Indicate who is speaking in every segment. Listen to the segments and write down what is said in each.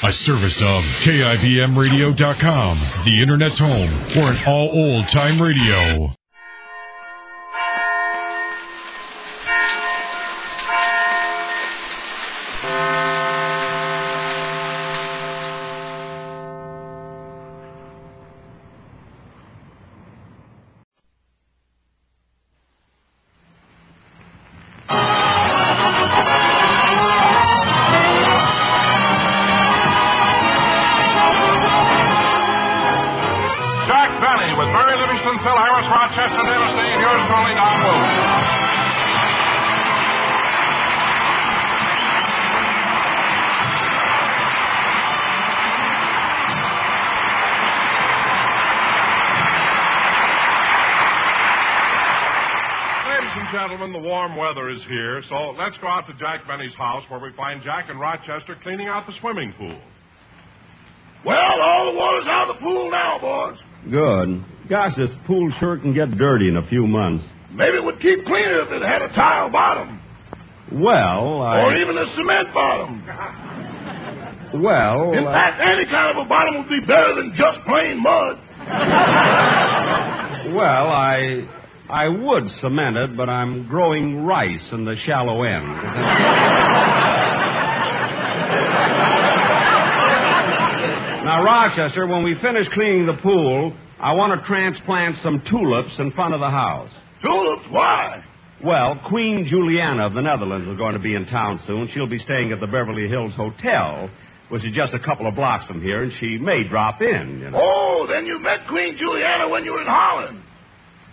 Speaker 1: A service of KIBMradio.com, the Internet's home for an all old-time radio.
Speaker 2: Gentlemen, the warm weather is here, so let's go out to Jack Benny's house where we find Jack and Rochester cleaning out the swimming pool.
Speaker 3: Well, all the water's out of the pool now, boys.
Speaker 4: Good. Gosh, this pool sure can get dirty in a few months.
Speaker 3: Maybe it would keep cleaner if it had a tile bottom.
Speaker 4: Well,
Speaker 3: Or even a cement bottom.
Speaker 4: Well,
Speaker 3: in fact, any kind of a bottom would be better than just plain mud.
Speaker 4: Well, I would cement it, but I'm growing rice in the shallow end. Now, Rochester, when we finish cleaning the pool, I want to transplant some tulips in front of the house.
Speaker 3: Tulips? Why?
Speaker 4: Well, Queen Juliana of the Netherlands is going to be in town soon. She'll be staying at the Beverly Hills Hotel, which is just a couple of blocks from here, and she may drop in, you know.
Speaker 3: Oh, then you met Queen Juliana when you were in Holland.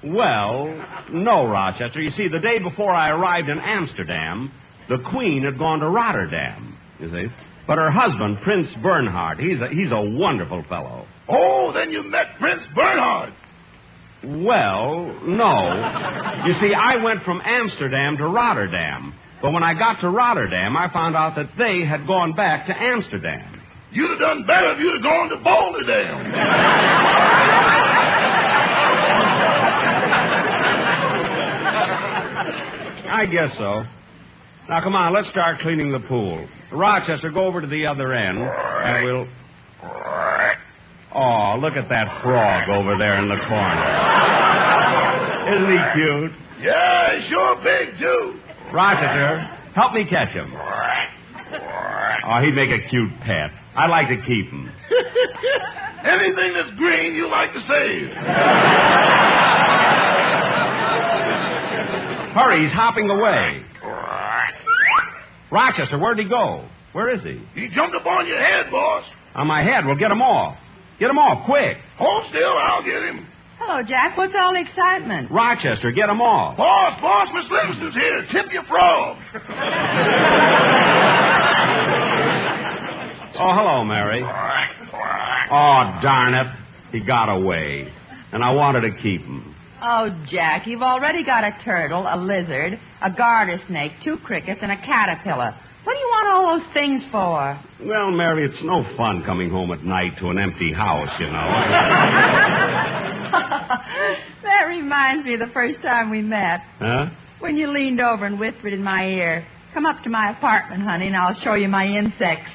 Speaker 4: Well, no, Rochester. You see, the day before I arrived in Amsterdam, the Queen had gone to Rotterdam, you see. But her husband, Prince Bernhard, he's a wonderful fellow.
Speaker 3: Oh, then you met Prince Bernhard.
Speaker 4: Well, no. You see, I went from Amsterdam to Rotterdam. But when I got to Rotterdam, I found out that they had gone back to Amsterdam.
Speaker 3: You'd have done better if you'd have gone to Boulder Dam.
Speaker 4: I guess so. Now, come on, let's start cleaning the pool. Rochester, go over to the other end, and we'll... Oh, look at that frog over there in the corner. Isn't he cute?
Speaker 3: Yeah, he's sure big, too.
Speaker 4: Rochester, help me catch him. Oh, he'd make a cute pet. I'd like to keep him.
Speaker 3: Anything that's green, you like to save.
Speaker 4: Hurry, he's hopping away. Rochester, where'd he go? Where is he?
Speaker 3: He jumped up on your head, boss.
Speaker 4: On my head. Well, get him off. Get him off, quick.
Speaker 3: Hold still, I'll get him.
Speaker 5: Hello, Jack. What's all the excitement?
Speaker 4: Rochester, get him off.
Speaker 3: Boss, Miss Livingston's here. Tip your frog.
Speaker 4: Oh, hello, Mary. Oh, darn it. He got away. And I wanted to keep him.
Speaker 5: Oh, Jack, you've already got a turtle, a lizard, a garter snake, 2 crickets, and a caterpillar. What do you want all those things for?
Speaker 4: Well, Mary, it's no fun coming home at night to an empty house, you know.
Speaker 5: That reminds me of the first time we met.
Speaker 4: Huh?
Speaker 5: When you leaned over and whispered in my ear, "Come up to my apartment, honey, and I'll show you my insects."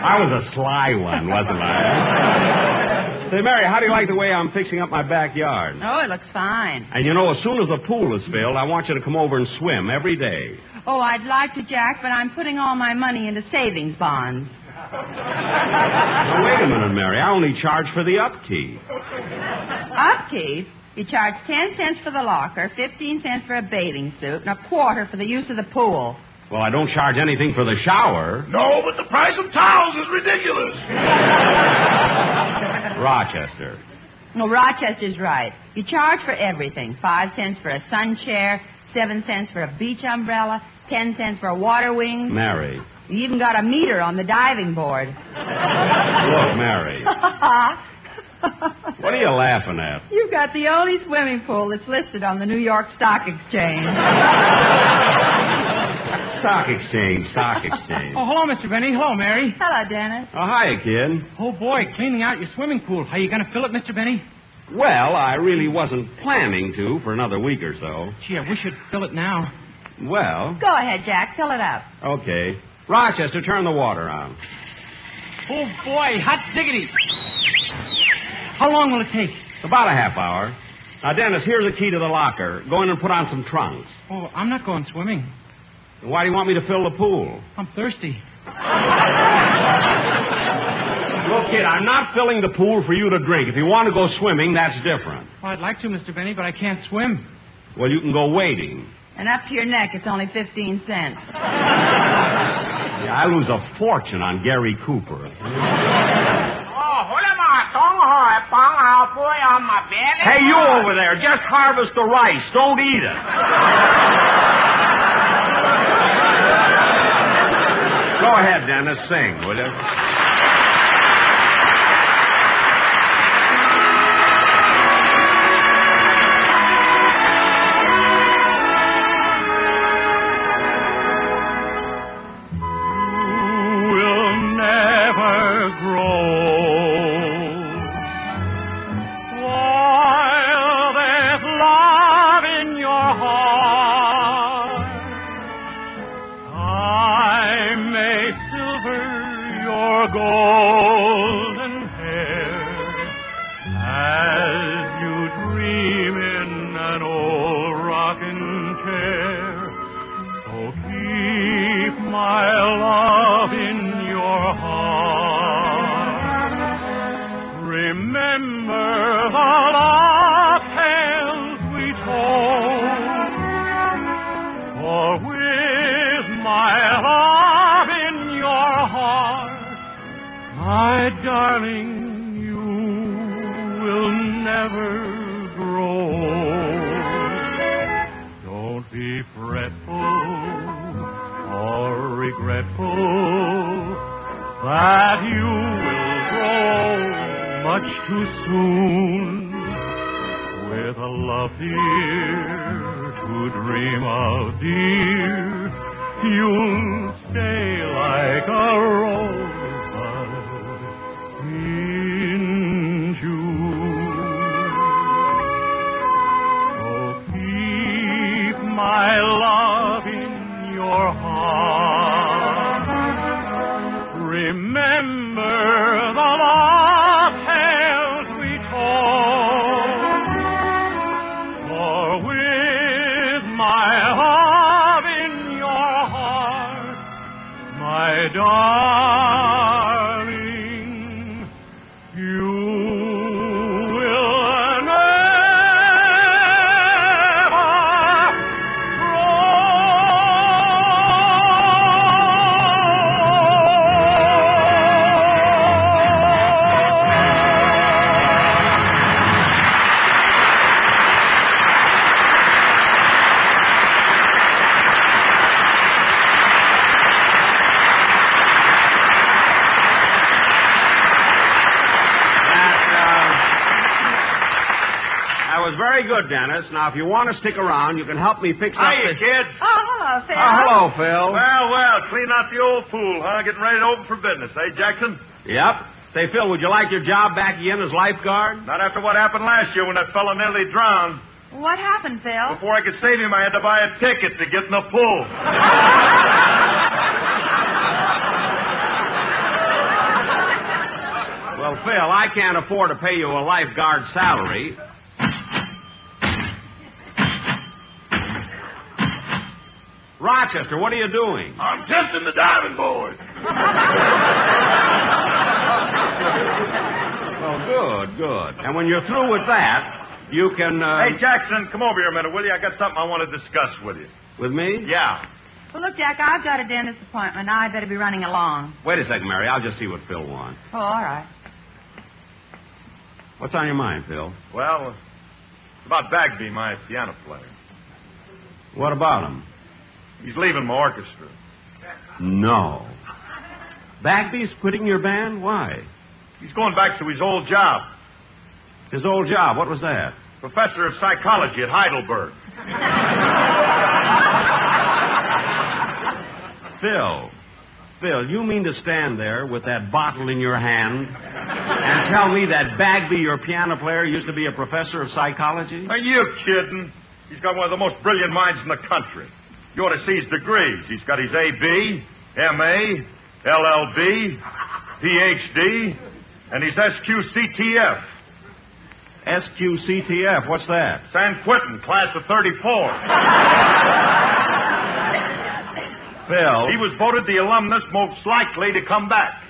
Speaker 4: I was a sly one, wasn't I? Say, Mary, how do you like the way I'm fixing up my backyard?
Speaker 5: Oh, it looks fine.
Speaker 4: And you know, as soon as the pool is filled, I want you to come over and swim every day.
Speaker 5: Oh, I'd like to, Jack, but I'm putting all my money into savings bonds.
Speaker 4: Now, wait a minute, Mary. I only charge for the upkeep.
Speaker 5: Upkeep? You charge 10 cents for the locker, 15 cents for a bathing suit, and a quarter for the use of the pool.
Speaker 4: Well, I don't charge anything for the shower.
Speaker 3: No, but the price of towels is ridiculous.
Speaker 4: Rochester.
Speaker 5: No, Rochester's right. You charge for everything. 5 cents for a sun chair, 7 cents for a beach umbrella, 10 cents for a water wing.
Speaker 4: Mary.
Speaker 5: You even got a meter on the diving board.
Speaker 4: Look, Mary. What are you laughing at?
Speaker 5: You've got the only swimming pool that's listed on the New York Stock Exchange.
Speaker 4: Stock exchange.
Speaker 6: Oh, hello, Mr. Benny. Hello, Mary.
Speaker 5: Hello, Dennis.
Speaker 4: Oh, hiya, kid.
Speaker 6: Oh, boy, cleaning out your swimming pool. How you going to fill it, Mr. Benny?
Speaker 4: Well, I really wasn't planning to for another week or so.
Speaker 6: Gee, I wish you'd fill it now.
Speaker 4: Well...
Speaker 5: Go ahead, Jack. Fill it up.
Speaker 4: Okay. Rochester, turn the water on.
Speaker 6: Oh, boy, hot diggity. How long will it take?
Speaker 4: About a half hour. Now, Dennis, here's the key to the locker. Go in and put on some trunks.
Speaker 6: Oh, I'm not going swimming.
Speaker 4: Why do you want me to fill the pool?
Speaker 6: I'm thirsty.
Speaker 4: Look, kid, I'm not filling the pool for you to drink. If you want to go swimming, that's different.
Speaker 6: Well, I'd like to, Mr. Benny, but I can't swim.
Speaker 4: Well, you can go wading.
Speaker 5: And up to your neck, it's only 15 cents.
Speaker 4: Yeah, I lose a fortune on Gary Cooper. Hey, you over there, just harvest the rice. Don't eat it. Go ahead, Dennis. Sing, will you?
Speaker 7: Darling, you will never grow. Don't be fretful or regretful that you will grow much too soon. With a love dear to dream of, dear, you'll stay like a rose in June. So keep my love in your heart. Remember the love tales we told. For with my love in your heart, my darling, you will never
Speaker 4: Very good, Dennis. Now, if you want to stick around, you can help me fix up
Speaker 3: Hiya,
Speaker 4: this...
Speaker 3: kid.
Speaker 5: Oh, hello, Phil.
Speaker 4: Hello, Phil.
Speaker 3: Well, clean out the old pool, huh? Getting ready to open for business, eh, Jackson?
Speaker 4: Yep. Say, Phil, would you like your job back again as lifeguard?
Speaker 3: Not after what happened last year when that fellow nearly drowned.
Speaker 5: What happened, Phil?
Speaker 3: Before I could save him, I had to buy a ticket to get in the pool.
Speaker 4: Well, Phil, I can't afford to pay you a lifeguard salary. Rochester, what are you doing?
Speaker 3: I'm testing the diving board.
Speaker 4: Oh, good. And when you're through with that, you can...
Speaker 3: Hey, Jackson, come over here a minute, will you? I got something I want to discuss with you.
Speaker 4: With me?
Speaker 3: Yeah.
Speaker 5: Well, look, Jack, I've got a dentist appointment. I better be running along.
Speaker 4: Wait a second, Mary. I'll just see what Phil wants.
Speaker 5: Oh, all right.
Speaker 4: What's on your mind, Phil?
Speaker 3: Well, it's about Bagby, my piano player.
Speaker 4: What about him?
Speaker 3: He's leaving my orchestra.
Speaker 4: No. Bagby's quitting your band? Why?
Speaker 3: He's going back to his old job.
Speaker 4: His old job, what was that?
Speaker 3: Professor of psychology at Heidelberg.
Speaker 4: Phil, you mean to stand there with that bottle in your hand and tell me that Bagby, your piano player, used to be a professor of psychology?
Speaker 3: Are you kidding? He's got one of the most brilliant minds in the country. You ought to see his degrees. He's got his A.B., M.A., LL.D., Ph.D., and he's SQCTF.
Speaker 4: SQCTF, what's that?
Speaker 3: San Quentin, class of 34.
Speaker 4: Phil.
Speaker 3: He was voted the alumnus most likely to come back.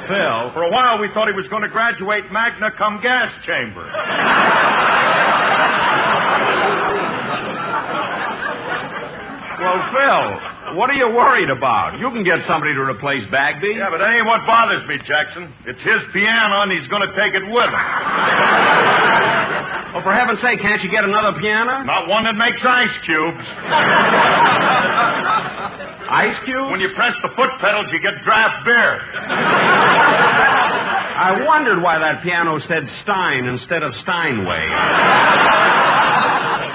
Speaker 4: Phil.
Speaker 3: For a while, we thought he was going to graduate magna cum gas chamber.
Speaker 4: Well, Phil, what are you worried about? You can get somebody to replace Bagby.
Speaker 3: Yeah, but that ain't what bothers me, Jackson. It's his piano, and he's going to take it with him.
Speaker 4: Oh, for heaven's sake, can't you get another piano?
Speaker 3: Not one that makes ice cubes.
Speaker 4: Ice cubes?
Speaker 3: When you press the foot pedals, you get draft beer.
Speaker 4: I wondered why that piano said Stein instead of Steinway.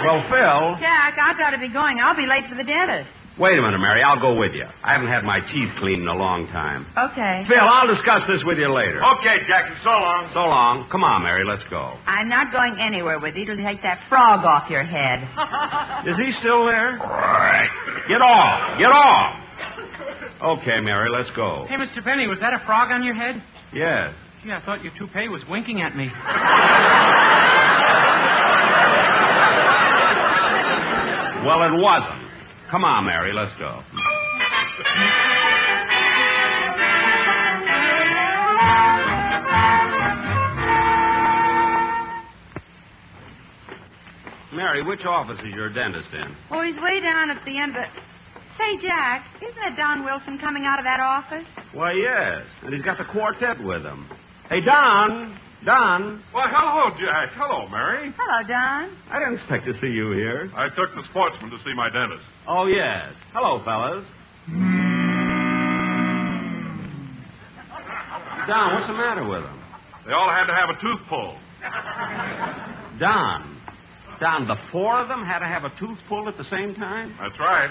Speaker 4: Well, Phil...
Speaker 5: Jack, I gotta be going. I'll be late for the dentist.
Speaker 4: Wait a minute, Mary. I'll go with you. I haven't had my teeth cleaned in a long time.
Speaker 5: Okay.
Speaker 4: Phil, I'll discuss this with you later.
Speaker 3: Okay, Jackson, so long.
Speaker 4: So long. Come on, Mary, let's go.
Speaker 5: I'm not going anywhere with you to take that frog off your head.
Speaker 4: Is he still there? Get off. Get off. Okay, Mary, let's go.
Speaker 6: Hey, Mr. Benny, was that a frog on your head?
Speaker 4: Yes.
Speaker 6: Gee, I thought your toupee was winking at me.
Speaker 4: Well, it wasn't. Come on, Mary, let's go. Mary, which office is your dentist in?
Speaker 5: Oh, he's way down at the end of the... Say, Jack, isn't that Don Wilson coming out of that office?
Speaker 4: Why, yes. And he's got the quartet with him. Hey, Don. Don.
Speaker 2: Why, hello, Jack. Hello, Mary.
Speaker 5: Hello, Don.
Speaker 4: I didn't expect to see you here.
Speaker 2: I took the sportsman to see my dentist.
Speaker 4: Oh, yes. Hello, fellas. Don, what's the matter with them?
Speaker 2: They all had to have a tooth pulled.
Speaker 4: Don, the four of them had to have a tooth pulled at the same time?
Speaker 2: That's right.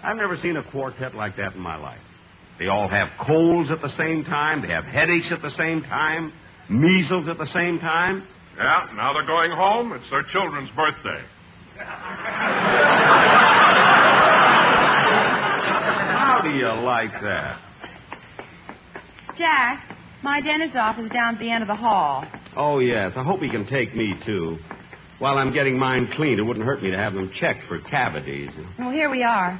Speaker 4: I've never seen a quartet like that in my life. They all have colds at the same time. They have headaches at the same time. Measles at the same time.
Speaker 2: Yeah, now they're going home. It's their children's birthday.
Speaker 4: How do you like that?
Speaker 5: Jack, my dentist's office is down at the end of the hall.
Speaker 4: Oh, yes. I hope he can take me, too. While I'm getting mine cleaned, it wouldn't hurt me to have them checked for cavities.
Speaker 5: Well, here we are.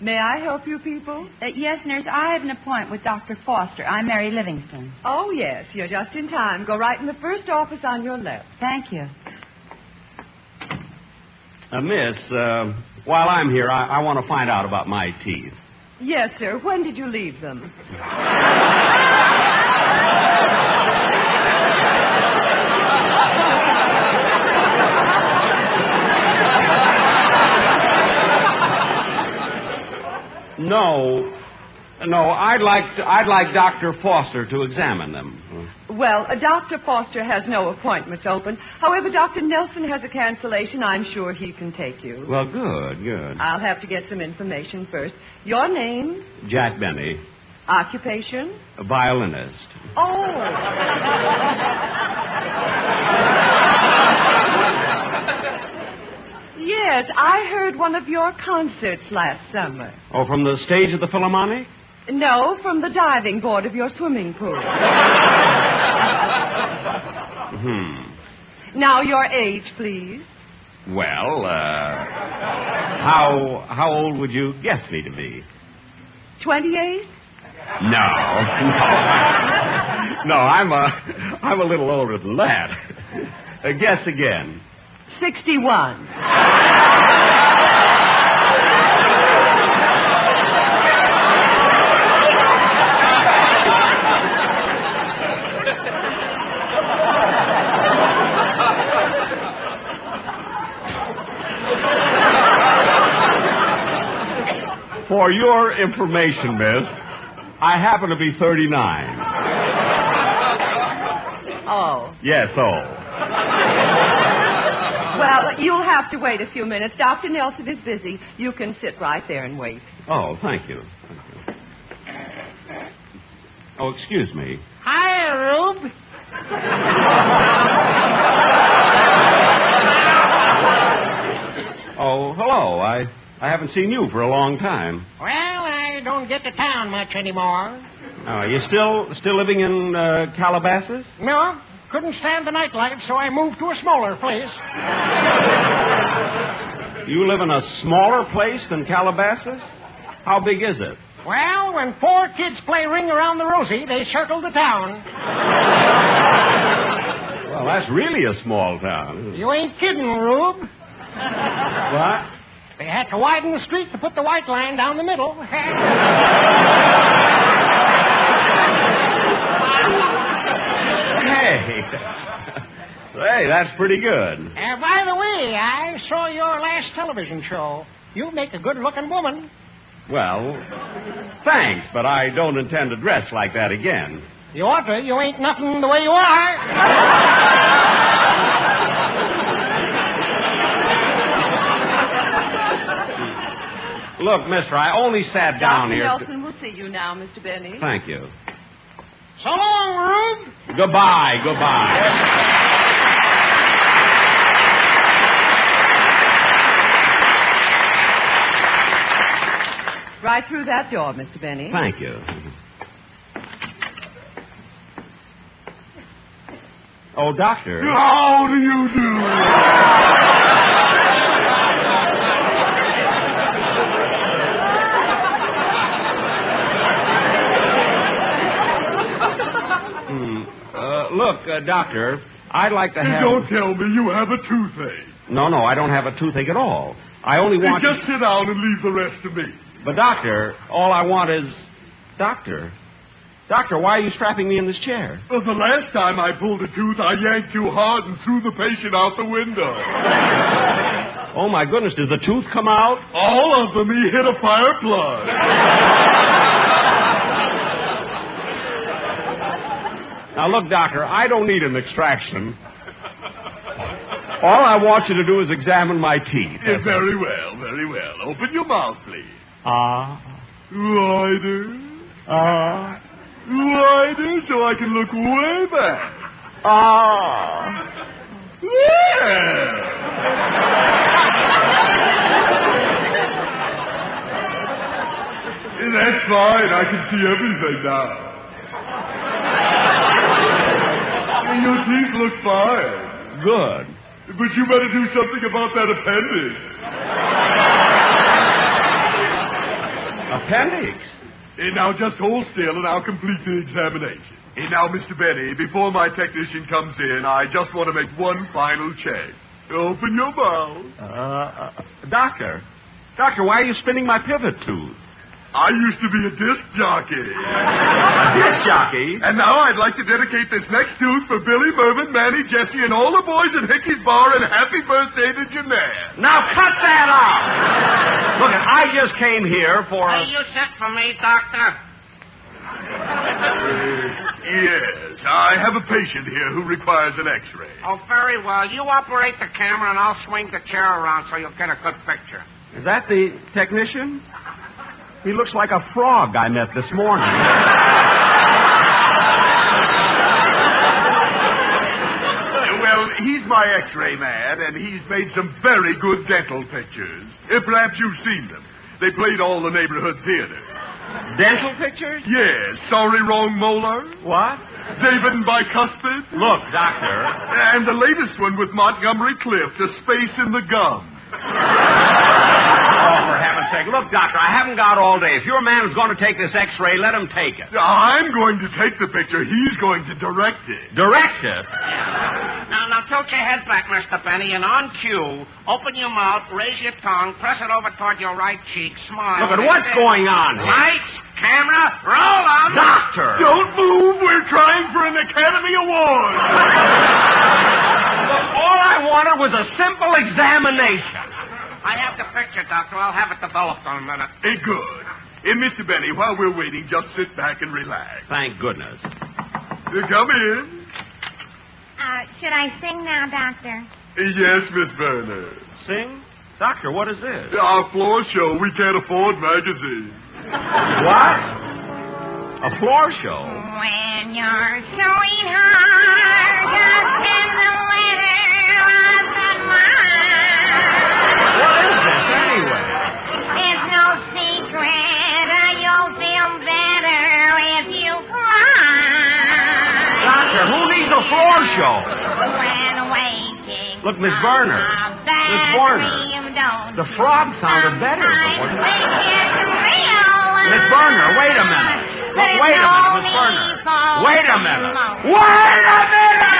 Speaker 8: May I help you people?
Speaker 5: Yes, nurse, I have an appointment with Dr. Foster. I'm Mary Livingston.
Speaker 8: Oh, yes. You're just in time. Go right in the first office on your left.
Speaker 5: Thank you.
Speaker 4: Miss, while I'm here, I want to find out about my teeth.
Speaker 8: Yes, sir. When did you leave them?
Speaker 4: No, I'd like Dr. Foster to examine them.
Speaker 8: Well, Dr. Foster has no appointments open. However, Dr. Nelson has a cancellation. I'm sure he can take you.
Speaker 4: Well, good.
Speaker 8: I'll have to get some information first. Your name?
Speaker 4: Jack Benny.
Speaker 8: Occupation?
Speaker 4: A violinist.
Speaker 8: Oh. Yes, I heard one of your concerts last summer.
Speaker 4: Oh, from the stage of the Philharmonic?
Speaker 8: No, from the diving board of your swimming pool. Now, your age, please.
Speaker 4: Well, how old would you guess me to be?
Speaker 8: 28?
Speaker 4: No, I'm a little older than that. Guess again.
Speaker 8: 61.
Speaker 4: For your information, miss, I happen to be 39.
Speaker 8: Oh.
Speaker 4: Yes,
Speaker 8: Well, you'll have to wait a few minutes. Dr. Nelson is busy. You can sit right there and wait.
Speaker 4: Oh, thank you. Oh, excuse me.
Speaker 6: Hi, Rube.
Speaker 4: Oh, hello. I haven't seen you for a long time.
Speaker 9: Well, I don't get to town much anymore.
Speaker 4: Are you still living in Calabasas?
Speaker 9: No, couldn't stand the nightlife, so I moved to a smaller place.
Speaker 4: You live in a smaller place than Calabasas? How big is it?
Speaker 9: Well, when 4 kids play Ring Around the Rosie, they circle the town.
Speaker 4: Well, that's really a small town.
Speaker 9: You ain't kidding, Rube.
Speaker 4: What?
Speaker 9: They had to widen the street to put the white line down the middle.
Speaker 4: Hey, that's pretty good.
Speaker 9: By the way, I saw your last television show. You make a good-looking woman.
Speaker 4: Well, thanks, but I don't intend to dress like that again.
Speaker 9: You ought to. You ain't nothing the way you are.
Speaker 4: Look, mister, I only sat down
Speaker 8: Dr.
Speaker 4: here...
Speaker 8: Nelson will see you now, Mr. Benny.
Speaker 4: Thank you.
Speaker 9: So long, Rube.
Speaker 4: Goodbye.
Speaker 8: Right through that door, Mr. Benny.
Speaker 4: Thank you. Oh, doctor.
Speaker 7: How do you do?
Speaker 4: Look, doctor, I'd like to have...
Speaker 7: Don't tell me you have a toothache.
Speaker 4: No, I don't have a toothache at all. I only want
Speaker 7: Just sit down and leave the rest to me.
Speaker 4: But, doctor, all I want is... Doctor, why are you strapping me in this chair?
Speaker 7: Well, the last time I pulled a tooth, I yanked too hard and threw the patient out the window.
Speaker 4: Oh, my goodness, did the tooth come out?
Speaker 7: All of them. He hit a fire plug.
Speaker 4: Now, look, doctor, I don't need an extraction. All I want you to do is examine my teeth.
Speaker 7: Very well. Open your mouth, please. Wider. Wider so I can look way back. Yeah. That's fine. I can see everything now. Your teeth look fine.
Speaker 4: Good.
Speaker 7: But you better do something about that appendix.
Speaker 4: Appendix?
Speaker 7: Now, just hold still and I'll complete the examination. Now, Mr. Benny, before my technician comes in, I just want to make one final check. Open your mouth.
Speaker 4: Doctor, why are you spinning my pivot tooth?
Speaker 7: I used to be a disc jockey.
Speaker 4: Disc jockey?
Speaker 7: And now I'd like to dedicate this next tooth for Billy, Mervyn, Manny, Jesse, and all the boys at Hickey's Bar, and happy birthday to Jeanette.
Speaker 4: Now cut that out! Look, I just came here for...
Speaker 9: Hey, you sent for me, Doctor?
Speaker 7: Yes, I have a patient here who requires an X-ray.
Speaker 9: Oh, very well. You operate the camera, and I'll swing the chair around so you'll get a good picture.
Speaker 4: Is that the technician? He looks like a frog I met this morning.
Speaker 7: Well, he's my X-ray man, and he's made some very good dental pictures. Perhaps you've seen them. They played all the neighborhood theaters.
Speaker 4: Dental pictures?
Speaker 7: Yes. Sorry, wrong molar.
Speaker 4: What?
Speaker 7: David and bicuspid.
Speaker 4: Look, doctor.
Speaker 7: And the latest one with Montgomery Clift, A Space in the Gum.
Speaker 4: Oh, for heaven's sake. Look, doctor, I haven't got all day. If your man is going to take this X-ray, let him take it.
Speaker 7: I'm going to take the picture. He's going to direct it.
Speaker 4: Direct it?
Speaker 9: Now, tilt your head back, Mr. Benny, and on cue, open your mouth, raise your tongue, press it over toward your right cheek, smile.
Speaker 4: Look at what's going on here.
Speaker 9: Lights, camera, roll 'em.
Speaker 4: Doctor!
Speaker 7: Don't move. We're trying for an Academy Award.
Speaker 4: Look, all I wanted was a simple examination.
Speaker 9: I have the picture, Doctor. I'll have it developed in a minute.
Speaker 7: Good. Mr. Benny, while we're waiting, just sit back and relax.
Speaker 4: Thank goodness.
Speaker 7: Come in.
Speaker 10: Should I sing now, Doctor?
Speaker 7: Yes, Miss Verner.
Speaker 4: Sing? Doctor, what is this?
Speaker 7: Our floor show. We can't afford magazines.
Speaker 4: What? A floor show?
Speaker 10: When your sweetheart just in the winter of the mind.
Speaker 4: What is this, anyway? Look, Miss Werner. Miss Werner. The frog sounded better. Miss Werner, wait a minute. Wait a minute, Miss Werner. Wait a minute. Wait a minute!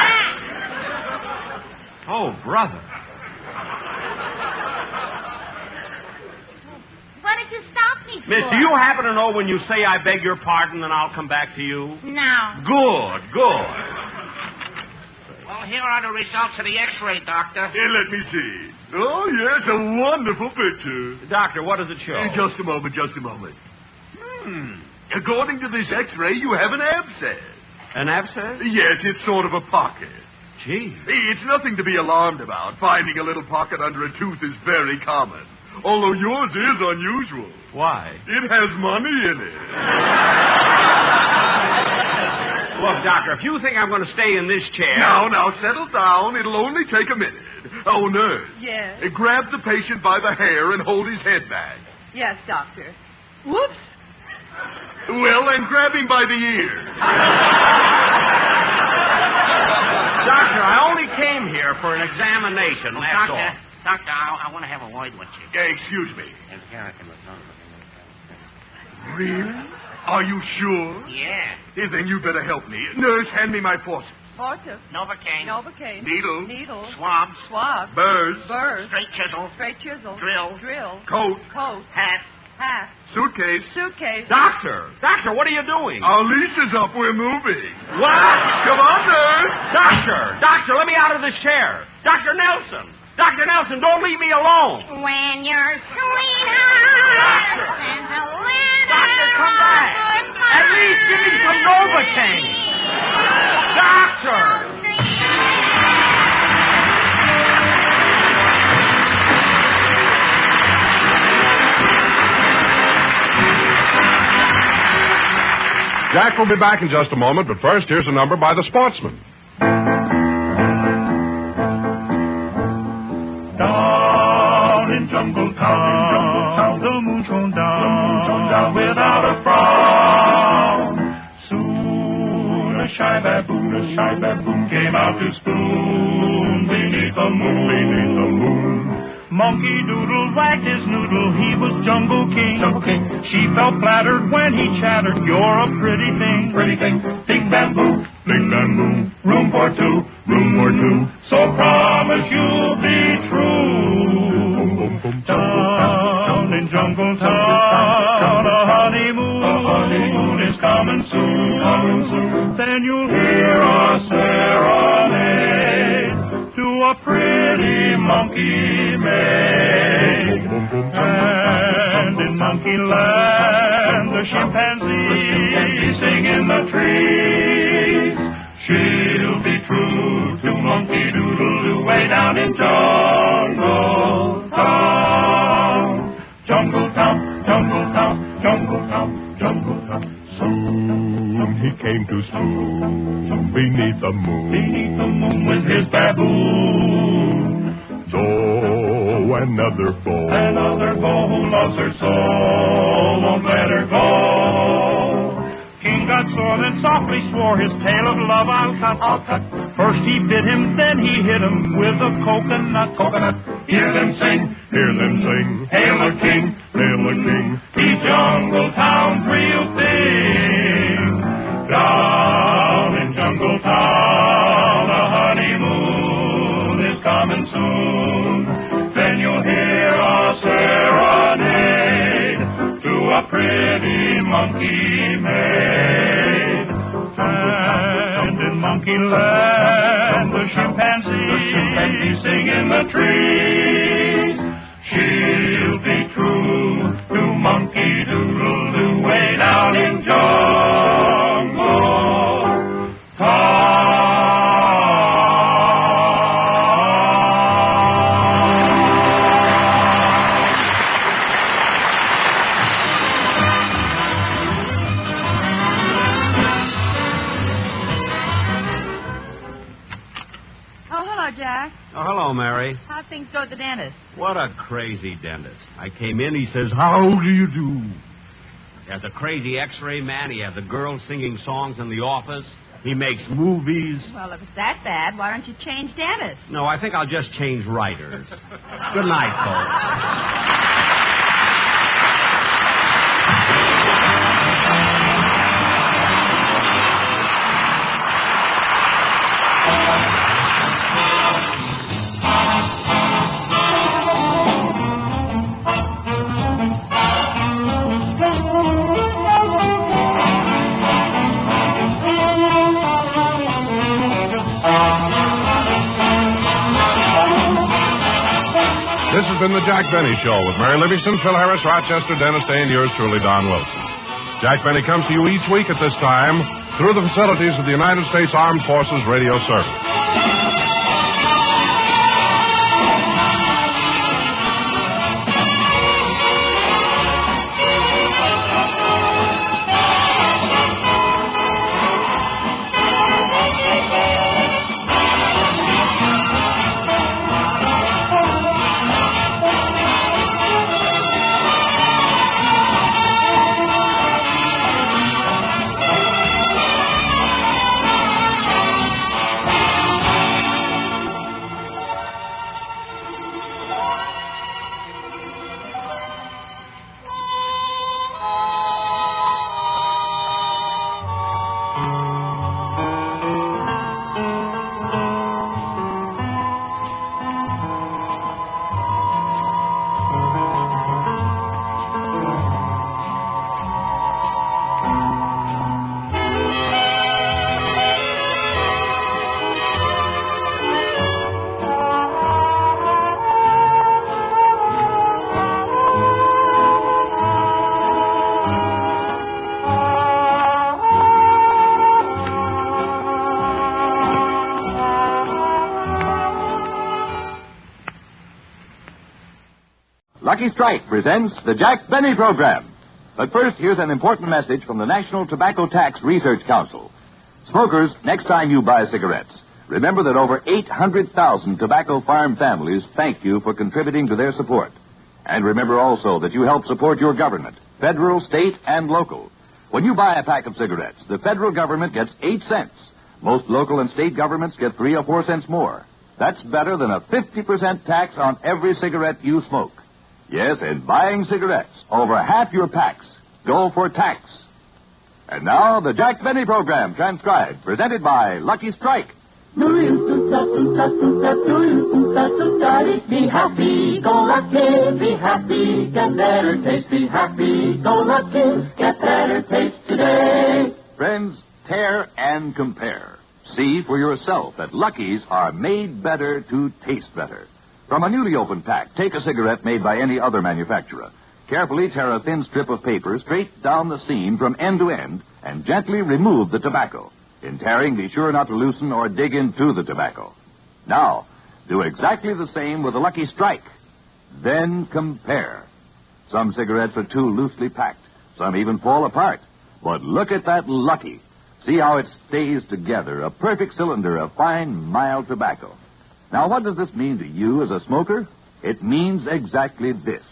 Speaker 4: Oh, brother.
Speaker 10: What did you stop me for?
Speaker 4: Miss, do you happen to know when you say I beg your pardon, then I'll come back to you?
Speaker 10: No.
Speaker 4: Good.
Speaker 9: Well, here are the results of the X-ray, Doctor.
Speaker 7: Here, let me see. Oh, yes, a wonderful picture.
Speaker 4: Doctor, what does it show?
Speaker 7: Just a moment. According to this X-ray, you have an abscess.
Speaker 4: An abscess?
Speaker 7: Yes, it's sort of a pocket.
Speaker 4: Gee.
Speaker 7: It's nothing to be alarmed about. Finding a little pocket under a tooth is very common. Although yours is unusual.
Speaker 4: Why?
Speaker 7: It has money in it.
Speaker 4: Look, Doctor, if you think I'm going to stay in this chair...
Speaker 7: Now, settle down. It'll only take a minute. Oh, nurse.
Speaker 8: Yes.
Speaker 7: Grab the patient by the hair and hold his head back.
Speaker 8: Yes, Doctor. Whoops.
Speaker 7: Well, then grab him by the ear.
Speaker 4: Doctor, I only came here for an examination, that's all.
Speaker 9: Doctor, I want to have a word with you.
Speaker 7: Excuse me. Really? Are you sure?
Speaker 9: Yeah.
Speaker 7: Then you better help me. Nurse, hand me my forceps.
Speaker 8: Forceps.
Speaker 9: Novocaine.
Speaker 7: Needle.
Speaker 9: Swabs.
Speaker 7: Burrs.
Speaker 9: Straight chisel. Drill.
Speaker 7: Coat.
Speaker 9: Hat.
Speaker 7: Suitcase.
Speaker 4: Doctor, what are you doing?
Speaker 7: Our lease is up. We're moving.
Speaker 4: What?
Speaker 7: Come on, nurse.
Speaker 4: Doctor, let me out of this chair. Dr. Nelson, don't leave me alone.
Speaker 10: When your sweetheart sends a letter.
Speaker 4: Doctor, come back. At least give me some Novocaine. Doctor.
Speaker 2: Jack will be back in just a moment, but first, here's a number by the Sportsman.
Speaker 11: Down in Jungle Town, the moon shone down without a frown. Soon a shy baboon came out to spoon beneath the moon. Monkey Doodle wagged his noodle, he was Jungle King. She felt flattered when he chattered, you're a pretty thing. Big bamboo, room for two, so promise you'll be true. Down in Jungle Town, a honeymoon is coming soon. Then you'll hear a serenade to a pretty monkey maid. And in Monkey Land, the chimpanzee sing in the trees. She'll be true to Monkey Doodle way down in Jungle Town. Soon he came to spoon beneath the moon with his baboon. Though another beau who loves her so won't let her go. King got sore, then softly swore, his tale of love I'll cut. First he bit him, then he hit him with a coconut. Hear them sing, hail the king, he's Jungle Town's real thing. Down in Jungle Town, a honeymoon is coming soon. Then you'll hear a serenade to a pretty monkey maid. And in Monkey Land, the chimpanzee sing in the trees. She'll be true to Monkey Doodle way down in Jungle Town.
Speaker 5: Jack.
Speaker 4: Oh, hello, Mary.
Speaker 5: How'd things go at the dentist?
Speaker 4: What a crazy dentist. I came in, he says, how do you do? He has a crazy X-ray man. He has a girl singing songs in the office. He makes movies.
Speaker 5: Well, if it's that bad, why don't you change dentists?
Speaker 4: No, I think I'll just change writers. Good night, folks.
Speaker 2: This has been the Jack Benny Show with Mary Livingston, Phil Harris, Rochester, Dennis Day, and yours truly, Don Wilson. Jack Benny comes to you each week at this time through the facilities of the United States Armed Forces Radio Service.
Speaker 12: Lucky Strike presents the Jack Benny Program. But first, here's an important message from the National Tobacco Tax Research Council. Smokers, next time you buy cigarettes, remember that over 800,000 tobacco farm families thank you for contributing to their support. And remember also that you help support your government, federal, state, and local. When you buy a pack of cigarettes, the federal government gets 8 cents. Most local and state governments get 3 or 4 cents more. That's better than a 50% tax on every cigarette you smoke. Yes, in buying cigarettes, over half your packs go for tax. And now, the Jack Benny Program, transcribed, presented by Lucky Strike.
Speaker 11: Be happy, go lucky, be happy, get better taste, be happy, go lucky, get better taste today.
Speaker 12: Friends, tear and compare. See for yourself that Lucky's are made better to taste better. From a newly opened pack, take a cigarette made by any other manufacturer. Carefully tear a thin strip of paper straight down the seam from end to end and gently remove the tobacco. In tearing, be sure not to loosen or dig into the tobacco. Now, do exactly the same with a Lucky Strike. Then compare. Some cigarettes are too loosely packed. Some even fall apart. But look at that Lucky. See how it stays together, a perfect cylinder of fine, mild tobacco. Now, what does this mean to you as a smoker? It means exactly this.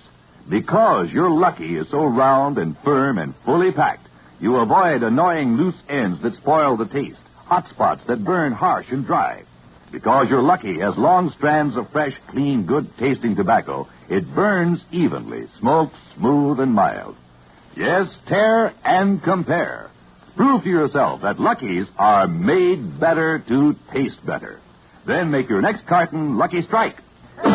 Speaker 12: Because your Lucky is so round and firm and fully packed, you avoid annoying loose ends that spoil the taste, hot spots that burn harsh and dry. Because your Lucky has long strands of fresh, clean, good-tasting tobacco, it burns evenly, smokes smooth and mild. Yes, tear and compare. Prove to yourself that Lucky's are made better to taste better. Then make your next carton Lucky Strike.
Speaker 2: The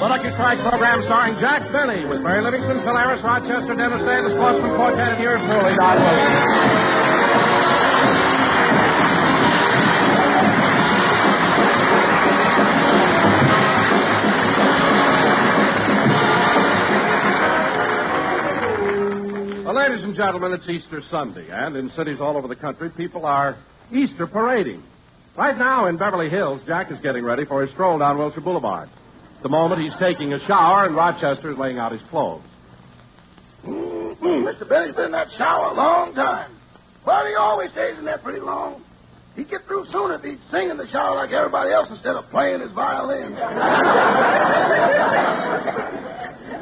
Speaker 2: Lucky Strike program starring Jack Benny with Mary Livingston, Phil Harris, Rochester, Dennis Day, the Sportsman Quartet, and yours truly, Don Wilson. Ladies and gentlemen, it's Easter Sunday, and in cities all over the country, people are Easter parading. Right now in Beverly Hills, Jack is getting ready for his stroll down Wilshire Boulevard. At the moment, he's taking a shower, and Rochester is laying out his clothes.
Speaker 13: Mr. Benny's been in that shower a long time. But he always stays in there pretty long. He'd get through sooner if he'd sing in the shower like everybody else instead of playing his violin.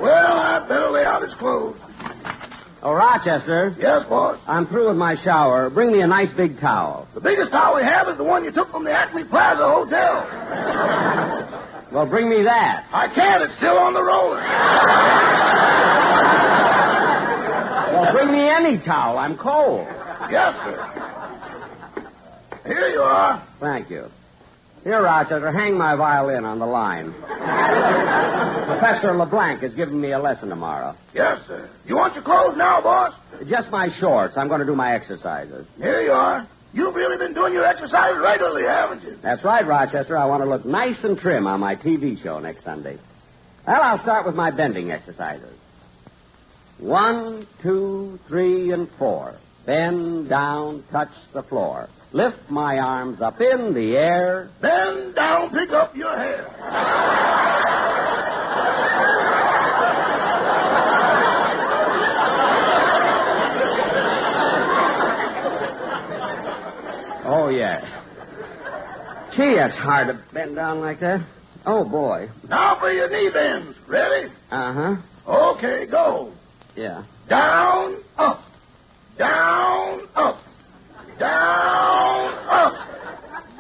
Speaker 13: Well, I'd better lay out his clothes.
Speaker 14: Oh, Rochester.
Speaker 13: Yes, boss?
Speaker 14: I'm through with my shower. Bring me a nice big towel.
Speaker 13: The biggest towel we have is the one you took from the Acme Plaza Hotel.
Speaker 14: Well, bring me that.
Speaker 13: I can't. It's still on the roller.
Speaker 14: Well, bring me any towel. I'm cold.
Speaker 13: Yes, sir. Here you are.
Speaker 14: Thank you. Here, Rochester, hang my violin on the line. Professor LeBlanc is giving me a lesson tomorrow.
Speaker 13: Yes, sir. You want your clothes now, boss?
Speaker 14: Just my shorts. I'm going to do my exercises.
Speaker 13: Here you are. You've really been doing your exercise regularly, haven't you?
Speaker 14: That's right, Rochester. I want to look nice and trim on my TV show next Sunday. Well, I'll start with my bending exercises. 1, 2, 3, and 4. Bend down, touch the floor. Lift my arms up in the air.
Speaker 13: Bend down, pick up your hair.
Speaker 14: Oh, yes. Gee, that's hard to bend down like that. Oh, boy.
Speaker 13: Now for your knee bends. Ready?
Speaker 14: Uh-huh.
Speaker 13: Okay, go.
Speaker 14: Yeah.
Speaker 13: Down, up. Down, up. Down, up.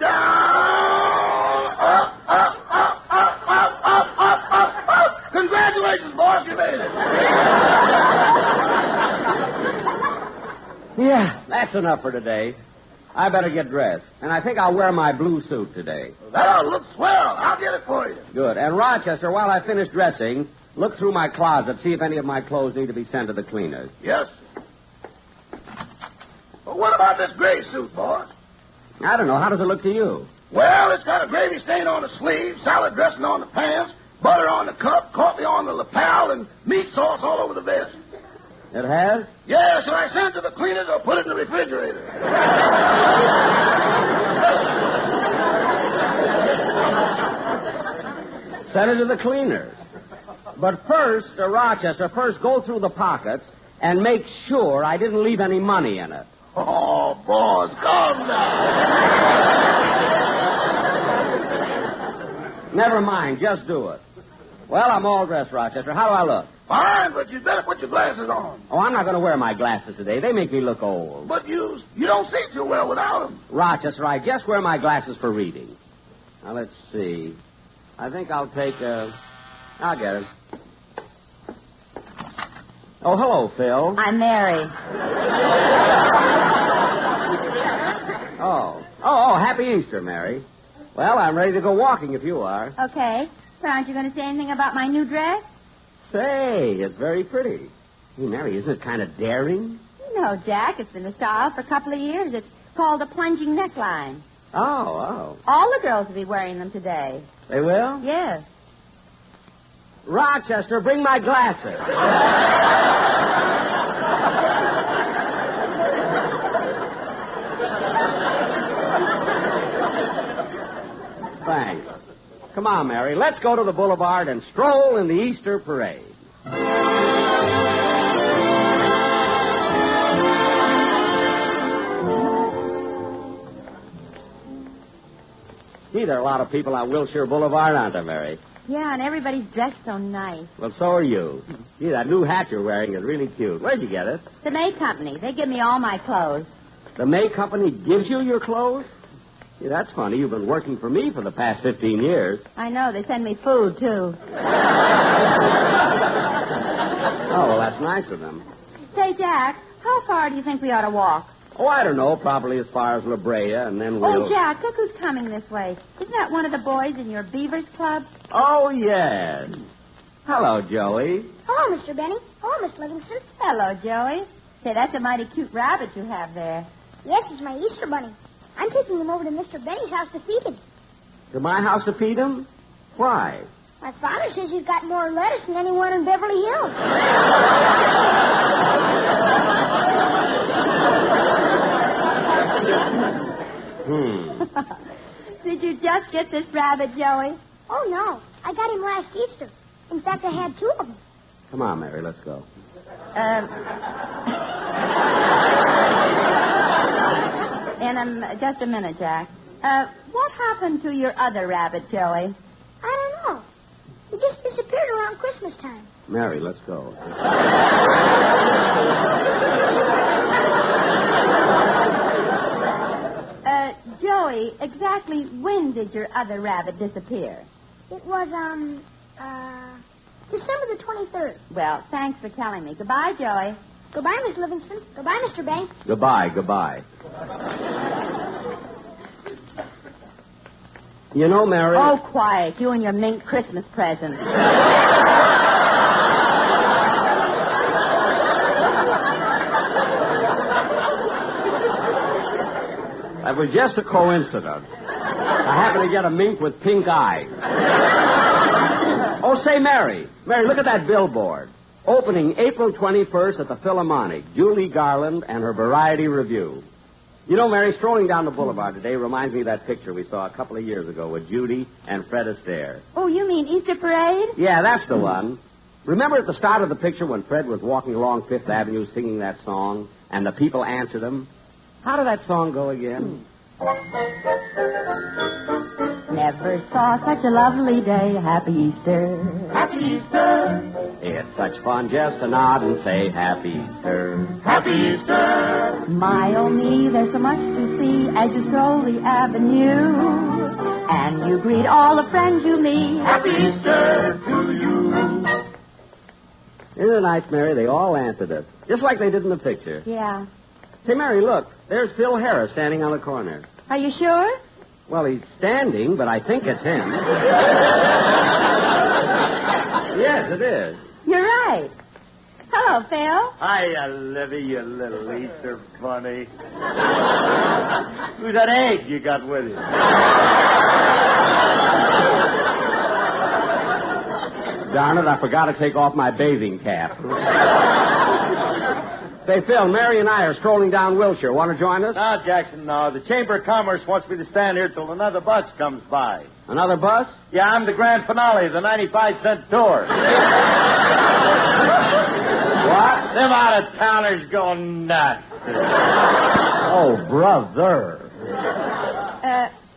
Speaker 13: Down, up, up, up, up, up, up, up, up, up. Congratulations, boss. You made it.
Speaker 14: Yeah, that's enough for today. I better get dressed. And I think I'll wear my blue suit today.
Speaker 13: That looks swell. I'll get it for you.
Speaker 14: Good. And, Rochester, while I finish dressing, look through my closet, see if any of my clothes need to be sent to the cleaners.
Speaker 13: Yes. Well, what about this gray suit, boss?
Speaker 14: I don't know. How does it look to you?
Speaker 13: Well, it's got a gravy stain on the sleeve, salad dressing on the pants, butter on the cup, coffee on the lapel, and meat sauce all over the vest.
Speaker 14: It has?
Speaker 13: Yeah, shall I send it to the cleaners or put it in the refrigerator?
Speaker 14: Send it to the cleaners. But first, Rochester, go through the pockets and make sure I didn't leave any money in it.
Speaker 13: Oh, boss, calm down.
Speaker 14: Never mind, just do it. Well, I'm all dressed, Rochester. How do I look?
Speaker 13: Fine, but you'd better put your glasses on.
Speaker 14: Oh, I'm not going to wear my glasses today. They make me look old.
Speaker 13: But you don't see too well without them.
Speaker 14: Rochester, I just wear my glasses for reading. Now, let's see. I think I'll take I'll get it. Oh, hello, Phil.
Speaker 5: I'm Mary.
Speaker 14: Oh, happy Easter, Mary. Well, I'm ready to go walking if you are.
Speaker 10: Okay. So aren't you going to say anything about my new dress?
Speaker 14: Say, it's very pretty. Hey, Mary, isn't it kind of daring?
Speaker 10: No, Jack. It's been a style for a couple of years. It's called a plunging neckline.
Speaker 14: Oh.
Speaker 10: All the girls will be wearing them today.
Speaker 14: They will?
Speaker 10: Yes.
Speaker 14: Rochester, bring my glasses. Thanks. Come on, Mary. Let's go to the boulevard and stroll in the Easter parade. Gee, there are a lot of people on Wilshire Boulevard, aren't there, Mary?
Speaker 10: Yeah, and everybody's dressed so nice.
Speaker 14: Well, so are you. Gee, that new hat you're wearing is really cute. Where'd you get it?
Speaker 10: The May Company. They give me all my clothes.
Speaker 14: The May Company gives you your clothes? Gee, that's funny. You've been working for me for the past 15 years.
Speaker 10: I know. They send me food, too.
Speaker 14: Oh, well, that's nice of them.
Speaker 10: Say, Jack, how far do you think we ought to walk?
Speaker 14: Oh, I don't know. Probably as far as La Brea, and then we'll...
Speaker 10: Oh, Jack, look who's coming this way. Isn't that one of the boys in your Beavers Club?
Speaker 14: Oh, yes. Hello, Joey.
Speaker 10: Hello, Mr. Benny. Hello, Miss Livingston. Hello, Joey. Say, that's a mighty cute rabbit you have there.
Speaker 15: Yes, he's my Easter bunny. I'm taking him over to Mr. Benny's house to feed him.
Speaker 14: To my house to feed him? Why?
Speaker 15: My father says he's got more lettuce than anyone in Beverly Hills.
Speaker 10: Did you just get this rabbit, Joey?
Speaker 15: Oh, no. I got him last Easter. In fact, I had 2 of them.
Speaker 14: Come on, Mary, let's go.
Speaker 10: Just a minute, Jack. What happened to your other rabbit, Joey?
Speaker 15: I don't know. He just disappeared around around Christmas time.
Speaker 14: Mary, let's go.
Speaker 10: Joey, exactly when did your other rabbit disappear?
Speaker 15: It was, December the 23rd.
Speaker 10: Well, thanks for telling me. Goodbye, Joey.
Speaker 15: Goodbye, Miss Livingston. Goodbye, Mr. Banks.
Speaker 14: Goodbye. You know, Mary...
Speaker 10: Oh, quiet. You and your mink Christmas present.
Speaker 14: That was just a coincidence. I happened to get a mink with pink eyes. Oh, say, Mary, look at that billboard. Opening April 21st at the Philharmonic, Julie Garland and her Variety Review. You know, Mary, strolling down the boulevard today reminds me of that picture we saw a couple of years ago with Judy and Fred Astaire.
Speaker 10: Oh, you mean Easter Parade?
Speaker 14: Yeah, that's the one. Remember at the start of the picture when Fred was walking along Fifth Avenue singing that song, and the people answered him? How did that song go again?
Speaker 10: Never saw such a lovely day. Happy Easter.
Speaker 11: Happy Easter.
Speaker 14: It's such fun just to nod and say Happy Easter.
Speaker 11: Happy Easter.
Speaker 10: My, oh me, there's so much to see as you stroll the avenue. And you greet all the friends you meet.
Speaker 11: Happy Easter to you.
Speaker 14: Isn't it nice, Mary? They all answered it. Just like they did in the picture.
Speaker 10: Yeah.
Speaker 14: Say, Mary, look. There's Phil Harris standing on the corner.
Speaker 10: Are you sure?
Speaker 14: Well, he's standing, but I think it's him. Yes, it is.
Speaker 10: You're right. Hello, Phil.
Speaker 16: Hiya, Livy, you little Easter bunny. Who's that egg you got with you?
Speaker 14: Darn it, I forgot to take off my bathing cap. Say, Phil, Mary and I are strolling down Wilshire. Want to join us?
Speaker 16: No, Jackson, no. The Chamber of Commerce wants me to stand here till another bus comes by.
Speaker 14: Another bus?
Speaker 16: Yeah, I'm the grand finale of the 95-cent tour.
Speaker 14: What?
Speaker 16: Them out-of-towners go nuts.
Speaker 14: Oh, brother.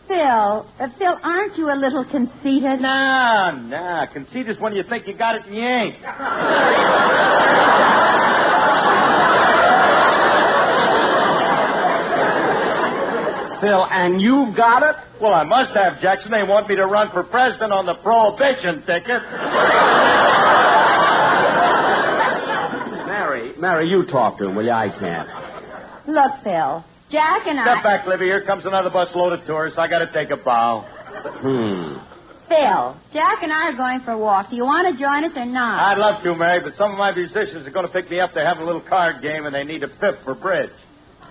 Speaker 10: Phil, aren't you a little conceited?
Speaker 16: No. Conceit is when you think you got it and you ain't.
Speaker 14: Phil, and you've got it?
Speaker 16: Well, I must have, Jackson. They want me to run for president on the prohibition ticket.
Speaker 14: Mary, you talk to him, will you? I can't.
Speaker 10: Look, Phil, Jack and I...
Speaker 16: Step back, Livy. Here comes another bus load of tourists. I got to take a bow.
Speaker 10: Phil, Jack and I are going for a walk. Do you want to join us or not?
Speaker 16: I'd love to, Mary, but some of my musicians are going to pick me up. They're having a little card game, and they need a fifth for bridge.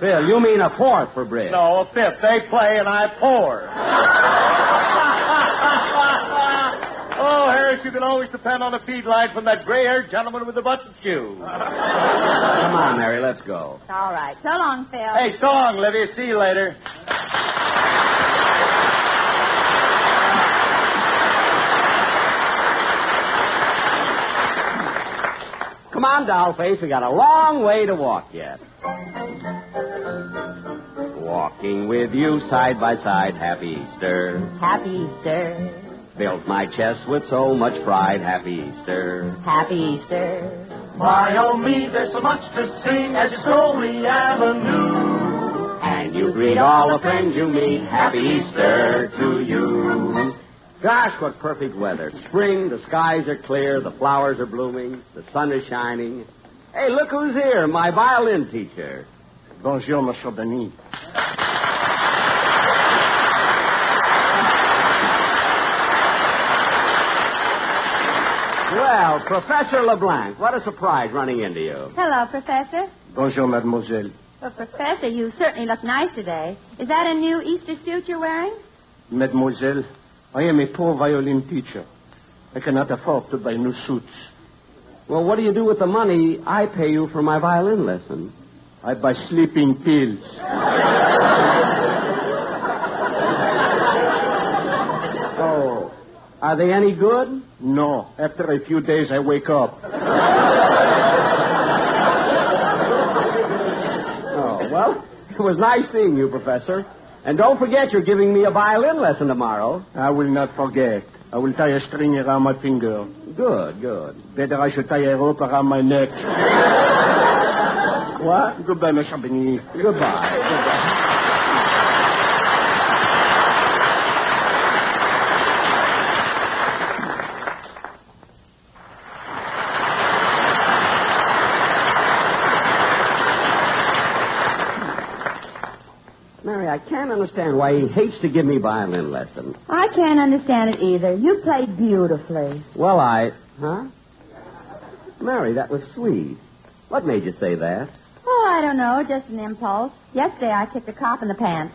Speaker 14: Phil, you mean a fourth for bridge?
Speaker 16: No, a fifth. They play and I pour. Oh, Harris, you can always depend on a feed line from that gray-haired gentleman with the button shoe.
Speaker 14: Come on, Mary, let's go.
Speaker 10: All right. So long, Phil.
Speaker 16: Hey, so long, Livy. See you later.
Speaker 14: Come on, dollface. We got a long way to walk yet. Walking with you side by side, Happy Easter.
Speaker 10: Happy Easter.
Speaker 14: Fills my chest with so much pride, Happy Easter.
Speaker 10: Happy Easter.
Speaker 11: By oh me, there's so much to sing as you stroll the avenue.
Speaker 14: And you greet all the friends you meet, Happy Easter to you. Gosh, what perfect weather. Spring, the skies are clear, the flowers are blooming, the sun is shining. Hey, look who's here, my violin teacher.
Speaker 17: Bonjour, Monsieur Benny.
Speaker 14: Well, Professor LeBlanc, what a surprise running into you.
Speaker 10: Hello, Professor.
Speaker 17: Bonjour, mademoiselle.
Speaker 10: Well, Professor, you certainly look nice today. Is that a new Easter suit you're wearing?
Speaker 17: Mademoiselle, I am a poor violin teacher. I cannot afford to buy new suits.
Speaker 14: Well, what do you do with the money I pay you for my violin lesson?
Speaker 17: I buy sleeping pills.
Speaker 14: Oh, are they any good?
Speaker 17: No. After a few days, I wake up.
Speaker 14: Oh, well, it was nice seeing you, Professor. And don't forget you're giving me a violin lesson tomorrow.
Speaker 17: I will not forget. I will tie a string around my finger.
Speaker 14: Good, good.
Speaker 17: Better I should tie a rope around my neck. What? Goodbye, my champagny.
Speaker 14: Goodbye. Mary, I can't understand why he hates to give me violin lessons.
Speaker 10: I can't understand it either. You played beautifully.
Speaker 14: Well, Huh? Mary, that was sweet. What made you say that?
Speaker 10: Oh, I don't know. Just an impulse. Yesterday I kicked a cop in the pants.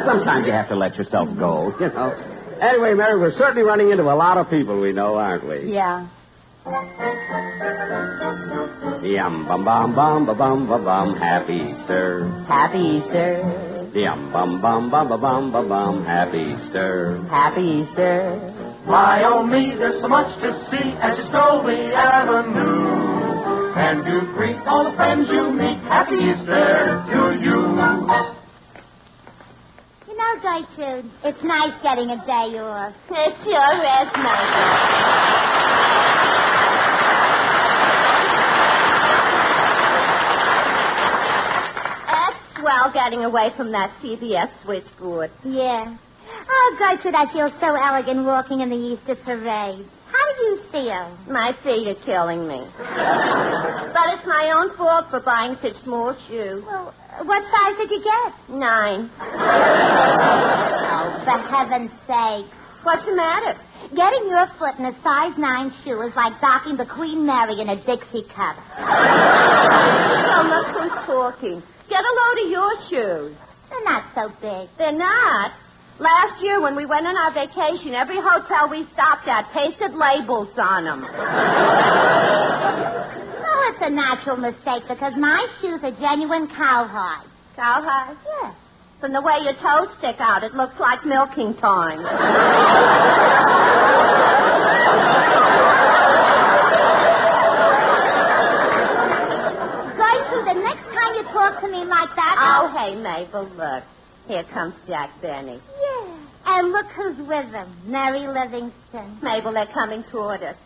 Speaker 14: Sometimes you have to let yourself go, you know. Anyway, Mary, we're certainly running into a lot of people we know, aren't we?
Speaker 10: Yeah.
Speaker 14: Yum bum bum bum ba bum ba bum. Happy Easter.
Speaker 10: Happy Easter.
Speaker 14: Yum bum bum bum ba bum ba bum. Happy Easter.
Speaker 10: Happy Easter.
Speaker 11: My oh me, there's so much to see as you stroll the avenue. And you greet all the friends you meet. Happy Easter to you.
Speaker 15: You know, Gertrude, it's nice getting a day off. It sure is nice.
Speaker 18: Well, getting away from that CBS switchboard.
Speaker 15: Yeah. Oh, Gertrude, I feel so elegant walking in the Easter parade. How do you feel?
Speaker 18: My feet are killing me. But it's my own fault for buying such small shoes.
Speaker 15: Well, what size did you get?
Speaker 18: 9.
Speaker 15: Oh, for heaven's sake.
Speaker 18: What's the matter?
Speaker 15: Getting your foot in a size 9 shoe is like docking the Queen Mary in a Dixie cup.
Speaker 18: Oh, look who's talking. Get a load of your shoes.
Speaker 15: They're not so big.
Speaker 18: They're not. Last year when we went on our vacation, every hotel we stopped at pasted labels on them.
Speaker 15: Oh, it's a natural mistake because my shoes are genuine cowhide.
Speaker 18: Cowhide?
Speaker 15: Yeah.
Speaker 18: From the way your toes stick out, it looks like milking time.
Speaker 15: Gertrude, the next time you talk to me like that...
Speaker 18: Oh, hey, Mabel, look. Here comes Jack Benny.
Speaker 15: Yeah. And look who's with him. Mary Livingston.
Speaker 18: Mabel, they're coming toward us.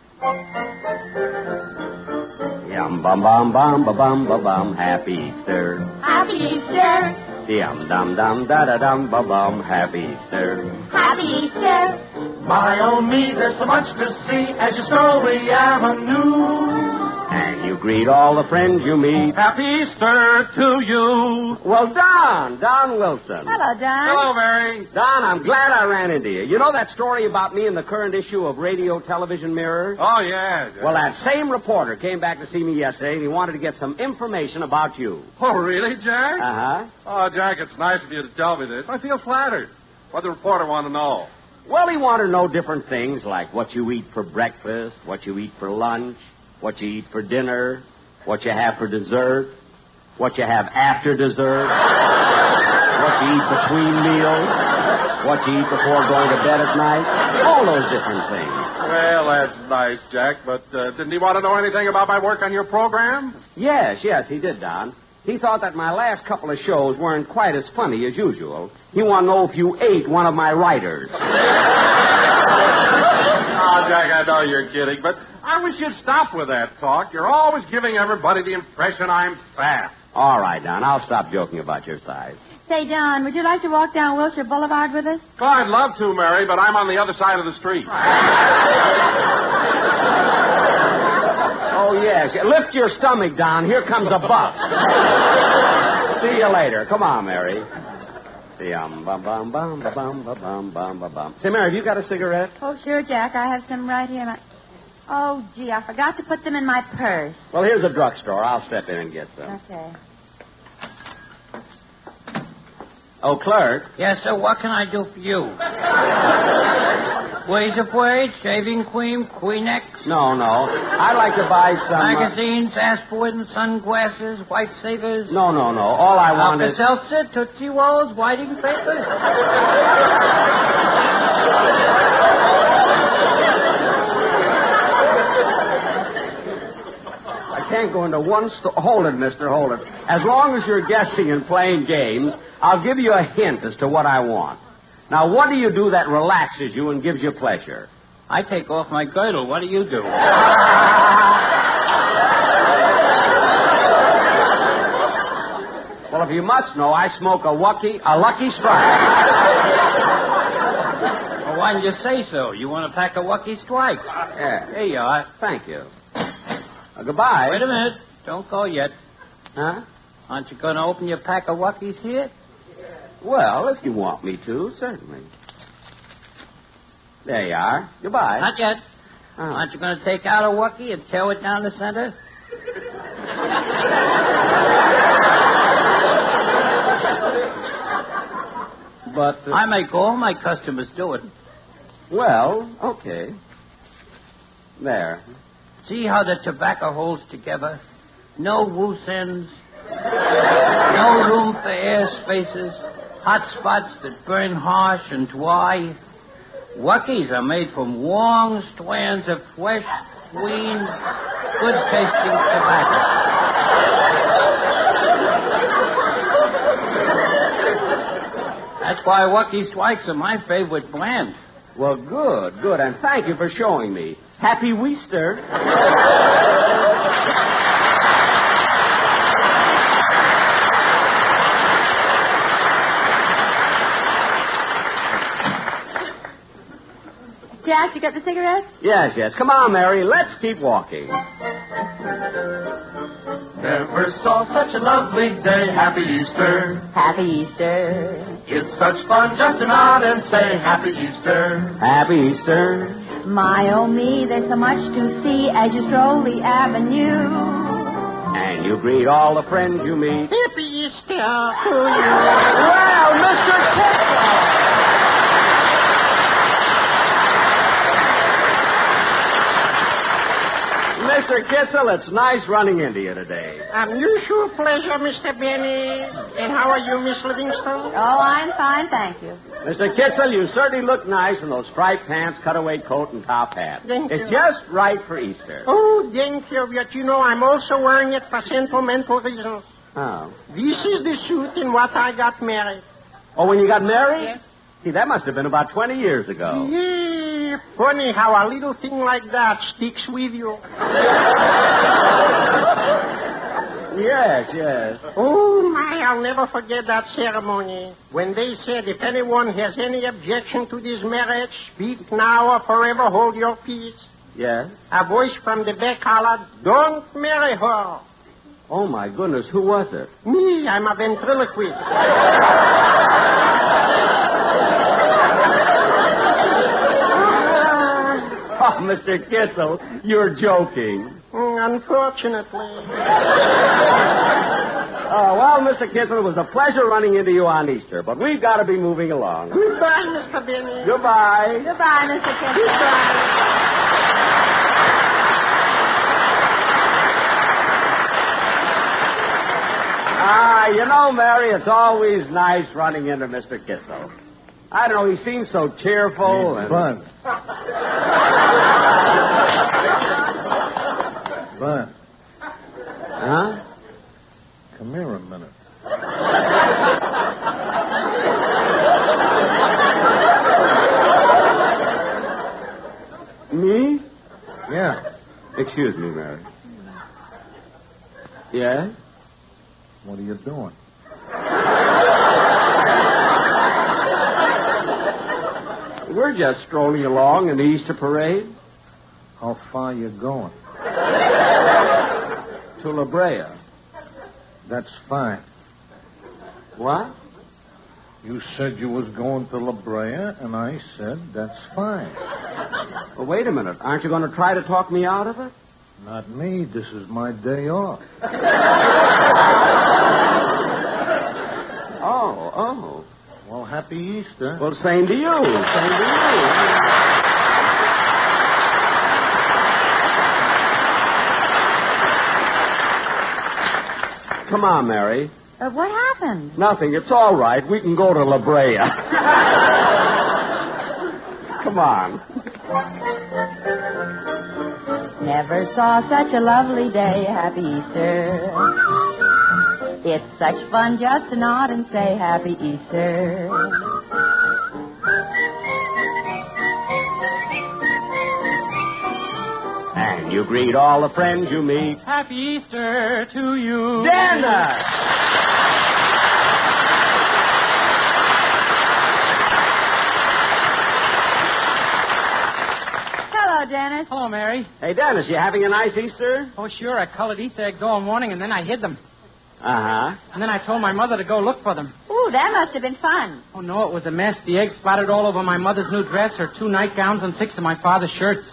Speaker 14: Yum bum bum bum ba bum ba bum. Happy Easter.
Speaker 18: Happy Easter.
Speaker 14: Yum dum dum da da dum ba bum. Happy Easter.
Speaker 18: Happy Easter.
Speaker 11: My oh me, there's so much to see as you stroll the avenue.
Speaker 14: And you greet all the friends you meet.
Speaker 11: Happy Easter to you.
Speaker 14: Well, Don Wilson.
Speaker 10: Hello, Don.
Speaker 2: Hello, Mary.
Speaker 14: Don, I'm glad I ran into you. You know that story about me in the current issue of Radio Television Mirror?
Speaker 2: Oh, yeah.
Speaker 14: Well, that same reporter came back to see me yesterday, and he wanted to get some information about you.
Speaker 2: Oh, really, Jack?
Speaker 14: Uh-huh.
Speaker 2: Oh, Jack, it's nice of you to tell me this. I feel flattered. What did the reporter want to know?
Speaker 14: Well, he wanted to know different things, like what you eat for breakfast, what you eat for lunch, what you eat for dinner, what you have for dessert, what you have after dessert, what you eat between meals, what you eat before going to bed at night, all those different things.
Speaker 2: Well, that's nice, Jack, but didn't he want to know anything about my work on your program?
Speaker 14: Yes, he did, Don. He thought that my last couple of shows weren't quite as funny as usual. He wanted to know if you ate one of my writers.
Speaker 2: Oh, Jack, I know you're kidding, but I wish you'd stop with that talk. You're always giving everybody the impression I'm fat.
Speaker 14: All right, Don, I'll stop joking about your size.
Speaker 10: Say, Don, would you like to walk down Wilshire Boulevard with us?
Speaker 2: Oh, I'd love to, Mary, but I'm on the other side of the street.
Speaker 14: Oh, yes. Lift your stomach, Don. Here comes a bus. See you later. Come on, Mary. Bum bum bum ba bum ba bum bum ba bum. Say, Mary, have you got a cigarette?
Speaker 10: Oh, sure, Jack. I have some right here. Oh, gee, I forgot to put them in my purse.
Speaker 14: Well, here's a drugstore. I'll step in and get some.
Speaker 10: Okay.
Speaker 14: Oh, clerk.
Speaker 19: Yes, sir. What can I do for you? Ways of words, shaving cream, Kleenex.
Speaker 14: No. I'd like to buy some...
Speaker 19: Magazines, aspirin, sunglasses, white savers.
Speaker 14: No. All I want is...
Speaker 19: Alka-Seltzer, Tootsie Rolls, whiting papers.
Speaker 14: I can't go into one store. Hold it, mister, hold it. As long as you're guessing and playing games, I'll give you a hint as to what I want. Now, what do you do that relaxes you and gives you pleasure?
Speaker 19: I take off my girdle. What do you do?
Speaker 14: Well, if you must know, I smoke a Lucky Strike.
Speaker 19: Well, why didn't you say so? You want a pack of Lucky Strikes?
Speaker 14: Yeah, here you are. Thank you. Goodbye.
Speaker 19: Wait a minute. Don't go yet.
Speaker 14: Huh?
Speaker 19: Aren't you going to open your pack of Luckies here?
Speaker 14: Well, if you want me to, certainly. There you are. Goodbye.
Speaker 19: Not yet. Aren't you going to take out a Lucky and tear it down the center?
Speaker 14: But
Speaker 19: I make all my customers do it.
Speaker 14: Well, okay. There.
Speaker 19: See how the tobacco holds together? No loose ends. No room for air spaces. Hot spots that burn harsh and dry. Luckies are made from long strands of fresh, clean, good-tasting tobacco. That's why Lucky Strikes are my favorite brand.
Speaker 14: Well, good. And thank you for showing me. Happy Easter.
Speaker 10: Jack, you got the cigarettes?
Speaker 14: Yes. Come on, Mary. Let's keep walking.
Speaker 11: Never saw such a lovely day. Happy Easter.
Speaker 10: Happy Easter.
Speaker 11: It's such fun just to nod and say Happy Easter.
Speaker 14: Happy Easter.
Speaker 10: My, oh, me, there's so much to see as you stroll the avenue.
Speaker 14: And you greet all the friends you meet.
Speaker 9: Happy Easter to you.
Speaker 14: Well, Mr. Kitzel! Mr. Kitzel, it's nice running into you today.
Speaker 9: Unusual pleasure, Mr. Benny. And how are you, Miss Livingstone?
Speaker 10: Oh, I'm fine, thank you.
Speaker 14: Mr. Kitzel, you certainly look nice in those striped pants, cutaway coat, and top hat.
Speaker 9: Thank
Speaker 14: it's
Speaker 9: you.
Speaker 14: just right for Easter.
Speaker 9: Oh, thank you. But you know, I'm also wearing it for sentimental reasons.
Speaker 14: Oh.
Speaker 9: This is the suit in what I got married.
Speaker 14: Oh, when you got married?
Speaker 9: Yes.
Speaker 14: See, that must have been about 20 years ago.
Speaker 9: Yeah, funny how a little thing like that sticks with you.
Speaker 14: Yes.
Speaker 9: Oh, my, I'll never forget that ceremony. When they said, if anyone has any objection to this marriage, speak now or forever hold your peace.
Speaker 14: Yes?
Speaker 9: A voice from the back hollered, don't marry her.
Speaker 14: Oh, my goodness, who was it?
Speaker 9: Me, I'm a ventriloquist.
Speaker 14: Oh, Mr. Kitzel, you're joking.
Speaker 9: Unfortunately.
Speaker 14: Oh, well, Mr. Kitzel, it was a pleasure running into you on Easter, but we've got to be moving along.
Speaker 9: Goodbye, Mr. Benny.
Speaker 14: Goodbye.
Speaker 10: Goodbye, Mr. Kitzel.
Speaker 9: Goodbye.
Speaker 14: You know, Mary, it's always nice running into Mr. Kitzel. I don't know, he seems so cheerful and...
Speaker 17: Bun. Bun.
Speaker 14: Huh?
Speaker 17: Come here a minute.
Speaker 14: Me?
Speaker 17: Yeah.
Speaker 14: Excuse me, Mary. Yeah?
Speaker 17: What are you doing?
Speaker 14: We're just strolling along in the Easter parade.
Speaker 17: How far you going?
Speaker 14: To La Brea.
Speaker 17: That's fine.
Speaker 14: What?
Speaker 17: You said you was going to La Brea, and I said that's fine.
Speaker 14: Well, wait a minute. Aren't you going to try to talk me out of it?
Speaker 17: Not me. This is my day off.
Speaker 14: Oh.
Speaker 17: Well, happy Easter.
Speaker 14: Well, same to you. Same to you. Come on, Mary.
Speaker 10: What happened?
Speaker 14: Nothing. It's all right. We can go to La Brea. Come on.
Speaker 10: Never saw such a lovely day. Happy Easter. It's such fun just to nod and say Happy Easter.
Speaker 14: you greet all the friends you meet.
Speaker 6: Happy Easter to you.
Speaker 14: Dennis!
Speaker 5: Hello, Dennis.
Speaker 6: Hello, Mary.
Speaker 14: Hey, Dennis, you having a nice Easter?
Speaker 6: Oh, sure. I colored Easter eggs all morning, and then I hid them.
Speaker 14: Uh-huh.
Speaker 6: And then I told my mother to go look for them.
Speaker 5: Ooh, that must have been fun.
Speaker 6: Oh, no, it was a mess. The eggs splattered all over my mother's new dress, her 2 nightgowns, and 6 of my father's shirts.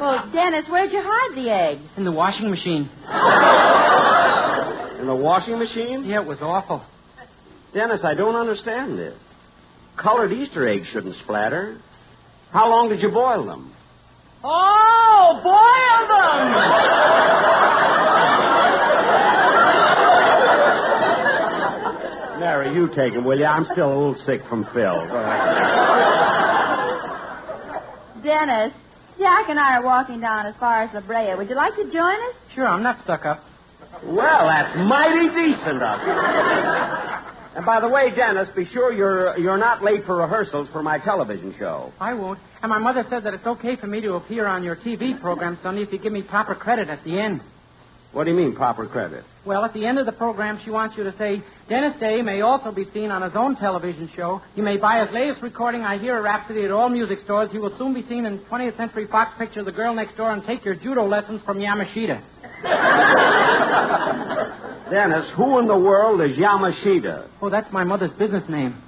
Speaker 5: Well, Dennis, where'd you hide the eggs?
Speaker 6: In the washing machine.
Speaker 14: In the washing machine?
Speaker 6: Yeah, it was awful.
Speaker 14: Dennis, I don't understand this. Colored Easter eggs shouldn't splatter. How long did you boil them?
Speaker 6: Oh, boil them!
Speaker 14: Mary, you take them, will you? I'm still a little sick from Phil.
Speaker 5: Dennis, Jack and I are walking down as far as La Brea. Would you like to join us?
Speaker 6: Sure, I'm not stuck up.
Speaker 14: Well, that's mighty decent of you. And by the way, Dennis, be sure you're not late for rehearsals for my television show.
Speaker 6: I won't. And my mother said that it's okay for me to appear on your TV program, Sonny, if you give me proper credit at the end.
Speaker 14: What do you mean, proper credit?
Speaker 6: Well, at the end of the program, she wants you to say, Dennis Day may also be seen on his own television show. You may buy his latest recording, I Hear a Rhapsody, at all music stores. He will soon be seen in 20th Century Fox picture, The Girl Next Door, and take your judo lessons from Yamashita.
Speaker 14: Dennis, who in the world is Yamashita?
Speaker 6: Oh, that's my mother's business name.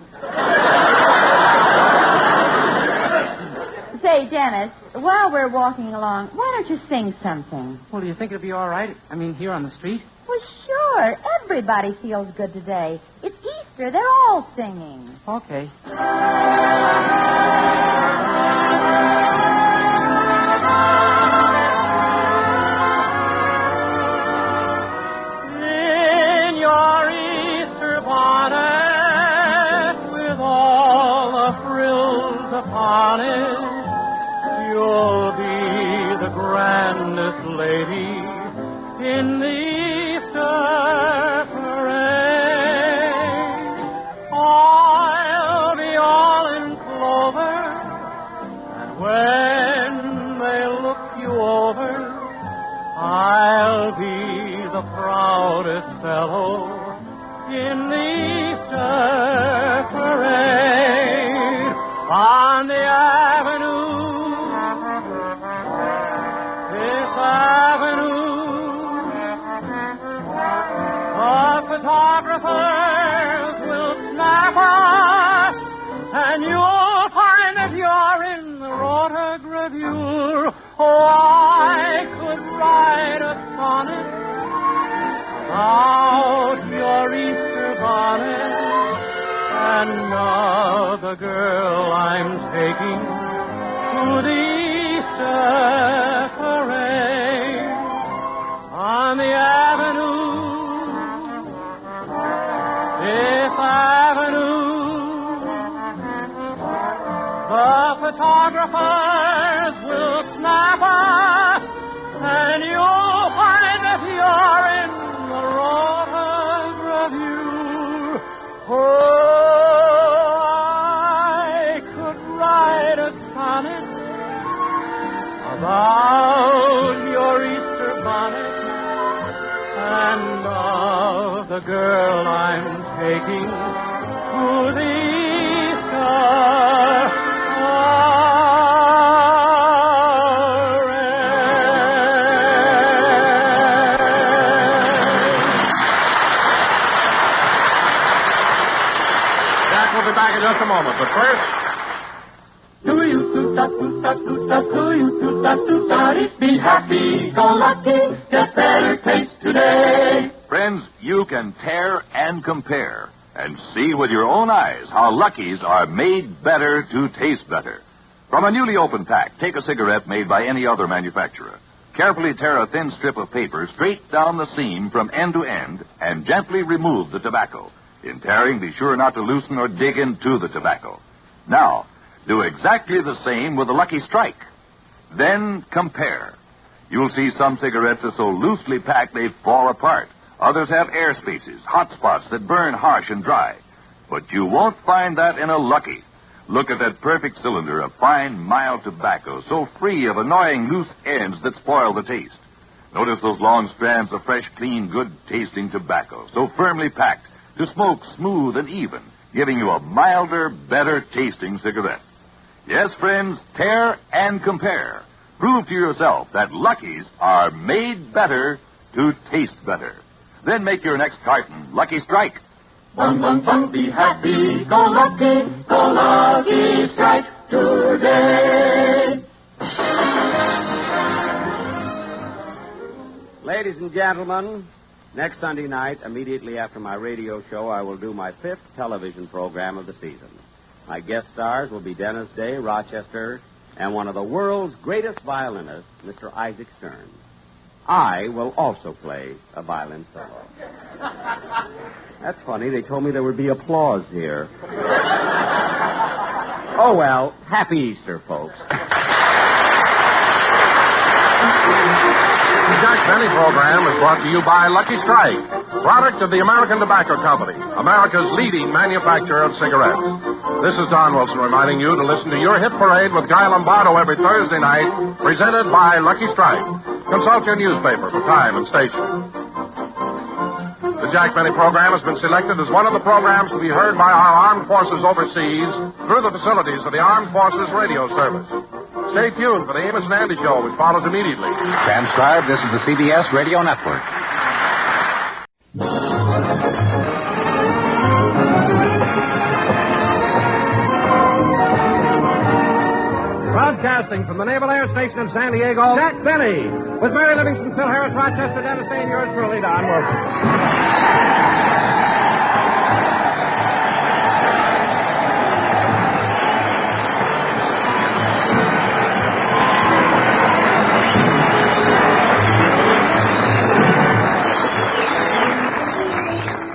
Speaker 5: Say, Dennis, while we're walking along, why don't you sing something?
Speaker 6: Well, do you think it'll be all right? I mean, here on the street?
Speaker 5: Well, sure. Everybody feels good today. It's Easter. They're all singing.
Speaker 6: Okay. In your Easter bonnet, with all the frills upon it, you'll be the grandest lady in the Easter parade. I'll be all in clover, and when they look you over, I'll be the proudest fellow in the Easter parade. On the avenue, photographers will snap us, and you'll find that you're in the rotogravure. Oh, I could write a sonnet about your Easter bonnet, and now the girl I'm taking to the Easter parade. On the avenue, Fifth Avenue, the photographers will snap us, and you'll find that you're in the rotogravure. Oh, I could write a sonnet about your Easter bonnet, and of the girl I'm taking to the Easter
Speaker 2: Jack will be back in just a moment, but first...
Speaker 11: Be happy, go lucky, get better taste today.
Speaker 12: Friends, you can tear and compare and see with your own eyes how Lucky's are made better to taste better. From a newly opened pack, take a cigarette made by any other manufacturer. Carefully tear a thin strip of paper straight down the seam from end to end and gently remove the tobacco. In tearing, be sure not to loosen or dig into the tobacco. Now, do exactly the same with the Lucky Strike. Then compare. You'll see some cigarettes are so loosely packed they fall apart. Others have air spaces, hot spots that burn harsh and dry. But you won't find that in a Lucky. Look at that perfect cylinder of fine, mild tobacco, so free of annoying loose ends that spoil the taste. Notice those long strands of fresh, clean, good-tasting tobacco, so firmly packed to smoke smooth and even, giving you a milder, better-tasting cigarette. Yes, friends, pair and compare. Prove to yourself that Lucky's are made better to taste better. Then make your next carton Lucky Strike.
Speaker 11: Bum, bum, bum, be happy, go Lucky Strike today.
Speaker 14: Ladies and gentlemen, next Sunday night, immediately after my radio show, I will do my 5th television program of the season. My guest stars will be Dennis Day, Rochester, and one of the world's greatest violinists, Mr. Isaac Stern. I will also play a violin solo. That's funny. They told me there would be applause here. Oh, well, happy Easter, folks.
Speaker 2: The Jack Benny program is brought to you by Lucky Strike, product of the American Tobacco Company, America's leading manufacturer of cigarettes. This is Don Wilson reminding you to listen to your hit parade with Guy Lombardo every Thursday night, presented by Lucky Strike. Consult your newspaper for time and station. The Jack Benny program has been selected as one of the programs to be heard by our armed forces overseas through the facilities of the Armed Forces Radio Service. Stay tuned for the Amos and Andy Show, which follows immediately.
Speaker 20: Transcribed, this is the CBS Radio Network.
Speaker 2: Broadcasting from the Naval Air Station in San Diego, Jack Benny, with Mary Livingston, Phil Harris, Rochester, Dennis Day, and yours truly, Don Wilson.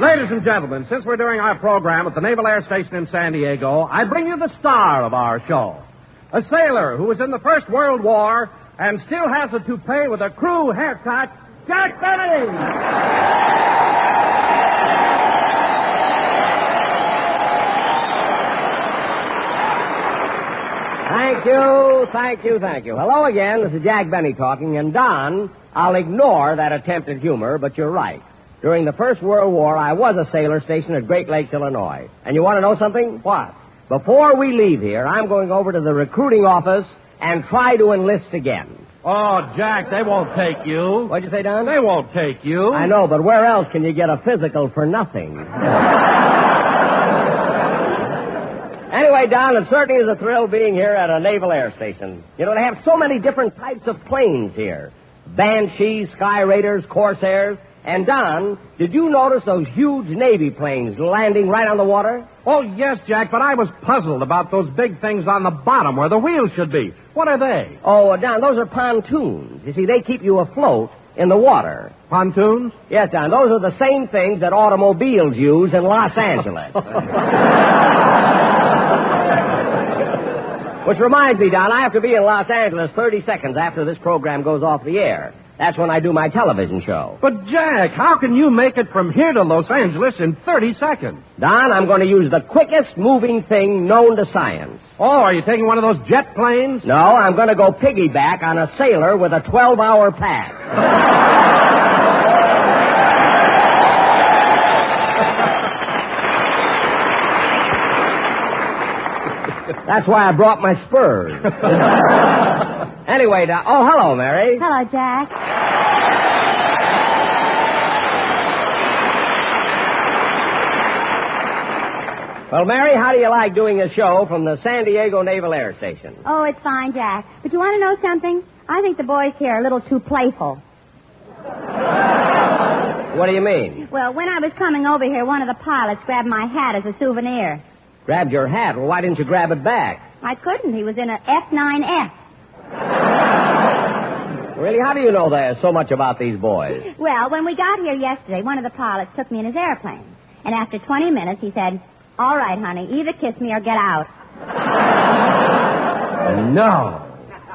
Speaker 2: Ladies and gentlemen, since we're doing our program at the Naval Air Station in San Diego, I bring you the star of our show. A sailor who was in the First World War and still has a toupee with a crew haircut, Jack Benny!
Speaker 21: Thank you. Hello again, this is Jack Benny talking, and Don, I'll ignore that attempt at humor, but you're right. During the First World War, I was a sailor stationed at Great Lakes, Illinois. And you want to know something? What? Before we leave here, I'm going over to the recruiting office and try to enlist again.
Speaker 2: Oh, Jack, they won't take you.
Speaker 21: What'd you say, Don?
Speaker 2: They won't take you.
Speaker 21: I know, but where else can you get a physical for nothing? Anyway, Don, it certainly is a thrill being here at a naval air station. You know, they have so many different types of planes here. Banshees, Sky Raiders, Corsairs. And, Don, did you notice those huge Navy planes landing right on the water?
Speaker 2: Oh, yes, Jack, but I was puzzled about those big things on the bottom where the wheels should be. What are they?
Speaker 21: Oh, Don, those are pontoons. You see, they keep you afloat in the water.
Speaker 2: Pontoons?
Speaker 21: Yes, Don, those are the same things that automobiles use in Los Angeles. Which reminds me, Don, I have to be in Los Angeles 30 seconds after this program goes off the air. That's when I do my television show.
Speaker 2: But, Jack, how can you make it from here to Los Angeles in 30 seconds?
Speaker 21: Don, I'm going to use the quickest moving thing known to science.
Speaker 2: Oh, are you taking one of those jet planes?
Speaker 21: No, I'm going to go piggyback on a sailor with a 12-hour pass. That's why I brought my spurs. Anyway, oh, hello, Mary.
Speaker 15: Hello, Jack.
Speaker 21: Well, Mary, how do you like doing a show from the San Diego Naval Air Station?
Speaker 15: Oh, it's fine, Jack. But you want to know something? I think the boys here are a little too playful.
Speaker 21: What do you mean?
Speaker 15: Well, when I was coming over here, one of the pilots grabbed my hat as a souvenir.
Speaker 21: Grabbed your hat? Well, why didn't you grab it back?
Speaker 15: I couldn't. He was in an F9F.
Speaker 21: Really? How do you know there's so much about these boys?
Speaker 15: Well, when we got here yesterday, one of the pilots took me in his airplane. And after 20 minutes, he said, "All right, honey, either kiss me or get out."
Speaker 21: No.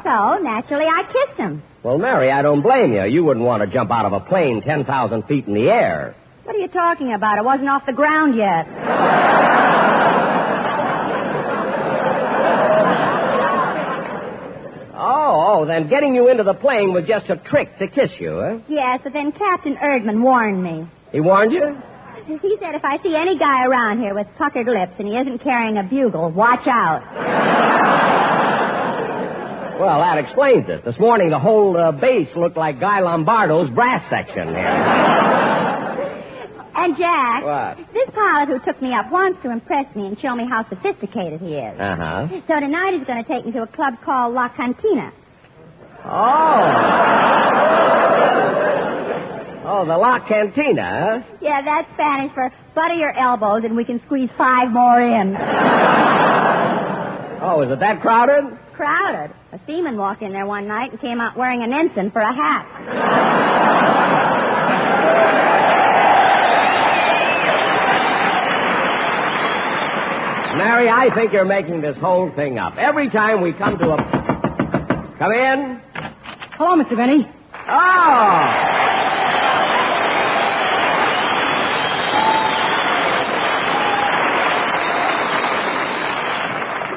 Speaker 15: So, naturally, I kissed him.
Speaker 21: Well, Mary, I don't blame you. You wouldn't want to jump out of a plane 10,000 feet in the air.
Speaker 15: What are you talking about? It wasn't off the ground yet.
Speaker 21: and getting you into the plane was just a trick to kiss you, huh?
Speaker 15: Yes, but then Captain Erdman warned me.
Speaker 21: He warned you?
Speaker 15: He said if I see any guy around here with puckered lips and he isn't carrying a bugle, watch out.
Speaker 21: Well, that explains it. This morning, the whole base looked like Guy Lombardo's brass section here.
Speaker 15: And, Jack,
Speaker 21: What?
Speaker 15: This pilot who took me up wants to impress me and show me how sophisticated he is.
Speaker 21: Uh-huh.
Speaker 15: So tonight he's going to take me to a club called La Cantina.
Speaker 21: Oh, the La Cantina, huh?
Speaker 15: Yeah, that's Spanish for butter your elbows and we can squeeze 5 more in.
Speaker 21: Oh, is it that crowded?
Speaker 15: Crowded. A seaman walked in there one night and came out wearing an ensign for a hat.
Speaker 21: Mary, I think you're making this whole thing up. Every time we come to a... Come in.
Speaker 6: Hello, Mr. Benny.
Speaker 21: Oh!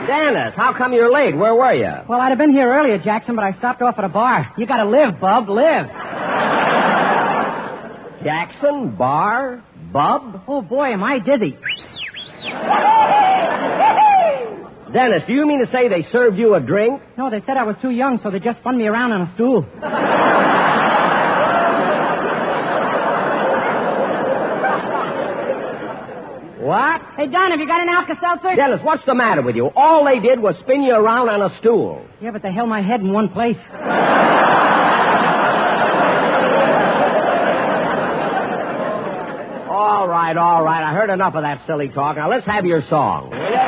Speaker 21: Dennis, how come you're late? Where were you?
Speaker 6: Well, I'd have been here earlier, Jackson, but I stopped off at a bar. You gotta live, bub, live.
Speaker 21: Jackson, bar, bub?
Speaker 6: Oh, boy, am I dizzy.
Speaker 21: Dennis, do you mean to say they served you a drink?
Speaker 6: No, they said I was too young, so they just spun me around on a stool.
Speaker 21: What?
Speaker 6: Hey, Don, have you got an Alka-Seltzer?
Speaker 21: Dennis, what's the matter with you? All they did was spin you around on a stool.
Speaker 6: Yeah, but they held my head in one place.
Speaker 21: All right. I heard enough of that silly talk. Now, let's have your song. Will you?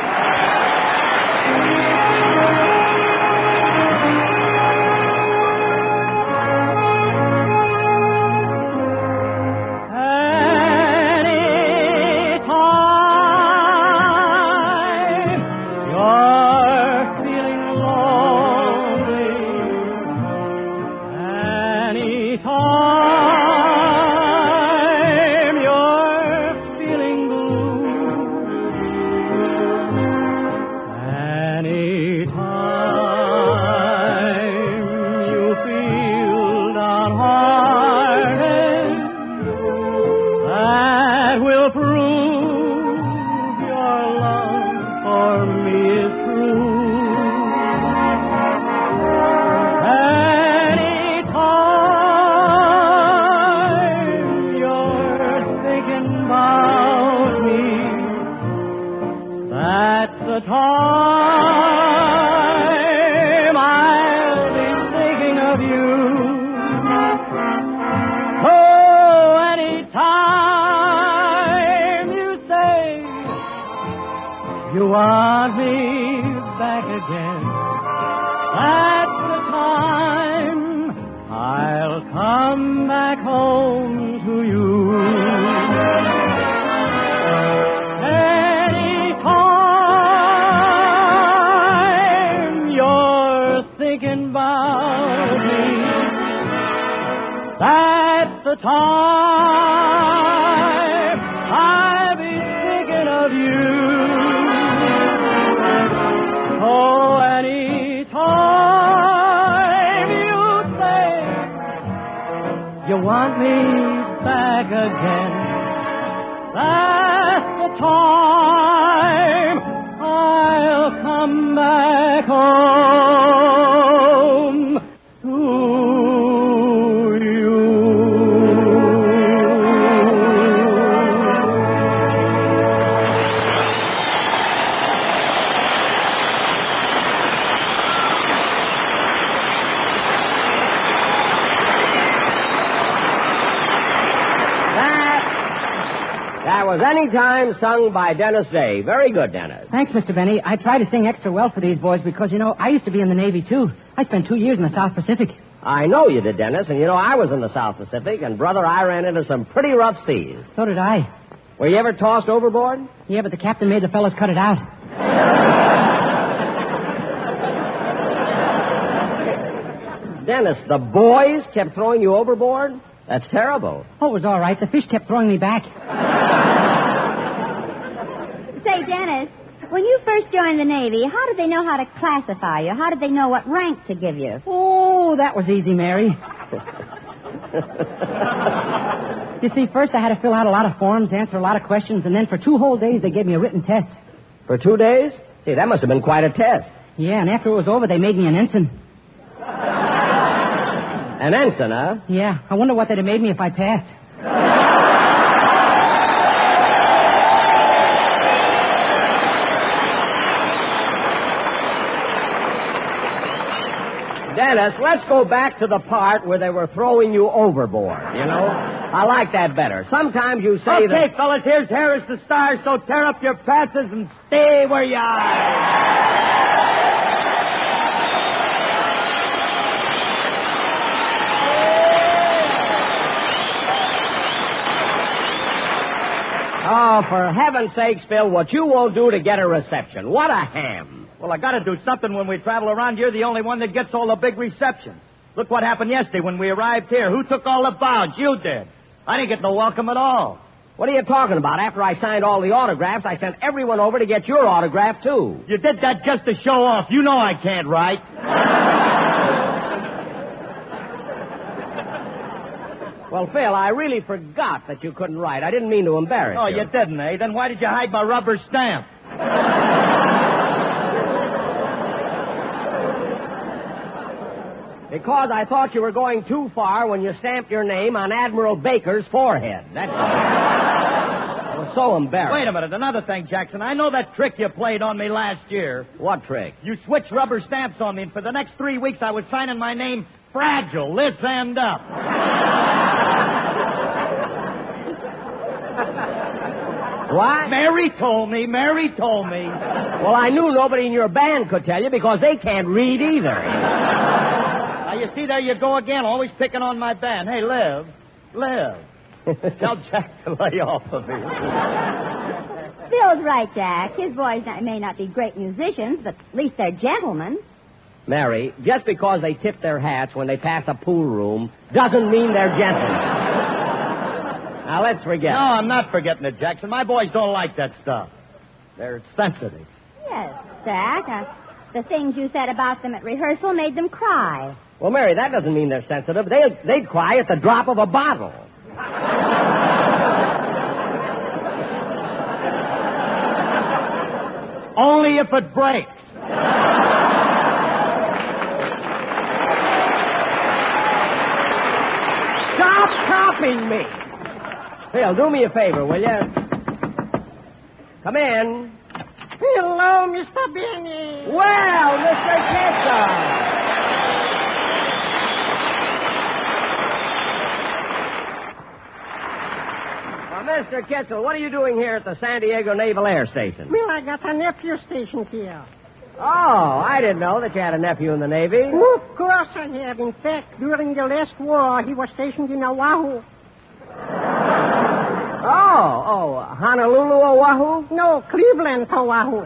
Speaker 1: You want me back again. That's the time I'll come back home to you. Anytime you're thinking about me, that's the time I'll be thinking of you. Oh, anytime you say you want me back again, that's the time I'll come back home to you.
Speaker 21: That was Any Time, sung by Dennis Day. Very good, Dennis.
Speaker 6: Thanks, Mr. Benny. I try to sing extra well for these boys because, I used to be in the Navy, too. I spent 2 years in the South Pacific.
Speaker 21: I know you did, Dennis, and I was in the South Pacific, and, brother, I ran into some pretty rough seas.
Speaker 6: So did I.
Speaker 21: Were you ever tossed overboard?
Speaker 6: Yeah, but the captain made the fellas cut it out.
Speaker 21: Dennis, the boys kept throwing you overboard? That's terrible.
Speaker 6: Oh, it was all right. The fish kept throwing me back.
Speaker 15: Say, Dennis, when you first joined the Navy, how did they know how to classify you? How did they know what rank to give you?
Speaker 6: Oh, Oh, that was easy, Mary. You see, first I had to fill out a lot of forms, answer a lot of questions, and then for 2 whole days they gave me a written test.
Speaker 21: For 2 days? Gee, that must have been quite a test.
Speaker 6: Yeah, and after it was over, they made me an ensign.
Speaker 21: An ensign, huh?
Speaker 6: Yeah, I wonder what they'd have made me if I passed.
Speaker 21: Dennis, let's go back to the part where they were throwing you overboard, you know? I like that better. Sometimes you say that...
Speaker 16: Okay, fellas, here's Harris the Star, so tear up your passes and stay where you are.
Speaker 21: Oh, for heaven's sakes, Phil, what you won't do to get a reception. What a ham.
Speaker 16: Well, I gotta do something when we travel around. You're the only one that gets all the big receptions. Look what happened yesterday when we arrived here. Who took all the bows? You did. I didn't get no welcome at all.
Speaker 21: What are you talking about? After I signed all the autographs, I sent everyone over to get your autograph, too.
Speaker 16: You did that just to show off. You know I can't write.
Speaker 21: Well, Phil, I really forgot that you couldn't write. I didn't mean to embarrass you.
Speaker 16: Oh, you didn't, eh? Then why did you hide my rubber stamp?
Speaker 21: Because I thought you were going too far when you stamped your name on Admiral Baker's forehead. That's all. I was so embarrassed.
Speaker 16: Wait a minute. Another thing, Jackson. I know that trick you played on me last year.
Speaker 21: What trick?
Speaker 16: You switched rubber stamps on me, and for the next 3 weeks I was signing my name Fragile, this end up.
Speaker 21: What?
Speaker 16: Mary told me.
Speaker 21: Well, I knew nobody in your band could tell you because they can't read either.
Speaker 16: Now, you see, there you go again, always picking on my band. Hey, Liv. Tell Jack to lay off of me.
Speaker 15: Phil's right, Jack. His boys may not be great musicians, but at least they're gentlemen.
Speaker 21: Mary, just because they tip their hats when they pass a pool room doesn't mean they're gentlemen. Now, let's forget
Speaker 16: No, I'm not forgetting it, Jackson. My boys don't like that stuff. They're sensitive.
Speaker 15: Yes, Jack. The things you said about them at rehearsal made them cry.
Speaker 21: Well, Mary, that doesn't mean they're sensitive. They'd cry at the drop of a bottle.
Speaker 16: Only if it breaks.
Speaker 21: Stop copying me. Phil, do me a favor, will you? Come in.
Speaker 9: Hello, Mr. Benny.
Speaker 21: Well, Mr. Kitzel. Mr. Kitzel, what are you doing here at the San Diego Naval Air Station?
Speaker 9: Well, I got a nephew stationed here.
Speaker 21: Oh, I didn't know that you had a nephew in the Navy.
Speaker 9: Of course I have. In fact, during the last war, he was stationed in Oahu.
Speaker 21: Oh, Honolulu, Oahu?
Speaker 9: No, Cleveland, Oahu.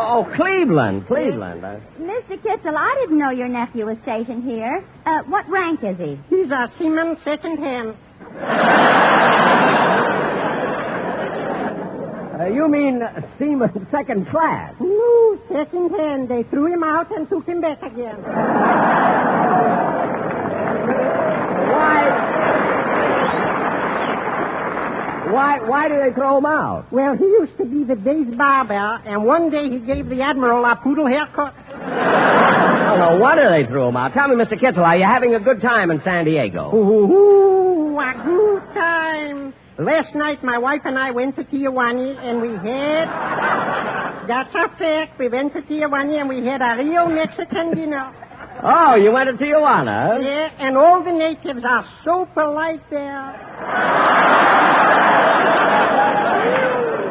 Speaker 21: Oh, Cleveland.
Speaker 15: Mr. Kitzel, I didn't know your nephew was stationed here. What rank is he?
Speaker 9: He's a seaman second-hand.
Speaker 21: You mean seaman second class?
Speaker 9: No, second-hand. They threw him out and took him back again.
Speaker 21: Why did they throw him out?
Speaker 9: Well, he used to be the day's barber, and one day he gave the Admiral a poodle haircut.
Speaker 21: Oh, no wonder they threw him out. Tell me, Mr. Kitzel, are you having a good time in San Diego?
Speaker 9: Ooh, a good time. Last night, my wife and I went to Tijuana, and we had... That's a fact. We went to Tijuana, and we had a real Mexican dinner.
Speaker 21: Oh, you went to Tijuana?
Speaker 9: Yeah, and all the natives are so polite there.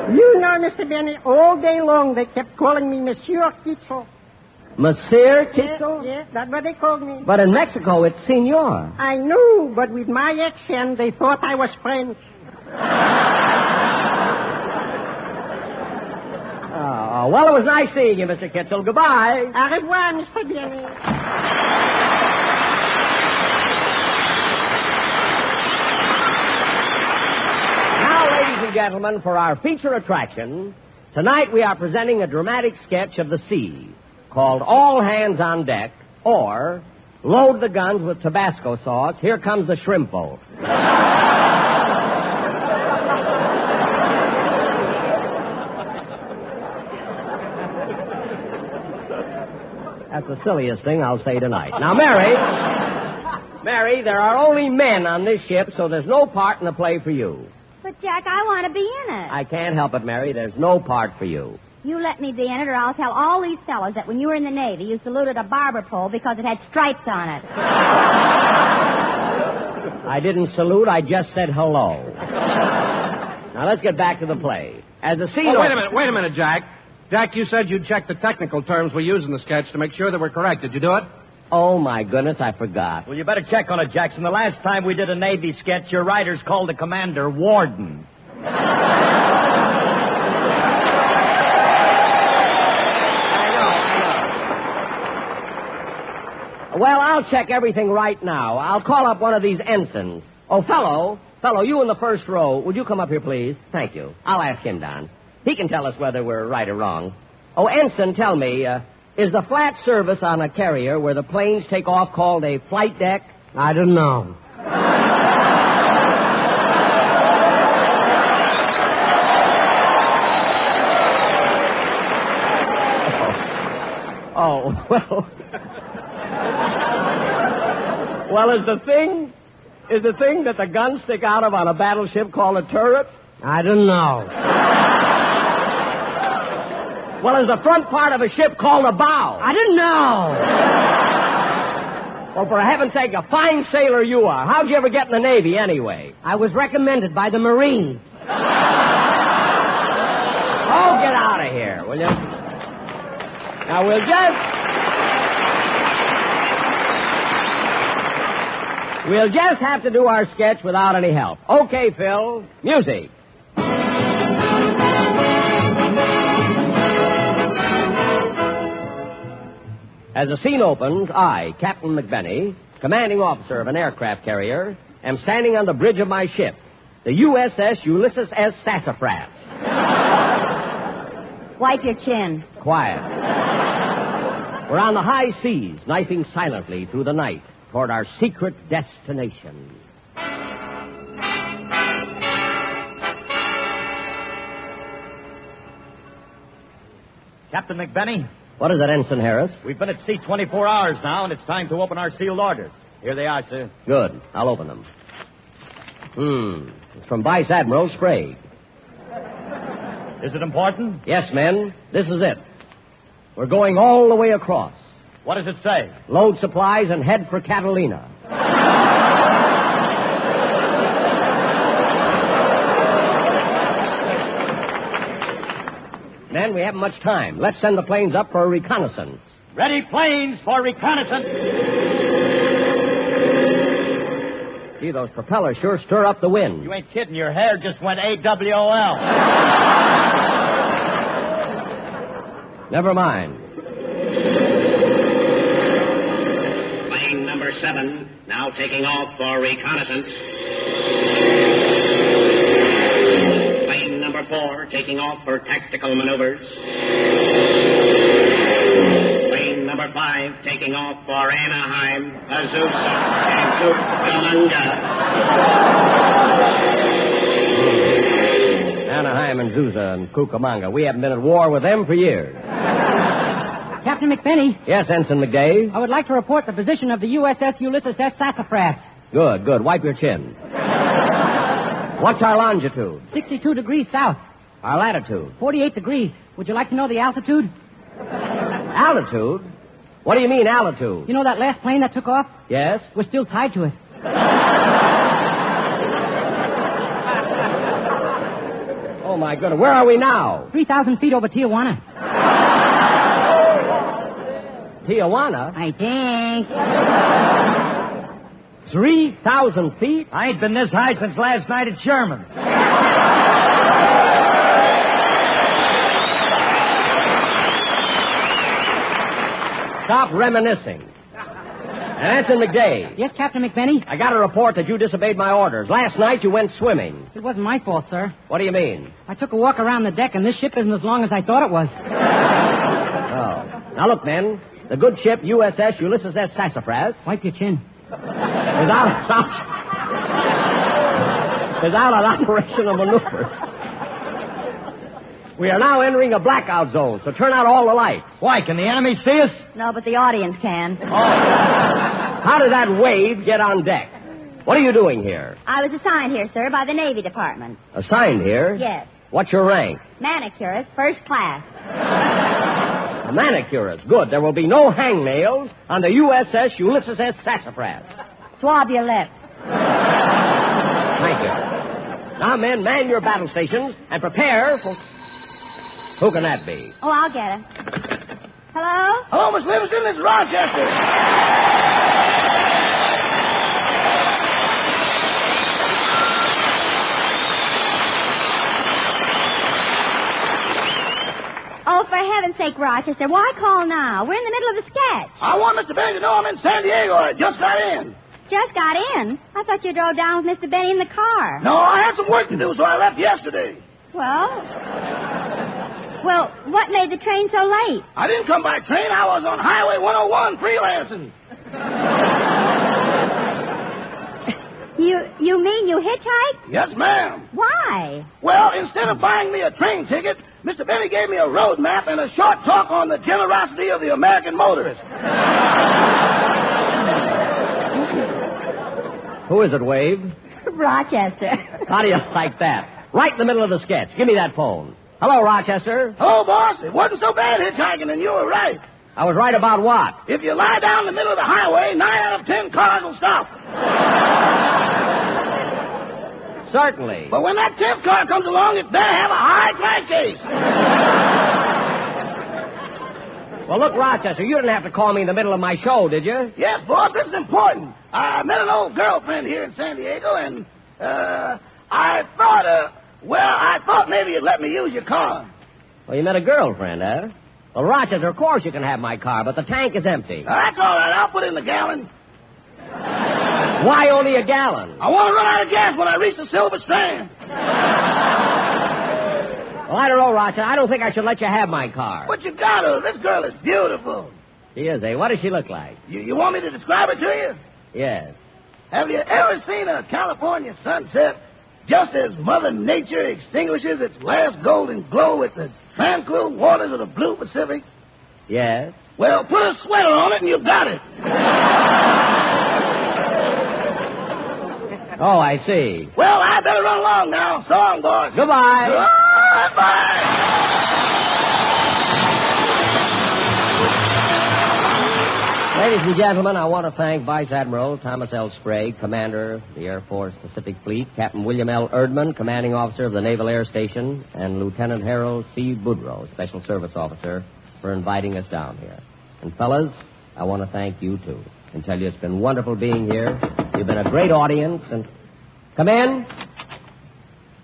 Speaker 9: You know, Mr. Benny, all day long they kept calling me Monsieur Kitzel.
Speaker 21: Monsieur Kitzel?
Speaker 9: Yeah, that's what they called me.
Speaker 21: But in Mexico, it's Senor.
Speaker 9: I know, but with my accent, they thought I was French.
Speaker 21: Oh, well, it was nice seeing you, Mr. Kitzel. Goodbye.
Speaker 9: Au revoir, Mr. Benny.
Speaker 21: Now, ladies and gentlemen, for our feature attraction, Tonight we are presenting a dramatic sketch of the sea called All Hands on Deck, or Load the Guns with Tabasco Sauce, Here Comes the Shrimp Boat. That's the silliest thing I'll say tonight. Now, Mary, there are only men on this ship, so there's no part in the play for you.
Speaker 15: But, Jack, I want to be in it.
Speaker 21: I can't help it, Mary. There's no part for you.
Speaker 15: You let me be in it, or I'll tell all these fellows that when you were in the Navy, you saluted a barber pole because it had stripes on it.
Speaker 21: I didn't salute. I just said hello. Now, let's get back to the play. As the scene...
Speaker 2: Oh, wait a minute, Jack. Jack, you said you'd check the technical terms we use in the sketch to make sure that we're correct. Did you do it?
Speaker 21: Oh, my goodness, I forgot.
Speaker 16: Well, you better check on it, Jackson. The last time we did a Navy sketch, your writers called the commander Warden.
Speaker 21: Well, I'll check everything right now. I'll call up one of these ensigns. Oh, fellow, you in the first row, would you come up here, please? Thank you. I'll ask him, Don. He can tell us whether we're right or wrong. Oh, ensign, tell me, is the flat service on a carrier where the planes take off called a flight deck?
Speaker 9: I don't know.
Speaker 21: Oh, well... Well, is the thing that the guns stick out of on a battleship called a turret?
Speaker 9: I don't know.
Speaker 21: Well, is the front part of a ship called a bow?
Speaker 9: I don't know.
Speaker 21: Well, for heaven's sake, a fine sailor you are. How'd you ever get in the Navy, anyway?
Speaker 9: I was recommended by the Marines.
Speaker 21: Oh, get out of here, will you? Now, We'll just have to do our sketch without any help. Okay, Phil. Music. As the scene opens, I, Captain McBenney, commanding officer of an aircraft carrier, am standing on the bridge of my ship, the USS Ulysses S. Sassafras.
Speaker 15: Wipe your chin.
Speaker 21: Quiet. We're on the high seas, knifing silently through the night toward our secret destination.
Speaker 16: Captain McBenney?
Speaker 21: What is it, Ensign Harris?
Speaker 16: We've been at sea 24 hours now, and it's time to open our sealed orders. Here they are, sir.
Speaker 21: Good. I'll open them. It's from Vice Admiral Sprague.
Speaker 16: Is it important?
Speaker 21: Yes, men. This is it. We're going all the way across.
Speaker 16: What does it say?
Speaker 21: Load supplies and head for Catalina. Men, we haven't much time. Let's send the planes up for a reconnaissance.
Speaker 16: Ready, planes, for reconnaissance.
Speaker 21: Gee, those propellers sure stir up the wind.
Speaker 16: You ain't kidding. Your hair just went AWOL.
Speaker 21: Never mind.
Speaker 3: Plane number 7, now taking off for reconnaissance. Plane number 4, taking off for tactical maneuvers. Plane number 5, taking off for Anaheim, Azusa, and Cucamonga.
Speaker 21: Anaheim and Azusa and Cucamonga. We haven't been at war with them for years.
Speaker 6: Captain McBenney.
Speaker 21: Yes, Ensign McDay?
Speaker 6: I would like to report the position of the USS Ulysses S. Sassafras.
Speaker 21: Good. Wipe your chin. What's our longitude?
Speaker 6: 62 degrees south.
Speaker 21: Our latitude?
Speaker 6: 48 degrees. Would you like to know the altitude?
Speaker 21: Altitude? What do you mean, altitude?
Speaker 6: You know that last plane that took off?
Speaker 21: Yes.
Speaker 6: We're still tied to it.
Speaker 21: Oh, my goodness. Where are we now?
Speaker 6: 3,000 feet over Tijuana.
Speaker 21: Tijuana?
Speaker 6: I think.
Speaker 21: 3,000 feet?
Speaker 16: I ain't been this high since last night at Sherman.
Speaker 21: Stop reminiscing. Anson McDade.
Speaker 6: Yes, Captain McBenney?
Speaker 21: I got a report that you disobeyed my orders. Last night you went swimming.
Speaker 6: It wasn't my fault, sir.
Speaker 21: What do you mean?
Speaker 6: I took a walk around the deck, and this ship isn't as long as I thought it was.
Speaker 21: Oh. Now, look, men. The good ship USS Ulysses S. Sassafras...
Speaker 6: Wipe your chin.
Speaker 21: ...is out on operational maneuvers. We are now entering a blackout zone, so turn out all the lights.
Speaker 16: Why, can the enemy see us?
Speaker 15: No, but the audience can.
Speaker 21: Oh. How did that wave get on deck? What are you doing here?
Speaker 15: I was assigned here, sir, by the Navy Department.
Speaker 21: Assigned here?
Speaker 15: Yes.
Speaker 21: What's your rank?
Speaker 15: Manicurist, first class.
Speaker 21: A manicurist. Good. There will be no hangnails on the USS Ulysses S. Sassafras.
Speaker 15: Swab your lips.
Speaker 21: Thank you. Now, men, man your battle stations and prepare for... Who can that be?
Speaker 15: Oh, I'll get it. Hello?
Speaker 13: Hello, Miss Livingston. This is Rochester.
Speaker 15: Oh, for heaven's sake, Rochester, why call now? We're in the middle of the sketch.
Speaker 13: I want Mr. Benny to know I'm in San Diego. I just got in.
Speaker 15: Just got in? I thought you drove down with Mr. Benny in the car.
Speaker 13: No, I had some work to do, so I left yesterday.
Speaker 15: Well, what made the train so late?
Speaker 13: I didn't come by train. I was on Highway 101 freelancing.
Speaker 15: You mean you hitchhiked?
Speaker 13: Yes, ma'am.
Speaker 15: Why?
Speaker 13: Well, instead of buying me a train ticket, Mr. Benny gave me a road map and a short talk on the generosity of the American motorist.
Speaker 21: Who is it, Wave?
Speaker 15: Rochester.
Speaker 21: How do you like that? Right in the middle of the sketch. Give me that phone. Hello, Rochester.
Speaker 13: Hello, boss. It wasn't so bad hitchhiking, and you were right.
Speaker 21: I was right about what?
Speaker 13: If you lie down in the middle of the highway, 9 out of 10 cars will stop.
Speaker 21: Certainly.
Speaker 13: But when that 10th car comes along, it better have a high crankcase.
Speaker 21: Well, look, Rochester, you didn't have to call me in the middle of my show, did you?
Speaker 13: Yes, boss, this is important. I met an old girlfriend here in San Diego, and, I thought maybe you'd let me use your car.
Speaker 21: Well, you met a girlfriend, huh? Well, Rochester, of course you can have my car, but the tank is empty.
Speaker 13: That's all right. I'll put in the gallon.
Speaker 21: Why only a gallon?
Speaker 13: I want to run out of gas when I reach the Silver Strand.
Speaker 21: Well, I don't know, Rochester. I don't think I should let you have my car.
Speaker 13: But you got to. This girl is beautiful.
Speaker 21: She is, eh? What does she look like?
Speaker 13: You want me to describe her to you?
Speaker 21: Yes.
Speaker 13: Have you ever seen a California sunset just as Mother Nature extinguishes its last golden glow with the tranquil waters of the blue Pacific?
Speaker 21: Yes.
Speaker 13: Well, put a sweater on it and you got it.
Speaker 21: Oh, I see.
Speaker 13: Well, I better run along now. So long, boys.
Speaker 21: Goodbye.
Speaker 13: Goodbye.
Speaker 21: Ladies and gentlemen, I want to thank Vice Admiral Thomas L. Sprague, Commander of the Air Force Pacific Fleet, Captain William L. Erdman, Commanding Officer of the Naval Air Station, and Lieutenant Harold C. Boudreaux, Special Service Officer, for inviting us down here. And fellas, I want to thank you, too, and tell you it's been wonderful being here. You've been a great audience, and... Come in.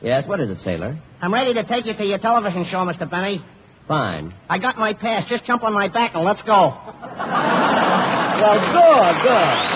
Speaker 21: Yes, what is it, sailor?
Speaker 9: I'm ready to take you to your television show, Mr. Benny.
Speaker 21: Fine.
Speaker 9: I got my pass. Just jump on my back and let's go.
Speaker 21: Well, good.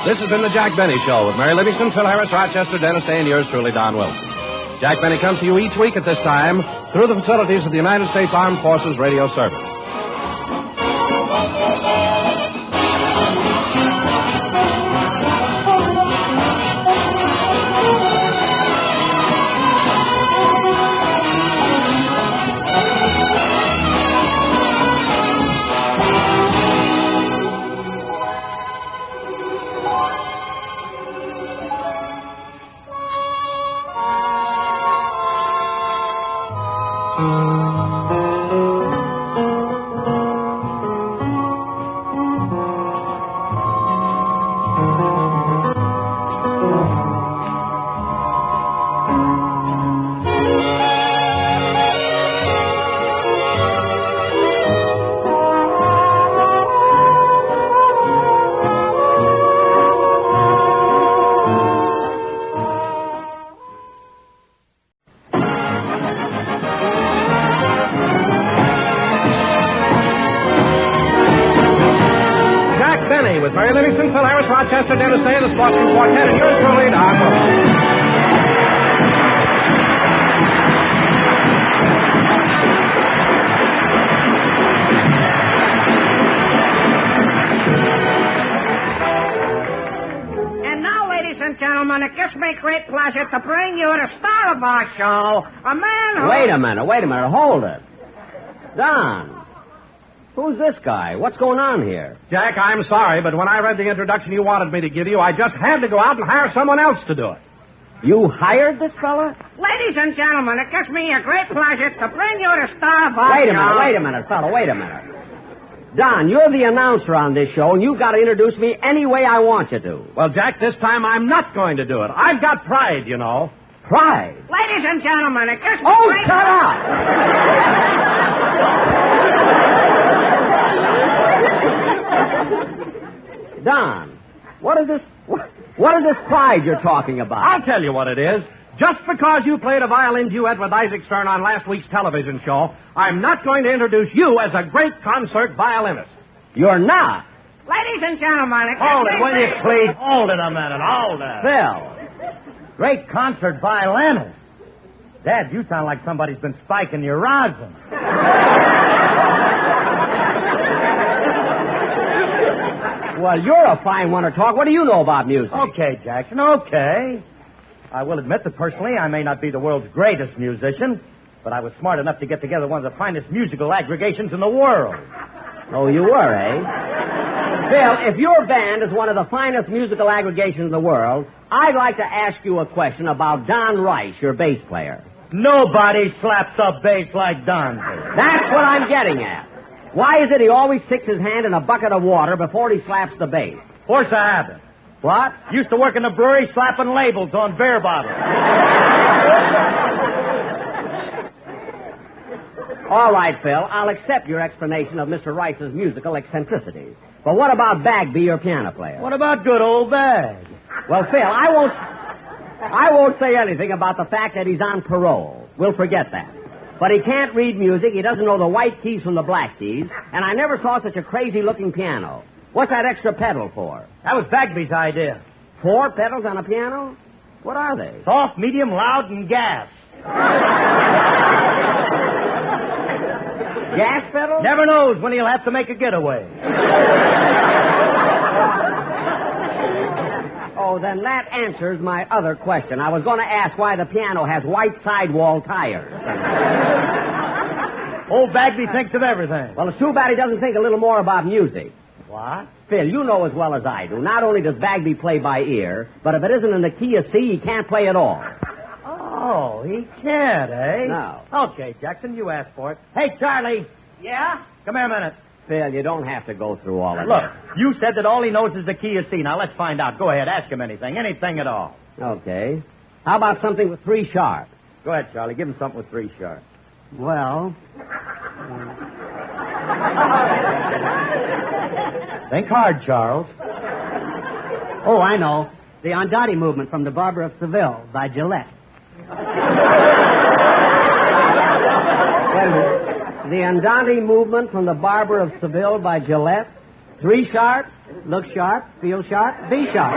Speaker 2: This has been the Jack Benny Show with Mary Livingston, Phil Harris, Rochester, Dennis Day, and yours truly, Don Wilson. Jack Benny comes to you each week at this time through the facilities of the United States Armed Forces Radio Service.
Speaker 11: Mm-hmm.
Speaker 2: Cyrus, Rochester, Dennis Day, the Sportsman Quartet, and yours truly, Don Wilson.
Speaker 9: Gentlemen, it gives me great pleasure to bring you the star of our show, a man who...
Speaker 21: Wait a minute, hold it. Don, who's this guy? What's going on here?
Speaker 2: Jack, I'm sorry, but when I read the introduction you wanted me to give you, I just had to go out and hire someone else to do it.
Speaker 21: You hired this fella?
Speaker 9: Ladies and gentlemen, it gives me a great pleasure to bring you the star of our show.
Speaker 21: Wait a minute, fella, wait a minute. Don, you're the announcer on this show, and you've got to introduce me any way I want you to.
Speaker 2: Well, Jack, this time I'm not going to do it. I've got pride, you know.
Speaker 21: Pride?
Speaker 9: Ladies and gentlemen, it gives me
Speaker 21: shut up! Don, what is this pride you're talking about?
Speaker 2: I'll tell you what it is. Just because you played a violin duet with Isaac Stern on last week's television show, I'm not going to introduce you as a great concert violinist.
Speaker 21: You're not?
Speaker 9: Ladies and gentlemen...
Speaker 16: Hold it, will you please? Hold it a minute, hold it.
Speaker 21: Phil.
Speaker 16: Great concert violinist. Dad, you sound like somebody's been spiking your rosin.
Speaker 21: Well, you're a fine one to talk. What do you know about music?
Speaker 16: Okay, Jackson, okay. I will admit that personally I may not be the world's greatest musician, but I was smart enough to get together one of the finest musical aggregations in the world.
Speaker 21: Oh, you were, eh? Phil, if your band is one of the finest musical aggregations in the world, I'd like to ask you a question about Don Rice, your bass player.
Speaker 16: Nobody slaps a bass like Don.
Speaker 21: That's what I'm getting at. Why is it he always sticks his hand in a bucket of water before he slaps the bass?
Speaker 16: Force of habit.
Speaker 21: What?
Speaker 16: Used to work in the brewery slapping labels on beer bottles.
Speaker 21: All right, Phil, I'll accept your explanation of Mr. Rice's musical eccentricities. But what about Bagby, your piano player?
Speaker 16: What about good old Bag?
Speaker 21: Well, Phil, I won't say anything about the fact that he's on parole. We'll forget that. But he can't read music, he doesn't know the white keys from the black keys, and I never saw such a crazy-looking piano. What's that extra pedal for?
Speaker 16: That was Bagby's idea.
Speaker 21: 4 pedals on a piano? What are they?
Speaker 16: Soft, medium, loud, and gas.
Speaker 21: Gas pedal?
Speaker 16: Never knows when he'll have to make a getaway.
Speaker 21: Oh, then that answers my other question. I was going to ask why the piano has white sidewall tires.
Speaker 16: Old Bagby thinks of everything.
Speaker 21: Well, it's too bad he doesn't think a little more about music.
Speaker 16: What?
Speaker 21: Phil, you know as well as I do, not only does Bagby play by ear, but if it isn't in the key of C, he can't play at all.
Speaker 16: Oh, he can't, eh?
Speaker 21: No.
Speaker 16: Okay, Jackson, you asked for it. Hey, Charlie.
Speaker 9: Yeah?
Speaker 16: Come here a minute.
Speaker 21: Phil, you don't have to go through all of
Speaker 16: Look,
Speaker 21: that.
Speaker 16: you said that all he knows is the key of C. Now, let's find out. Go ahead, ask him anything at all.
Speaker 21: Okay. How about something with 3 sharp?
Speaker 16: Go ahead, Charlie. Give him something with 3 sharp.
Speaker 21: Well...
Speaker 16: Think hard, Charles.
Speaker 6: Oh, I know. The Andante movement from the Barber of Seville by Gillette.
Speaker 21: The Andante movement from the Barber of Seville by Gillette. 3 sharp, look sharp, feel sharp, be sharp.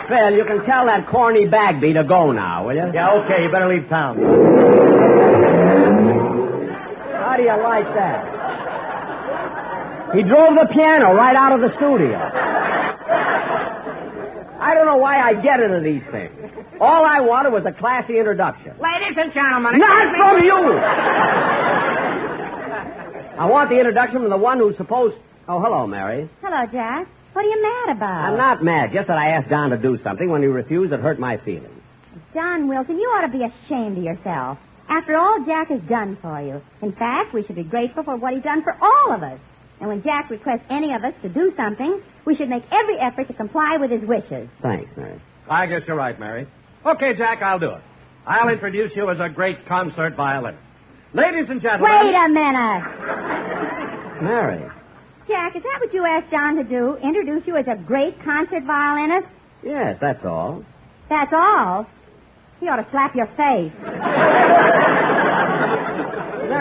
Speaker 21: Phil, you can tell that corny Bagby to go now, will you?
Speaker 16: Yeah, okay. You better leave town.
Speaker 21: How do you like that? He drove the piano right out of the studio. I don't know why I get into these things. All I wanted was a classy introduction.
Speaker 9: Ladies and gentlemen...
Speaker 21: Not from you! I want the introduction from the one who's supposed... Oh, hello, Mary.
Speaker 15: Hello, Jack. What are you mad about?
Speaker 21: I'm not mad, just that I asked Don to do something when he refused. It hurt my feelings.
Speaker 15: John Wilson, you ought to be ashamed of yourself. After all Jack has done for you. In fact, we should be grateful for what he's done for all of us. And when Jack requests any of us to do something, we should make every effort to comply with his wishes.
Speaker 21: Thanks, Mary.
Speaker 2: I guess you're right, Mary. Okay, Jack, I'll do it. I'll introduce you as a great concert violinist. Ladies and gentlemen...
Speaker 15: Wait a minute.
Speaker 21: Mary.
Speaker 15: Jack, is that what you asked John to do? Introduce you as a great concert violinist?
Speaker 21: Yes, that's all.
Speaker 15: That's all? He ought to slap your face.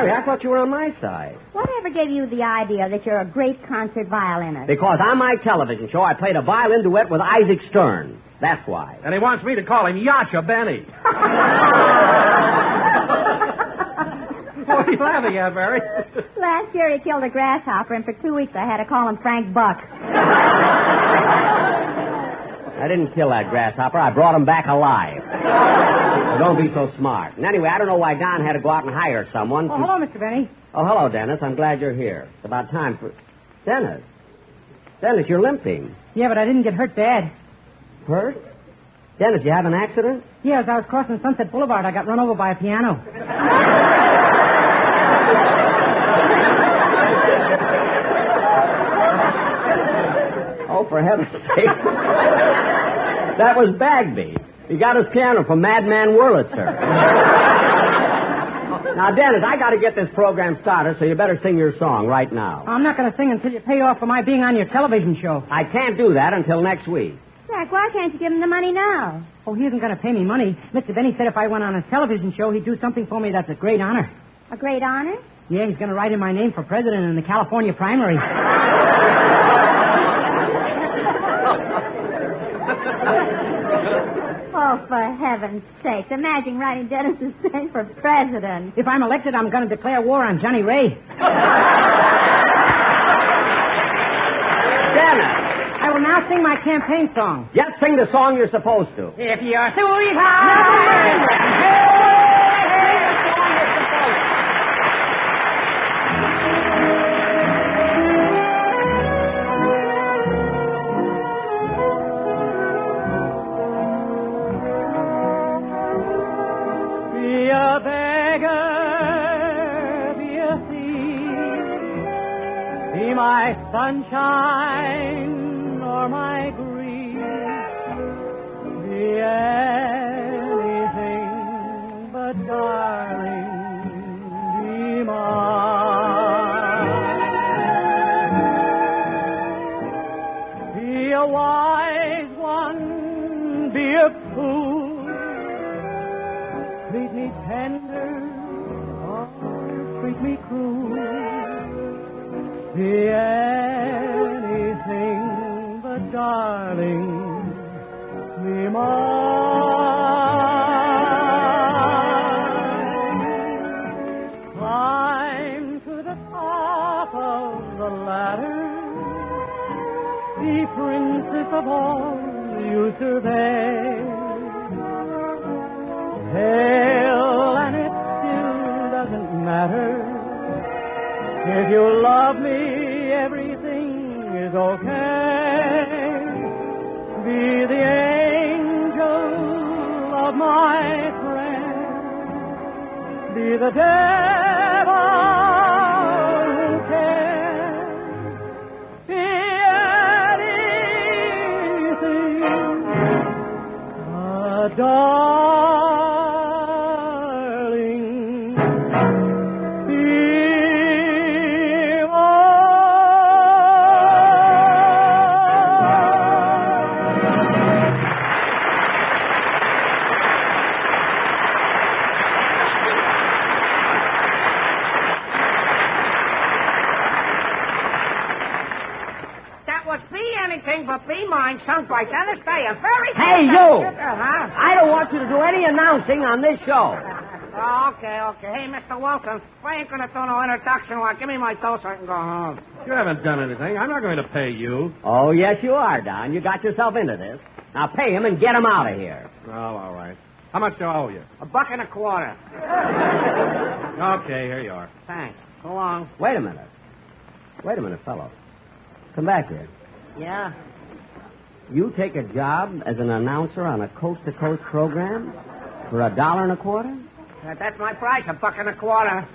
Speaker 21: Mary, I thought you were on my side.
Speaker 15: Whatever gave you the idea that you're a great concert violinist?
Speaker 21: Because on my television show, I played a violin duet with Isaac Stern. That's why.
Speaker 2: And he wants me to call him Yacha Benny. What are you laughing at, Mary?
Speaker 15: Last year he killed a grasshopper, and for 2 weeks I had to call him Frank Buck.
Speaker 21: I didn't kill that grasshopper. I brought him back alive. So don't be so smart. And anyway, I don't know why Don had to go out and hire someone.
Speaker 6: Oh, hello, Mr. Benny.
Speaker 21: Oh, hello, Dennis. I'm glad you're here. It's about time for... Dennis. Dennis, you're limping.
Speaker 6: Yeah, but I didn't get hurt bad.
Speaker 21: Hurt? Dennis, you have an accident?
Speaker 6: Yeah, as I was crossing Sunset Boulevard, I got run over by a piano.
Speaker 21: Oh, for heaven's sake. That was Bagby. He got his piano from Madman Wurlitzer. Now, Dennis, I got to get this program started, so you better sing your song right now.
Speaker 6: I'm not going to sing until you pay off for my being on your television show.
Speaker 21: I can't do that until next week.
Speaker 15: Jack, why can't you give him the money now?
Speaker 6: Oh, he isn't going to pay me money. Mr. Benny said if I went on a television show, he'd do something for me that's a great honor.
Speaker 15: A great honor?
Speaker 6: Yeah, he's going to write in my name for president in the California primary.
Speaker 15: Oh, for heaven's sake. Imagine writing Dennis's name for president.
Speaker 6: If I'm elected, I'm going to declare war on Johnny Ray.
Speaker 21: Dennis!
Speaker 6: I will now sing my campaign song.
Speaker 21: Just sing the song you're supposed to.
Speaker 6: If you're sweetheart...
Speaker 1: My sunshine or my grief, be anything but darling, be mine. Be a wise one, be a fool, treat me tender or treat me cruel. Be anything but darling, be mine. Climb to the top of the ladder, be princess of all you survey. Hell, and it still doesn't matter. If you love me, everything is okay. Be the angel of my friend. Be the devil who cares. Be anything but darling.
Speaker 9: Be mine, sung by Dennis Day. A very
Speaker 21: Hey, you!
Speaker 9: Huh?
Speaker 21: I don't want you to do any announcing on this show.
Speaker 9: Oh, okay. Hey, Mr. Wilkins, I ain't going to do no introduction. Give me my dough so I can go home.
Speaker 2: You haven't done anything. I'm not going to pay you.
Speaker 21: Oh, yes, you are, Don. You got yourself into this. Now pay him and get him out of here.
Speaker 2: Oh, all right. How much do I owe you?
Speaker 9: $1.25.
Speaker 2: Okay, here you are.
Speaker 9: Thanks. So long.
Speaker 21: Wait a minute, fellow. Come back here.
Speaker 9: Yeah?
Speaker 21: You take a job as an announcer on a coast-to-coast program for $1.25?
Speaker 9: That's my price, $1.25.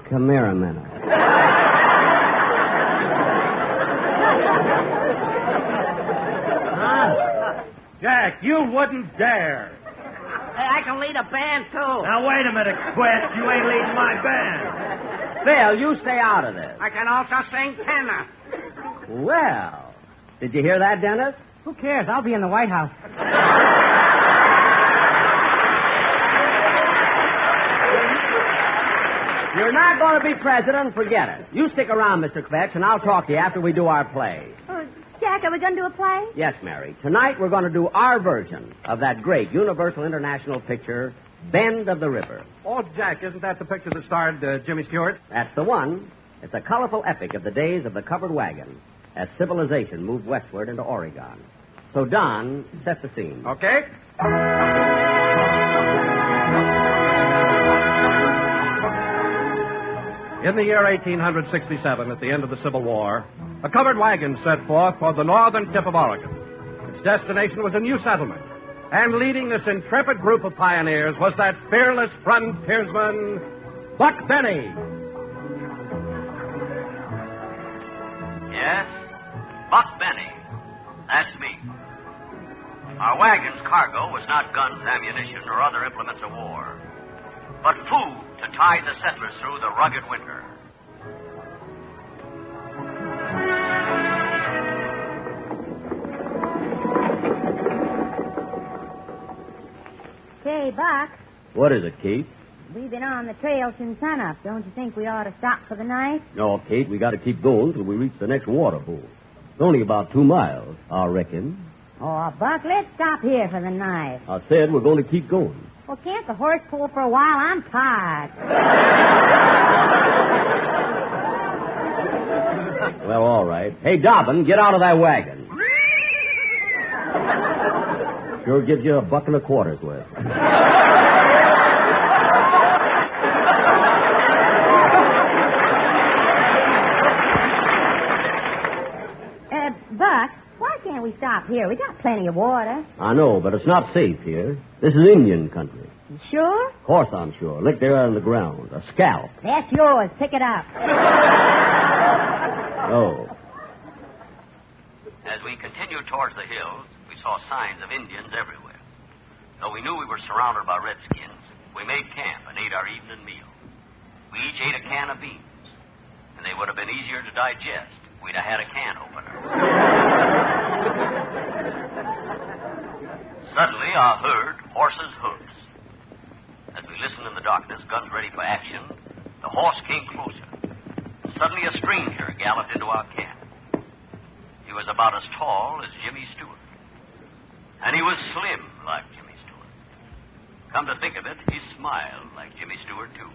Speaker 21: Come here a minute.
Speaker 16: Jack, you wouldn't dare.
Speaker 9: Hey, I can lead a band, too.
Speaker 16: Now, wait a minute, Quest. You ain't leading my band.
Speaker 21: Phil, you stay out of this.
Speaker 9: I can also sing tenor.
Speaker 21: Well, did you hear that, Dennis?
Speaker 6: Who cares? I'll be in the White House.
Speaker 21: You're not going to be president, forget it. You stick around, Mr. Kvetch, and I'll talk to you after we do our play.
Speaker 15: Jack, are we going to do a play?
Speaker 21: Yes, Mary. Tonight we're going to do our version of that great Universal International picture, Bend of the River.
Speaker 2: Oh, Jack, isn't that the picture that starred Jimmy Stewart?
Speaker 21: That's the one. It's a colorful epic of the days of the covered wagon as civilization moved westward into Oregon. So, Don, set the scene.
Speaker 2: Okay. In the year 1867, at the end of the Civil War, a covered wagon set forth for the northern tip of Oregon. Its destination was a new settlement, and leading this intrepid group of pioneers was that fearless frontiersman, Buck Benny.
Speaker 8: Yes, Buck Benny. That's me. Our wagon's cargo was not guns, ammunition, or other implements of war, but food to tide the settlers through the rugged winter.
Speaker 15: Say, Buck,
Speaker 21: What is it, Kate?
Speaker 15: we've been on the trail since sunup. Don't you think we ought to stop for the night?
Speaker 21: No, Kate, we got to keep going till we reach the next water hole. It's only about 2 miles, I reckon.
Speaker 15: Oh, Buck, let's stop here for the night.
Speaker 21: I said we're going to keep going.
Speaker 15: Well, can't the horse pull for a while? I'm tired.
Speaker 21: Well, all right. Hey, Dobbin, get out of that wagon. Sure gives you $1.25 worth.
Speaker 15: Buck, why can't we stop here? We got plenty of water.
Speaker 21: I know, but it's not safe here. This is Indian country.
Speaker 15: You sure?
Speaker 21: Of course I'm sure. Look there on the ground. A scalp.
Speaker 15: That's yours. Pick it up.
Speaker 21: Oh.
Speaker 8: As we continued towards the hills, we saw signs of Indians everywhere. Though we knew we were surrounded by redskins, we made camp and ate our evening meal. We each ate a can of beans, and they would have been easier to digest if we'd have had a can opener. Suddenly, I heard horses' hoofs. As we listened in the darkness, guns ready for action, the horse came closer. Suddenly, a stranger galloped into our camp. He was about as tall as Jimmy Stewart. And he was slim like Jimmy Stewart. Come to think of it, he smiled like Jimmy Stewart, too.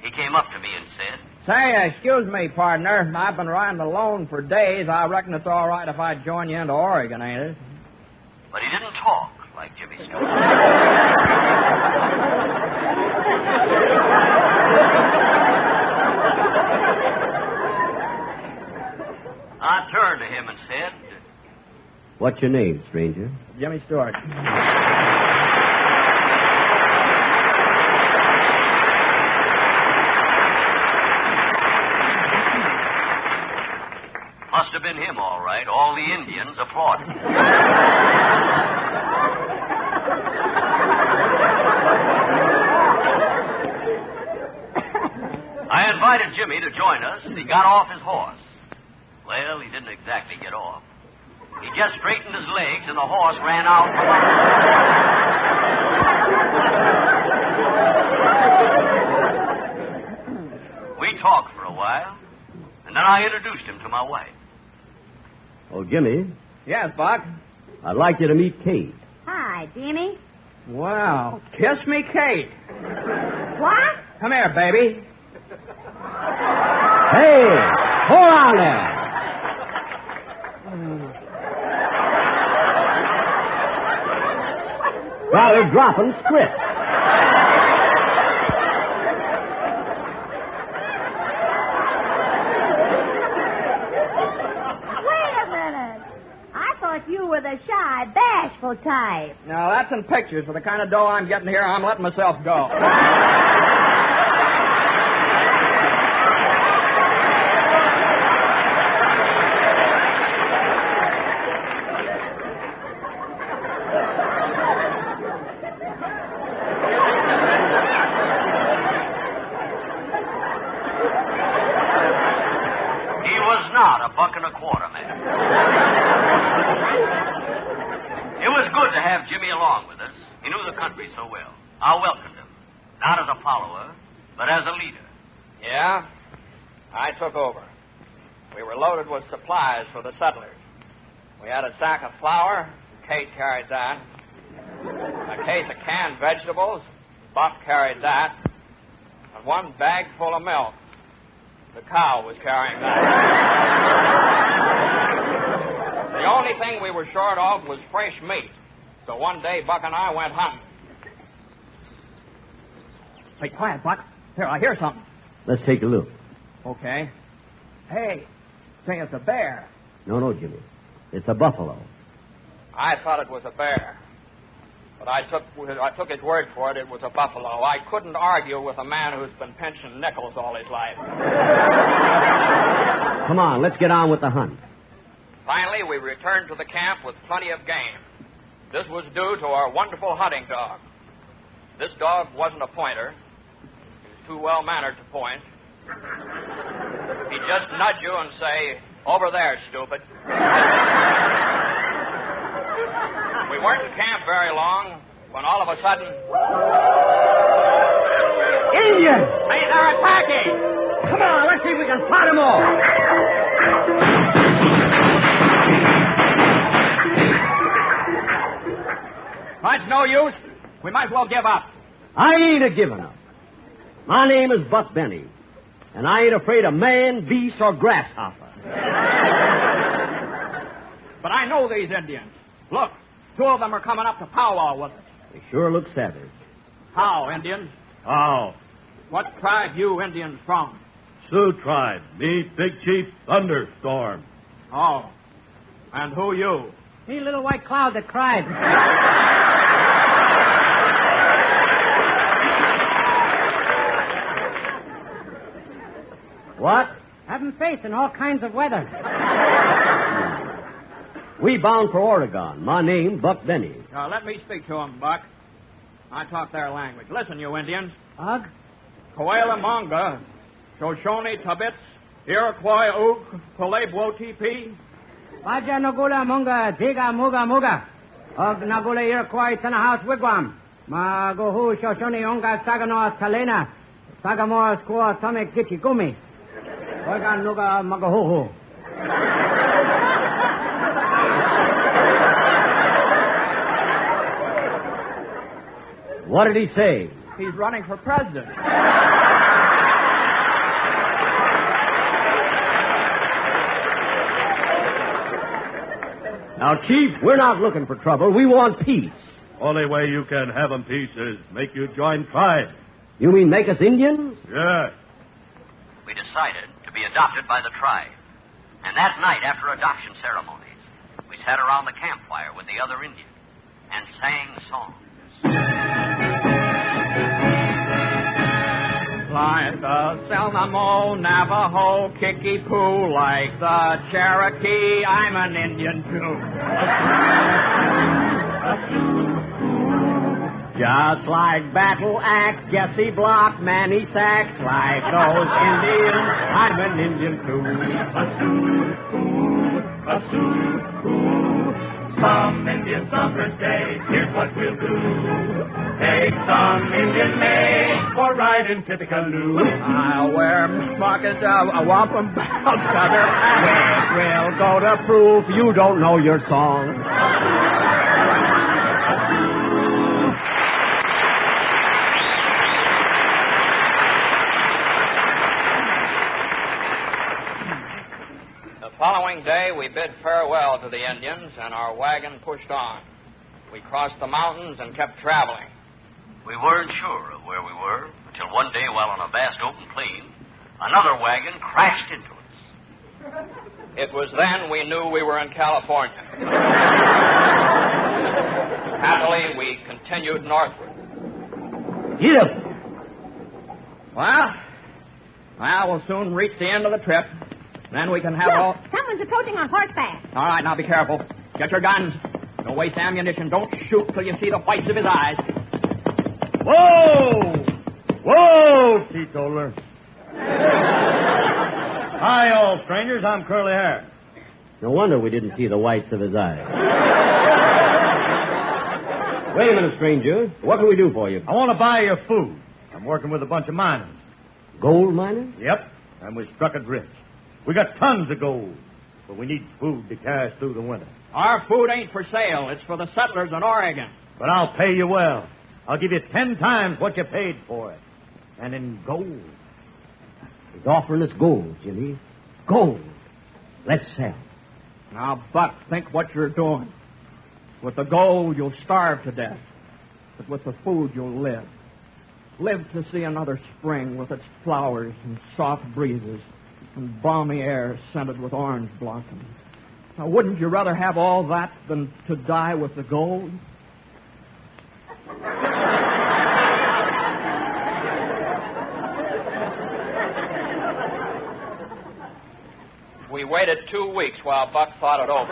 Speaker 8: He came up to me and said,
Speaker 22: Say, excuse me, partner. I've been riding alone for days. I reckon it's all right if I join you into Oregon, ain't it?
Speaker 8: but he didn't talk like Jimmy Stewart. I turned to him and said,
Speaker 21: What's your name, stranger?
Speaker 22: Jimmy Stewart.
Speaker 8: Must have been him, all right. All the Indians applauded. I invited Jimmy to join us, and he got off his horse. Well, he didn't exactly get off. He just straightened his legs, and the horse ran out from under. We talked for a while, and then I introduced him to my wife.
Speaker 21: Oh, Jimmy.
Speaker 22: Yes, Buck?
Speaker 21: I'd like you to meet Kate.
Speaker 15: Hi, Jimmy.
Speaker 22: Wow. Kiss me, Kate.
Speaker 15: What?
Speaker 22: Come here, baby.
Speaker 21: Hey, hold on there. Well, they're dropping script.
Speaker 15: Wait a minute. I thought you were the shy, bashful type.
Speaker 22: Now, that's in pictures. For the kind of dough I'm getting here, I'm letting myself go.
Speaker 8: Jimmy along with us. He knew the country so well. I welcomed him, not as a follower, but as a leader.
Speaker 22: Yeah? I took over. We were loaded with supplies for the settlers. We had a sack of flour. Kate carried that. A case of canned vegetables. Buck carried that. And one bag full of milk. The cow was carrying that. The only thing we were short of was fresh meat. So one day, Buck and I went hunting.
Speaker 16: Hey, quiet, Buck. Here, I hear something.
Speaker 21: Let's take a look.
Speaker 16: Okay. Hey, say it's a bear.
Speaker 21: No, Jimmy. It's a buffalo.
Speaker 22: I thought it was a bear. But I took his word for it. It was a buffalo. I couldn't argue with a man who's been pinching nickels all his life.
Speaker 21: Come on, let's get on with the hunt.
Speaker 22: Finally, we returned to the camp with plenty of game. This was due to our wonderful hunting dog. This dog wasn't a pointer. He was too well-mannered to point. He'd just nudge you and say, "Over there, stupid." We weren't in camp very long when all of a sudden...
Speaker 21: Indians!
Speaker 22: Hey, they're attacking!
Speaker 21: Come on, let's see if we can spot them all.
Speaker 16: That's no use. We might as well give up.
Speaker 21: I ain't a-giving up. My name is Buck Benny, and I ain't afraid of man, beast, or grasshopper.
Speaker 16: But I know these Indians. Look, 2 of them are coming up to powwow with us.
Speaker 21: They sure look savage.
Speaker 16: How, Indians?
Speaker 4: How?
Speaker 16: What tribe you Indians from?
Speaker 4: Sioux tribe. Me, Big Chief Thunderstorm.
Speaker 16: Oh. And who you?
Speaker 6: Me, little white cloud that cried.
Speaker 21: What?
Speaker 6: Having faith in all kinds of weather.
Speaker 21: We bound for Oregon. My name, Buck Benny.
Speaker 16: Let me speak to them, Buck. I talk their language. Listen, you Indians.
Speaker 6: Ugh?
Speaker 16: Coela Monga, Shoshone Tabits, Iroquois Oog, Kolebwo TP.
Speaker 6: Baja Nagula Munga, Diga Muga Muga. Og Nagula Iroquois House Wigwam. Magohu Shoshone Onga Saganoa Talena. Sagamore Squaw Tomek Gichi Gumi. Oga Nuga Magahoho.
Speaker 21: What did he say?
Speaker 16: He's running for president.
Speaker 21: Now, Chief, we're not looking for trouble. We want peace.
Speaker 4: Only way you can have them peace is make you join tribe.
Speaker 21: You mean make us Indians?
Speaker 4: Yes.
Speaker 8: We decided to be adopted by the tribe. And that night, after adoption ceremonies, we sat around the campfire with the other Indians and sang songs.
Speaker 16: Like the Selnamo, Navajo, Kickapoo, like the Cherokee, I'm an Indian too. Just like Battle Axe, Jesse Block, Manny Sachs, like those Indians, I'm an Indian too.
Speaker 11: Some Indian summer's day, here's what we'll do. Take some Indian maize for riding Tippecanoe.
Speaker 16: I'll wear pockets of wampum feather. We'll go to prove you don't know your song.
Speaker 22: The following day, we bid farewell to the Indians, and our wagon pushed on. We crossed the mountains and kept traveling.
Speaker 8: We weren't sure of where we were until one day, while on a vast open plain, another wagon crashed into us.
Speaker 22: It was then we knew we were in California. Happily, we continued northward.
Speaker 21: Get up.
Speaker 16: Well, we'll soon reach the end of the trip. Then we can have all...
Speaker 15: Someone's approaching on horseback.
Speaker 16: All right, now be careful. Get your guns. Don't waste ammunition. Don't shoot till you see the whites of his eyes.
Speaker 4: Whoa, teetotaler. Hi, all strangers. I'm Curly Hair.
Speaker 21: No wonder we didn't see the whites of his eyes. Wait a minute, stranger. What can we do for you?
Speaker 16: I want to buy your food. I'm working with a bunch of miners.
Speaker 21: Gold miners?
Speaker 16: Yep, and we struck it rich. We got tons of gold, but we need food to carry us through the winter.
Speaker 22: Our food ain't for sale. It's for the settlers in Oregon.
Speaker 16: But I'll pay you well. I'll give you 10 times what you paid for it. And in gold.
Speaker 21: He's offering us gold, Jimmy. Gold. Let's sell.
Speaker 22: Now, Buck, think what you're doing. With the gold, you'll starve to death. But with the food, you'll live. Live to see another spring with its flowers and soft breezes and balmy air scented with orange blossoms. Now, wouldn't you rather have all that than to die with the gold? We waited 2 weeks while Buck thought it over.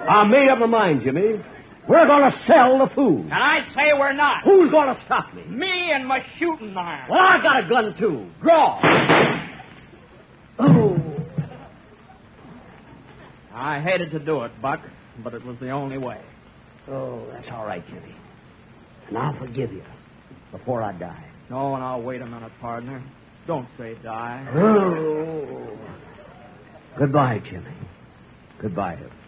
Speaker 21: I made up my mind, Jimmy. We're going to sell the food.
Speaker 22: And I say we're not.
Speaker 21: Who's going to stop me?
Speaker 22: Me and my shooting iron.
Speaker 21: Well, I got a gun, too. Draw. Oh.
Speaker 22: I hated to do it, Buck, but it was the only way.
Speaker 21: Oh, that's all right, Jimmy. And I'll forgive you before I die.
Speaker 22: No, and I'll wait a minute, partner. Don't say die.
Speaker 21: Oh. Goodbye, Jimmy. Goodbye, everybody.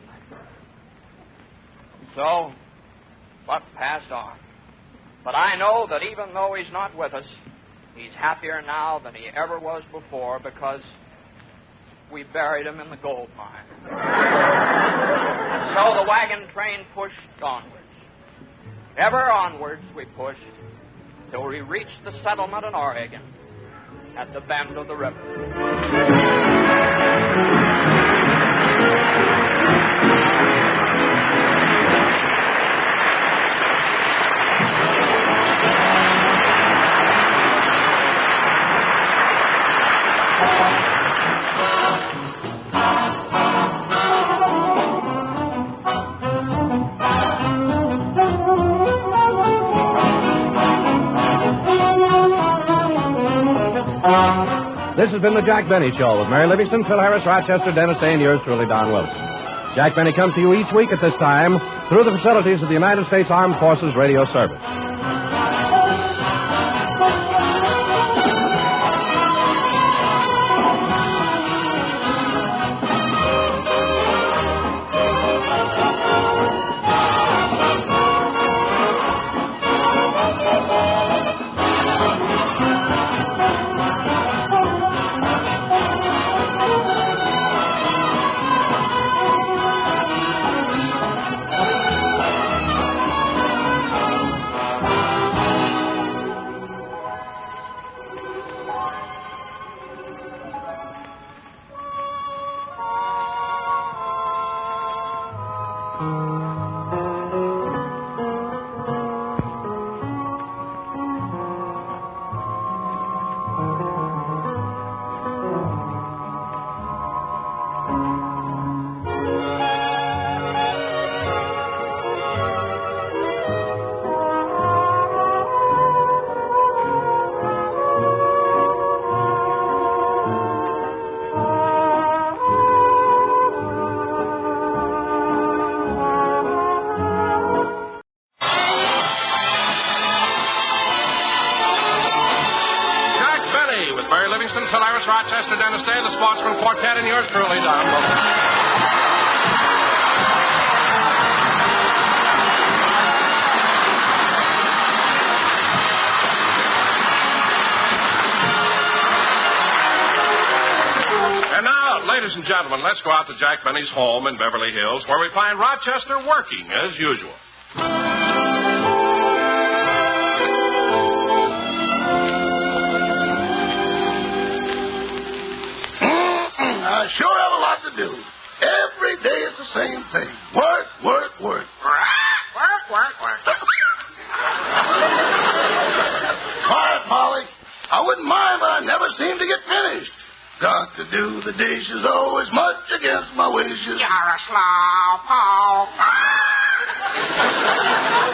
Speaker 22: So, Buck passed on. But I know that even though he's not with us, he's happier now than he ever was before because we buried him in the gold mine. So the wagon train pushed onwards. Ever onwards we pushed till we reached the settlement in Oregon at the bend of the river.
Speaker 2: This has been the Jack Benny Show with Mary Livingston, Phil Harris, Rochester, Dennis Day, and yours truly, Don Wilson. Jack Benny comes to you each week at this time through the facilities of the United States Armed Forces Radio Service. Phil Harris, Rochester, Dennis Day, the Sportsman Quartet, and yours truly, Don Wilson. And now, ladies and gentlemen, let's go out to Jack Benny's home in Beverly Hills, where we find Rochester working as usual.
Speaker 13: I sure have a lot to do. Every day it's the same thing. Work, work, work. Work, work, work. Quiet, Molly. I wouldn't mind, but I never seem to get finished. Got to do the dishes always much against my wishes.
Speaker 7: You're a slowpoke.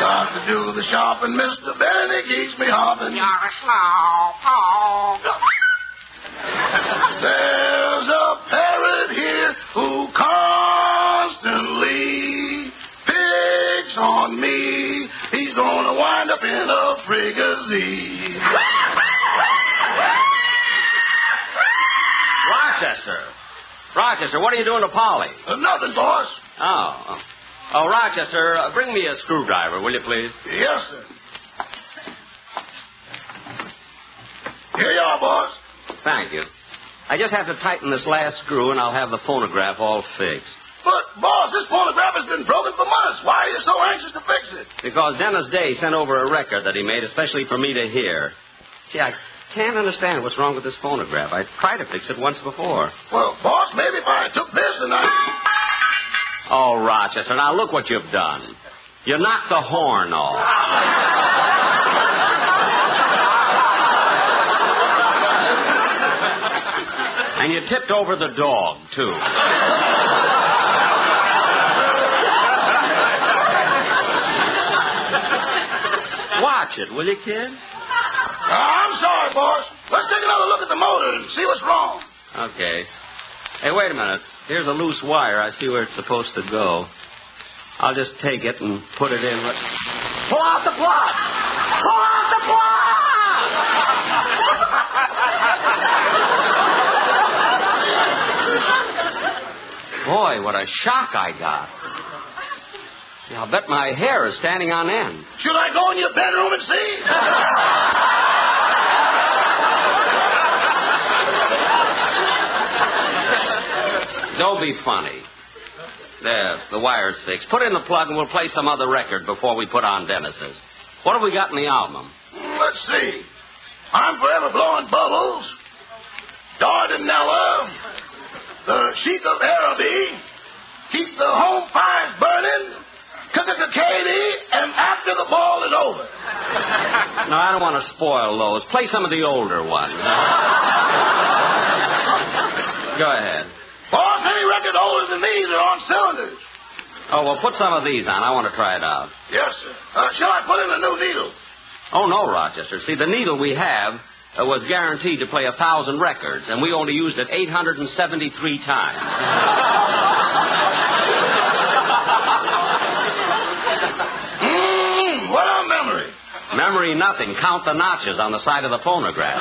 Speaker 13: Got to do the shopping, Mr. Benny keeps me hopping.
Speaker 7: You're a slowpoke.
Speaker 13: There's a parrot here who constantly from me. He's gonna wind up in a frigazine.
Speaker 18: Rochester, what are you doing to Polly?
Speaker 13: Nothing, boss.
Speaker 18: Oh, Rochester, bring me a screwdriver, will you, please?
Speaker 13: Yes, sir. Here you are, boss.
Speaker 18: Thank you. I just have to tighten this last screw, and I'll have the phonograph all fixed.
Speaker 13: But, boss, this phonograph has been broken for months. Why are you so anxious to fix it?
Speaker 18: Because Dennis Day sent over a record that he made especially for me to hear. Gee, I can't understand what's wrong with this phonograph. I tried to fix it once before.
Speaker 13: Well, boss, maybe if I took this and I...
Speaker 18: Oh, Rochester, now look what you've done. You knocked the horn off. And you tipped over the dog, too. Watch it, will you, kid?
Speaker 13: I'm sorry, boss. Let's take another look at the motor and see what's wrong.
Speaker 18: Okay. Hey, wait a minute. Here's a loose wire. I see where it's supposed to go. I'll just take it and put it in. Pull out the plug! Pull out the plug! Boy, what a shock I got. I'll bet my hair is standing on end.
Speaker 13: Should I go in your bedroom and see?
Speaker 18: Don't be funny. There, the wire's fixed. Put in the plug and we'll play some other record before we put on Dennis's. What have we got in the album?
Speaker 13: Let's see. I'm Forever Blowing Bubbles, Dardanella, The Sheik of Araby, Keep the Home Fires Burning, Katie, and After the Ball is Over.
Speaker 18: No, I don't want to spoil those. Play some of the older ones. Go ahead.
Speaker 13: Boss, any record older than these are on cylinders.
Speaker 18: Oh, well, put some of these on. I want to try it out.
Speaker 13: Yes, sir. Shall I put in a new needle?
Speaker 18: Oh, no, Rochester. See, the needle we have was guaranteed to play 1,000 records, and we only used it 873 times.
Speaker 13: What a memory.
Speaker 18: Memory nothing. Count the notches on the side of the phonograph.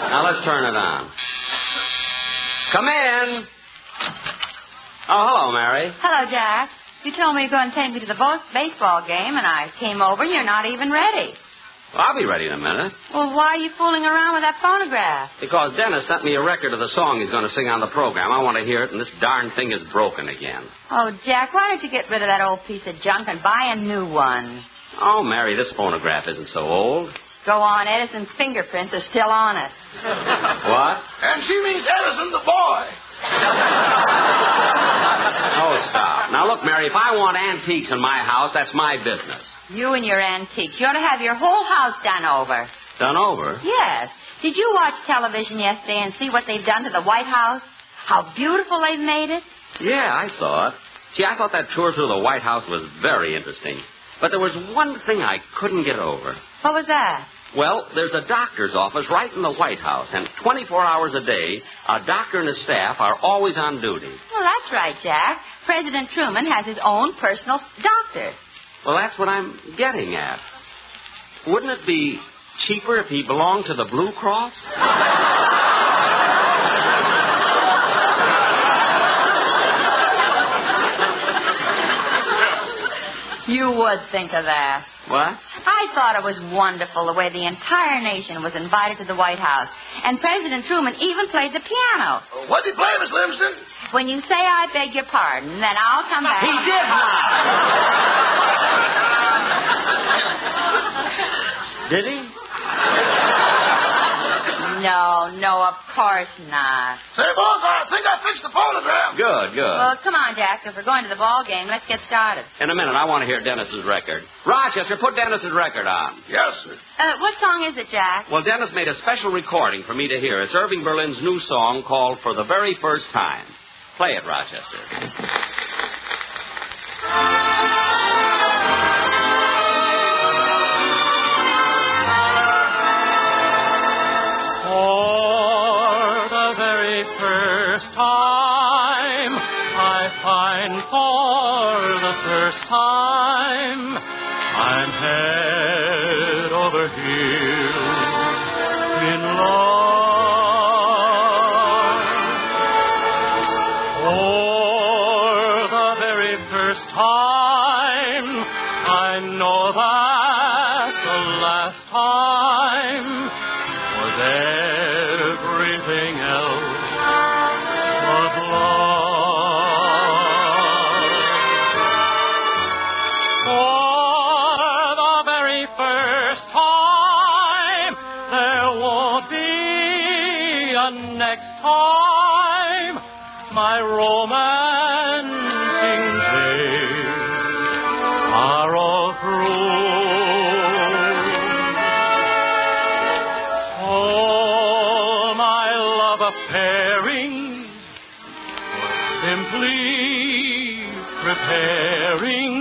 Speaker 18: Now, let's turn it on. Come in. Oh, hello, Mary.
Speaker 5: Hello, Jack. You told me you were going to take me to the baseball game, and I came over, and you're not even ready.
Speaker 18: Well, I'll be ready in a minute.
Speaker 5: Well, why are you fooling around with that phonograph?
Speaker 18: Because Dennis sent me a record of the song he's going to sing on the program. I want to hear it, and this darn thing is broken again.
Speaker 5: Oh, Jack, why don't you get rid of that old piece of junk and buy a new one?
Speaker 18: Oh, Mary, this phonograph isn't so old.
Speaker 5: Go on, Edison's fingerprints are still on it.
Speaker 18: What?
Speaker 13: And she means Edison the boy.
Speaker 18: Oh, stop. Now, look, Mary, if I want antiques in my house, that's my business.
Speaker 5: You and your antiques. You ought to have your whole house done over.
Speaker 18: Done over?
Speaker 5: Yes. Did you watch television yesterday and see what they've done to the White House? How beautiful they've made it?
Speaker 18: Yeah, I saw it. Gee, I thought that tour through the White House was very interesting. But there was one thing I couldn't get over.
Speaker 5: What was that?
Speaker 18: Well, there's a doctor's office right in the White House, and 24 hours a day, a doctor and his staff are always on duty.
Speaker 5: Well, that's right, Jack. President Truman has his own personal doctor.
Speaker 18: Well, that's what I'm getting at. Wouldn't it be cheaper if he belonged to the Blue Cross?
Speaker 5: You would think of that.
Speaker 18: What?
Speaker 5: I thought it was wonderful the way the entire nation was invited to the White House. And President Truman even played the piano.
Speaker 13: What did he play, Miss Livingston?
Speaker 5: When you say I beg your pardon, then I'll come back.
Speaker 18: He did not. Did he?
Speaker 5: No, of course not.
Speaker 13: Say, boss, I think I fixed the phonograph.
Speaker 18: Good.
Speaker 5: Well, come on, Jack. If we're going to the ball game, let's get started.
Speaker 18: In a minute, I want to hear Dennis's record. Rochester, put Dennis's record on.
Speaker 13: Yes, sir.
Speaker 5: What song is it, Jack?
Speaker 18: Well, Dennis made a special recording for me to hear. It's Irving Berlin's new song called For the Very First Time. Play it, Rochester.
Speaker 1: For the very first time, I I find for the first time I'm head over heels in love. For the very first time I know that the last time was everything else but love. For the very first time, there won't be a next time. My romancing days are all through. Pairing was simply preparing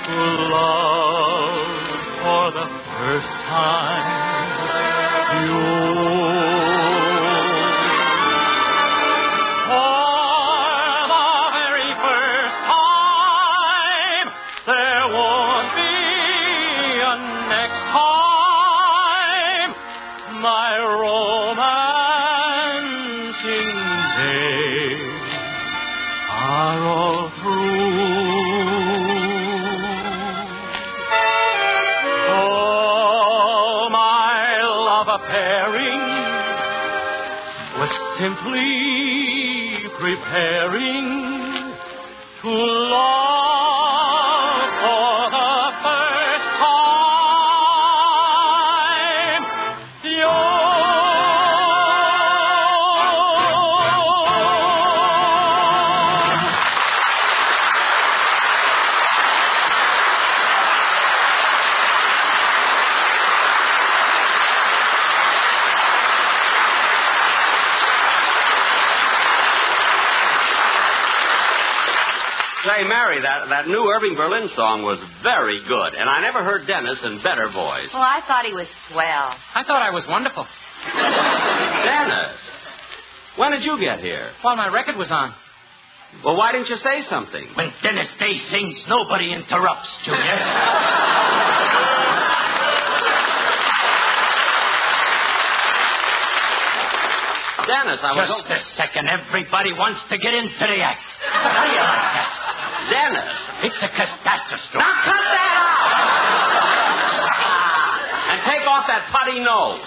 Speaker 1: to love for the first time you. For the very first time, there won't be a next time. My romance are all through. Oh, my love pairing was simply preparing to love for the first time.
Speaker 18: Say, Mary, that new Irving Berlin song was very good, and I never heard Dennis in better voice.
Speaker 5: Well, I thought he was swell.
Speaker 6: I thought I was wonderful.
Speaker 18: Dennis, when did you get here?
Speaker 6: While my record was on.
Speaker 18: Well, why didn't you say something?
Speaker 17: When Dennis Day sings, nobody interrupts, Junior.
Speaker 18: Dennis, I was...
Speaker 17: Just a second. Everybody wants to get into the act. How do you like that?
Speaker 18: Dennis.
Speaker 17: It's a catastrophe.
Speaker 18: Now cut that out! And take off that putty nose.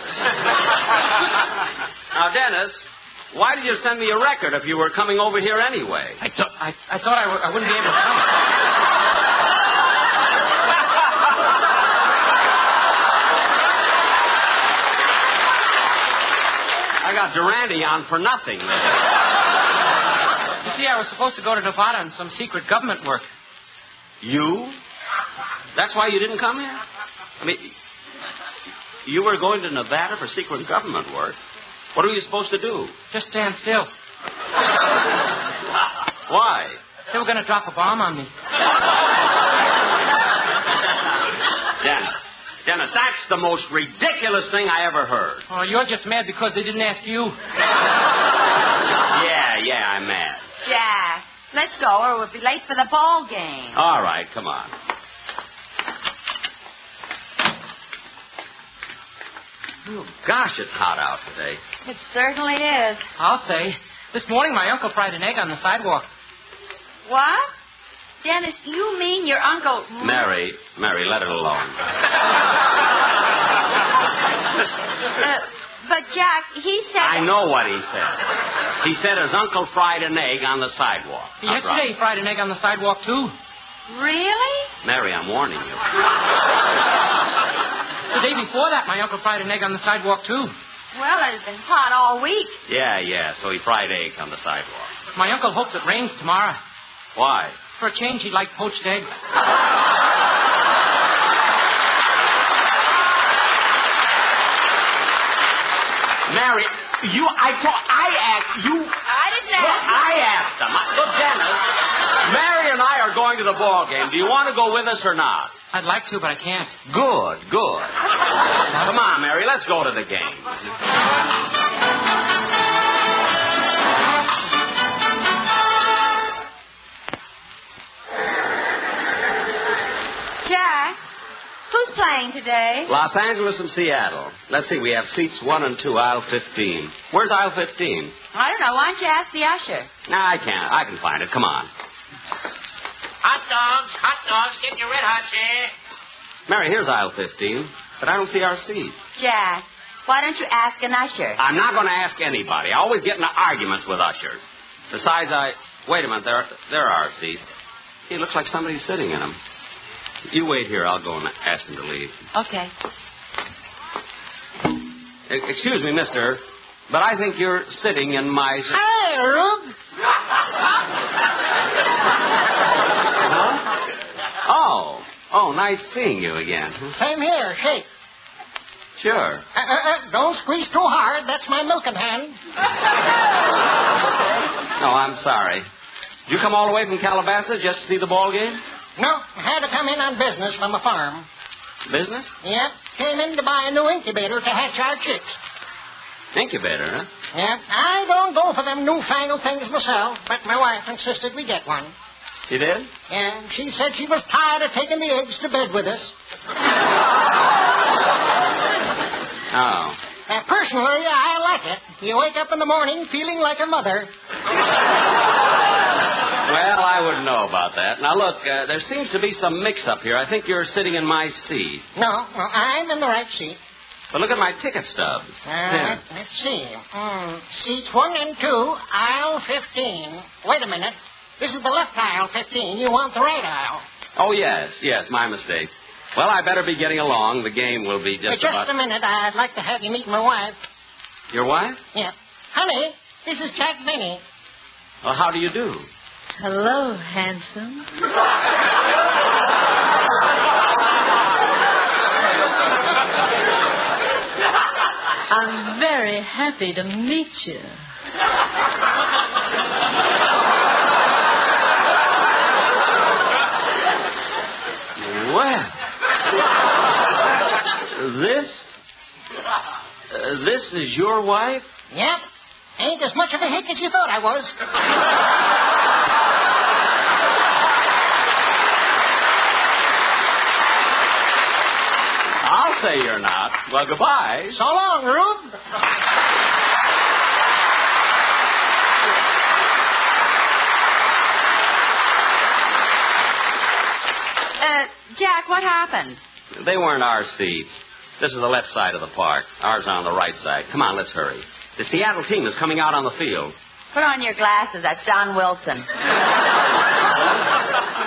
Speaker 18: Now, Dennis, why did you send me a record if you were coming over here anyway?
Speaker 6: I thought I wouldn't be able to come.
Speaker 18: I got Durante on for nothing.
Speaker 6: You see, I was supposed to go to Nevada on some secret government work.
Speaker 18: You? That's why you didn't come here? I mean, you were going to Nevada for secret government work. What were you supposed to do?
Speaker 6: Just stand still.
Speaker 18: Why?
Speaker 6: They were going to drop a bomb on me.
Speaker 18: Dennis, that's the most ridiculous thing I ever heard.
Speaker 6: Oh, you're just mad because they didn't ask you.
Speaker 18: Yeah, I'm mad.
Speaker 5: Jack, let's go or we'll be late for the ball game.
Speaker 18: All right, come on. Oh, gosh, it's hot out today.
Speaker 5: It certainly is.
Speaker 6: I'll say. This morning my uncle fried an egg on the sidewalk.
Speaker 5: What? Dennis, you mean your uncle...
Speaker 18: Mary, let it alone.
Speaker 5: But, Jack, he said...
Speaker 18: I know what he said. He said his uncle fried an egg on the sidewalk.
Speaker 6: Yesterday he fried an egg on the sidewalk, too.
Speaker 5: Really?
Speaker 18: Mary, I'm warning you.
Speaker 6: The day before that, my uncle fried an egg on the sidewalk, too.
Speaker 5: Well, it's been hot all week.
Speaker 18: Yeah, so he fried eggs on the sidewalk.
Speaker 6: My uncle hopes it rains tomorrow.
Speaker 18: Why?
Speaker 6: For a change, he'd like poached eggs.
Speaker 18: Mary, I asked you.
Speaker 5: I didn't ask.
Speaker 18: Look, I asked them. Look, Dennis, Mary and I are going to the ball game. Do you want to go with us or not?
Speaker 6: I'd like to, but I can't.
Speaker 18: Good. Come on, Mary, let's go to the game.
Speaker 5: today?
Speaker 18: Los Angeles and Seattle. Let's see, we have seats 1 and 2, aisle 15. Where's aisle 15?
Speaker 5: I don't know. Why don't you ask the usher?
Speaker 18: Nah, I can't. I can find it. Come on.
Speaker 7: Hot dogs, get your red hot, yeah.
Speaker 18: Mary, here's aisle 15, but I don't see our seats.
Speaker 5: Jack, why don't you ask an usher?
Speaker 18: I'm not going to ask anybody. I always get into arguments with ushers. Besides, Wait a minute, there are our seats. It looks like somebody's sitting in them. You wait here. I'll go and ask him to leave.
Speaker 5: Okay.
Speaker 18: Excuse me, mister, but I think you're sitting in my...
Speaker 7: Hey, Rube.
Speaker 18: Huh? Oh, nice seeing you again.
Speaker 7: Same here. Shake.
Speaker 18: Sure.
Speaker 7: Don't squeeze too hard. That's my milking hand.
Speaker 18: No, I'm sorry. Did you come all the way from Calabasas just to see the ball game?
Speaker 7: No, I had to come in on business from a farm.
Speaker 18: Business?
Speaker 7: Yep. Came in to buy a new incubator to hatch our chicks.
Speaker 18: Incubator, huh?
Speaker 7: Yep. I don't go for them newfangled things myself, but my wife insisted we get one.
Speaker 18: You did?
Speaker 7: Yeah, she said she was tired of taking the eggs to bed with us.
Speaker 18: Oh.
Speaker 7: Personally, I like it. You wake up in the morning feeling like a mother.
Speaker 18: Well, I wouldn't know about that. Now, look, there seems to be some mix-up here. I think you're sitting in my seat.
Speaker 7: No, I'm in the right seat.
Speaker 18: But look at my ticket stubs.
Speaker 7: Let's see. Seats 1 and 2, aisle 15. Wait a minute. This is the left aisle, 15. You want the right aisle.
Speaker 18: Oh, yes, my mistake. Well, I better be getting along. The game will be just
Speaker 7: about... Just a minute. I'd like to have you meet my wife.
Speaker 18: Your wife?
Speaker 7: Yeah. Honey, this is Jack Benny.
Speaker 18: Well, how do you do?
Speaker 10: Hello, handsome. I'm very happy to meet you.
Speaker 18: Well, this is your wife?
Speaker 7: Yep. Ain't as much of a hick as you thought I was.
Speaker 18: I'll say you're not. Well, goodbye.
Speaker 7: So long, Rube.
Speaker 5: Jack, what happened?
Speaker 18: They weren't our seats. This is the left side of the park. Ours are on the right side. Come on, let's hurry. The Seattle team is coming out on the field.
Speaker 5: Put on your glasses. That's Don Wilson.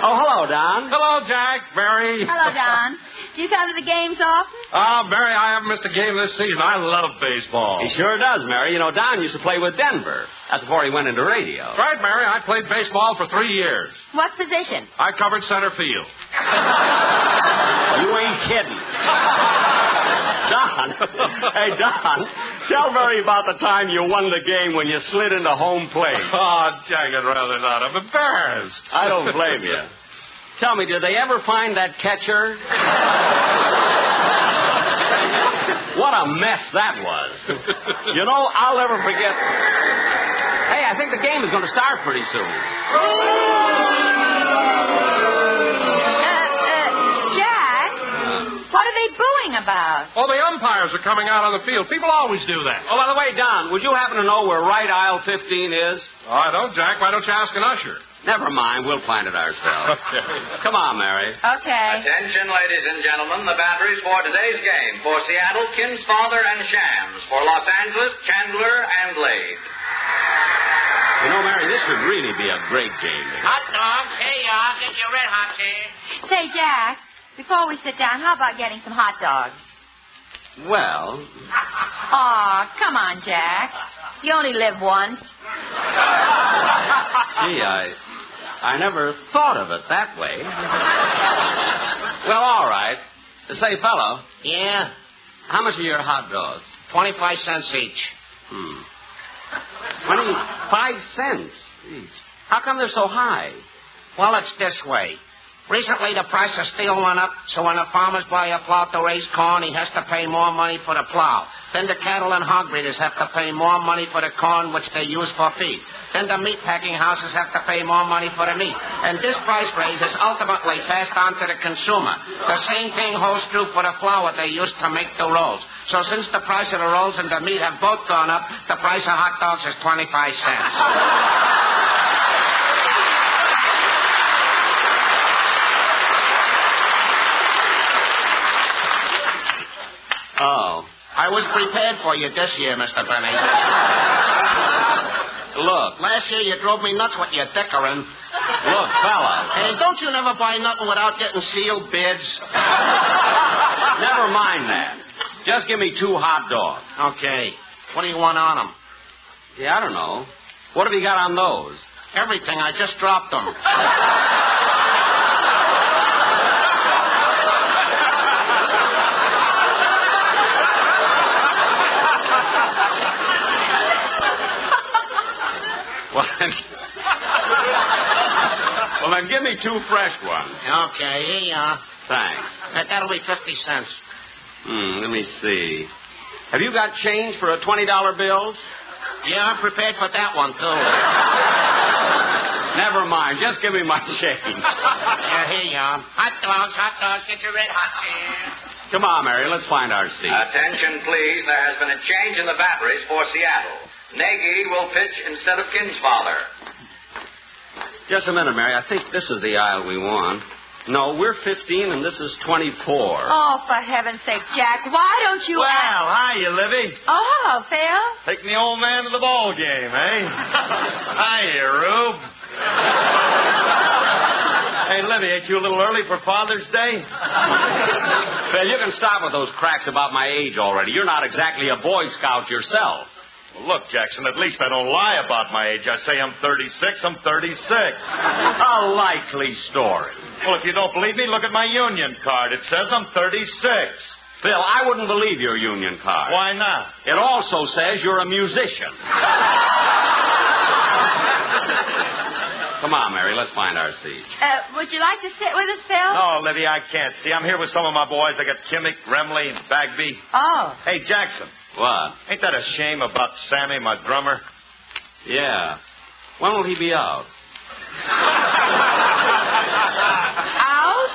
Speaker 18: Oh, hello, Don.
Speaker 2: Hello, Jack, Barry.
Speaker 5: Hello, Don. Do you come to the games often?
Speaker 2: Barry, I haven't missed a game this season. I love baseball.
Speaker 18: He sure does, Mary. You know, Don used to play with Denver. That's before he went into radio.
Speaker 2: That's right, Mary. I played baseball for 3 years.
Speaker 5: What position?
Speaker 2: I covered center field.
Speaker 18: You ain't kidding. Don. Hey, Don, tell Mary about the time you won the game when you slid into home plate.
Speaker 2: Oh, Jack, I'd rather not. I'm embarrassed.
Speaker 18: I don't blame you. Tell me, did they ever find that catcher? What a mess that was. You know, I'll never forget. Hey, I think the game is going to start pretty soon.
Speaker 5: Jack, what are they booing about?
Speaker 2: Oh, the umpires are coming out on the field. People always do that.
Speaker 18: Oh, by the way, Don, would you happen to know where right aisle 15 is?
Speaker 2: Oh, I don't, Jack. Why don't you ask an usher?
Speaker 18: Never mind. We'll find it ourselves.
Speaker 2: Okay.
Speaker 18: Come on, Mary.
Speaker 5: Okay.
Speaker 19: Attention, ladies and gentlemen. The batteries for today's game. For Seattle, Kinsfather and Shams. For Los Angeles, Chandler and Blade.
Speaker 18: You know, Mary, this should really be a great game.
Speaker 7: Hot dogs. Hey, y'all. Get your red hot, here.
Speaker 5: Say, Jack, before we sit down, how about getting some hot dogs?
Speaker 18: Well...
Speaker 5: Aw, come on, Jack. You only live once.
Speaker 18: Gee, I never thought of it that way. Well, all right. Say, fellow.
Speaker 7: Yeah?
Speaker 18: How much are your hot dogs?
Speaker 7: 25 cents each.
Speaker 18: 25 cents each. How come they're so high?
Speaker 7: Well, it's this way. Recently, the price of steel went up, so when the farmers buy a plow to raise corn, he has to pay more money for the plow. Then the cattle and hog breeders have to pay more money for the corn which they use for feed. Then the meat packing houses have to pay more money for the meat. And this price raise is ultimately passed on to the consumer. The same thing holds true for the flour they use to make the rolls. So since the price of the rolls and the meat have both gone up, the price of hot dogs is 25 cents.
Speaker 18: Oh.
Speaker 7: I was prepared for you this year, Mr. Benny.
Speaker 18: Look.
Speaker 7: Last year you drove me nuts with your dickering.
Speaker 18: Look, fella.
Speaker 7: Hey, don't you never buy nothing without getting sealed bids?
Speaker 18: Never mind that. Just give me 2 hot dogs.
Speaker 7: Okay. What do you want on them?
Speaker 18: Yeah, I don't know. What have you got on those?
Speaker 7: Everything. I just dropped them.
Speaker 18: Well, then give me 2 fresh ones.
Speaker 7: Okay, here you are.
Speaker 18: Thanks.
Speaker 7: That'll be 50 cents.
Speaker 18: Let me see. Have you got change for a $20 bill?
Speaker 7: Yeah, I'm prepared for that one, too.
Speaker 18: Never mind. Just give me my change.
Speaker 7: Yeah, here you are. Hot dogs. Get your red hot cheese.
Speaker 18: Come on, Mary. Let's find our seat.
Speaker 19: Attention, please. There has been a change in the batteries for Seattle. Nagy will pitch instead of Kinsfather.
Speaker 18: Just a minute, Mary. I think this is the aisle we want. No, we're 15 and this is 24.
Speaker 5: Oh, for heaven's sake, Jack, why don't you...
Speaker 4: Well, hiya, Livy.
Speaker 5: Oh, hello, Phil.
Speaker 4: Taking the old man to the ball game, eh? Hiya, Rube. Hey, Livy, ain't you a little early for Father's Day?
Speaker 18: Phil, you can stop with those cracks about my age already. You're not exactly a Boy Scout yourself.
Speaker 4: Well, look, Jackson, at least I don't lie about my age. I say I'm 36, I'm 36.
Speaker 18: A likely story.
Speaker 4: Well, if you don't believe me, look at my union card. It says I'm 36.
Speaker 18: Phil, I wouldn't believe your union card.
Speaker 4: Why not?
Speaker 18: It also says you're a musician. Come on, Mary, let's find our seat.
Speaker 5: Would you like to sit with us, Phil?
Speaker 4: No, Livy, I can't. See, I'm here with some of my boys. I got Kimmick, Remley, and Bagby.
Speaker 5: Oh.
Speaker 4: Hey, Jackson.
Speaker 18: What?
Speaker 4: Ain't that a shame about Sammy, my drummer?
Speaker 18: Yeah. When will he be out?
Speaker 5: Out?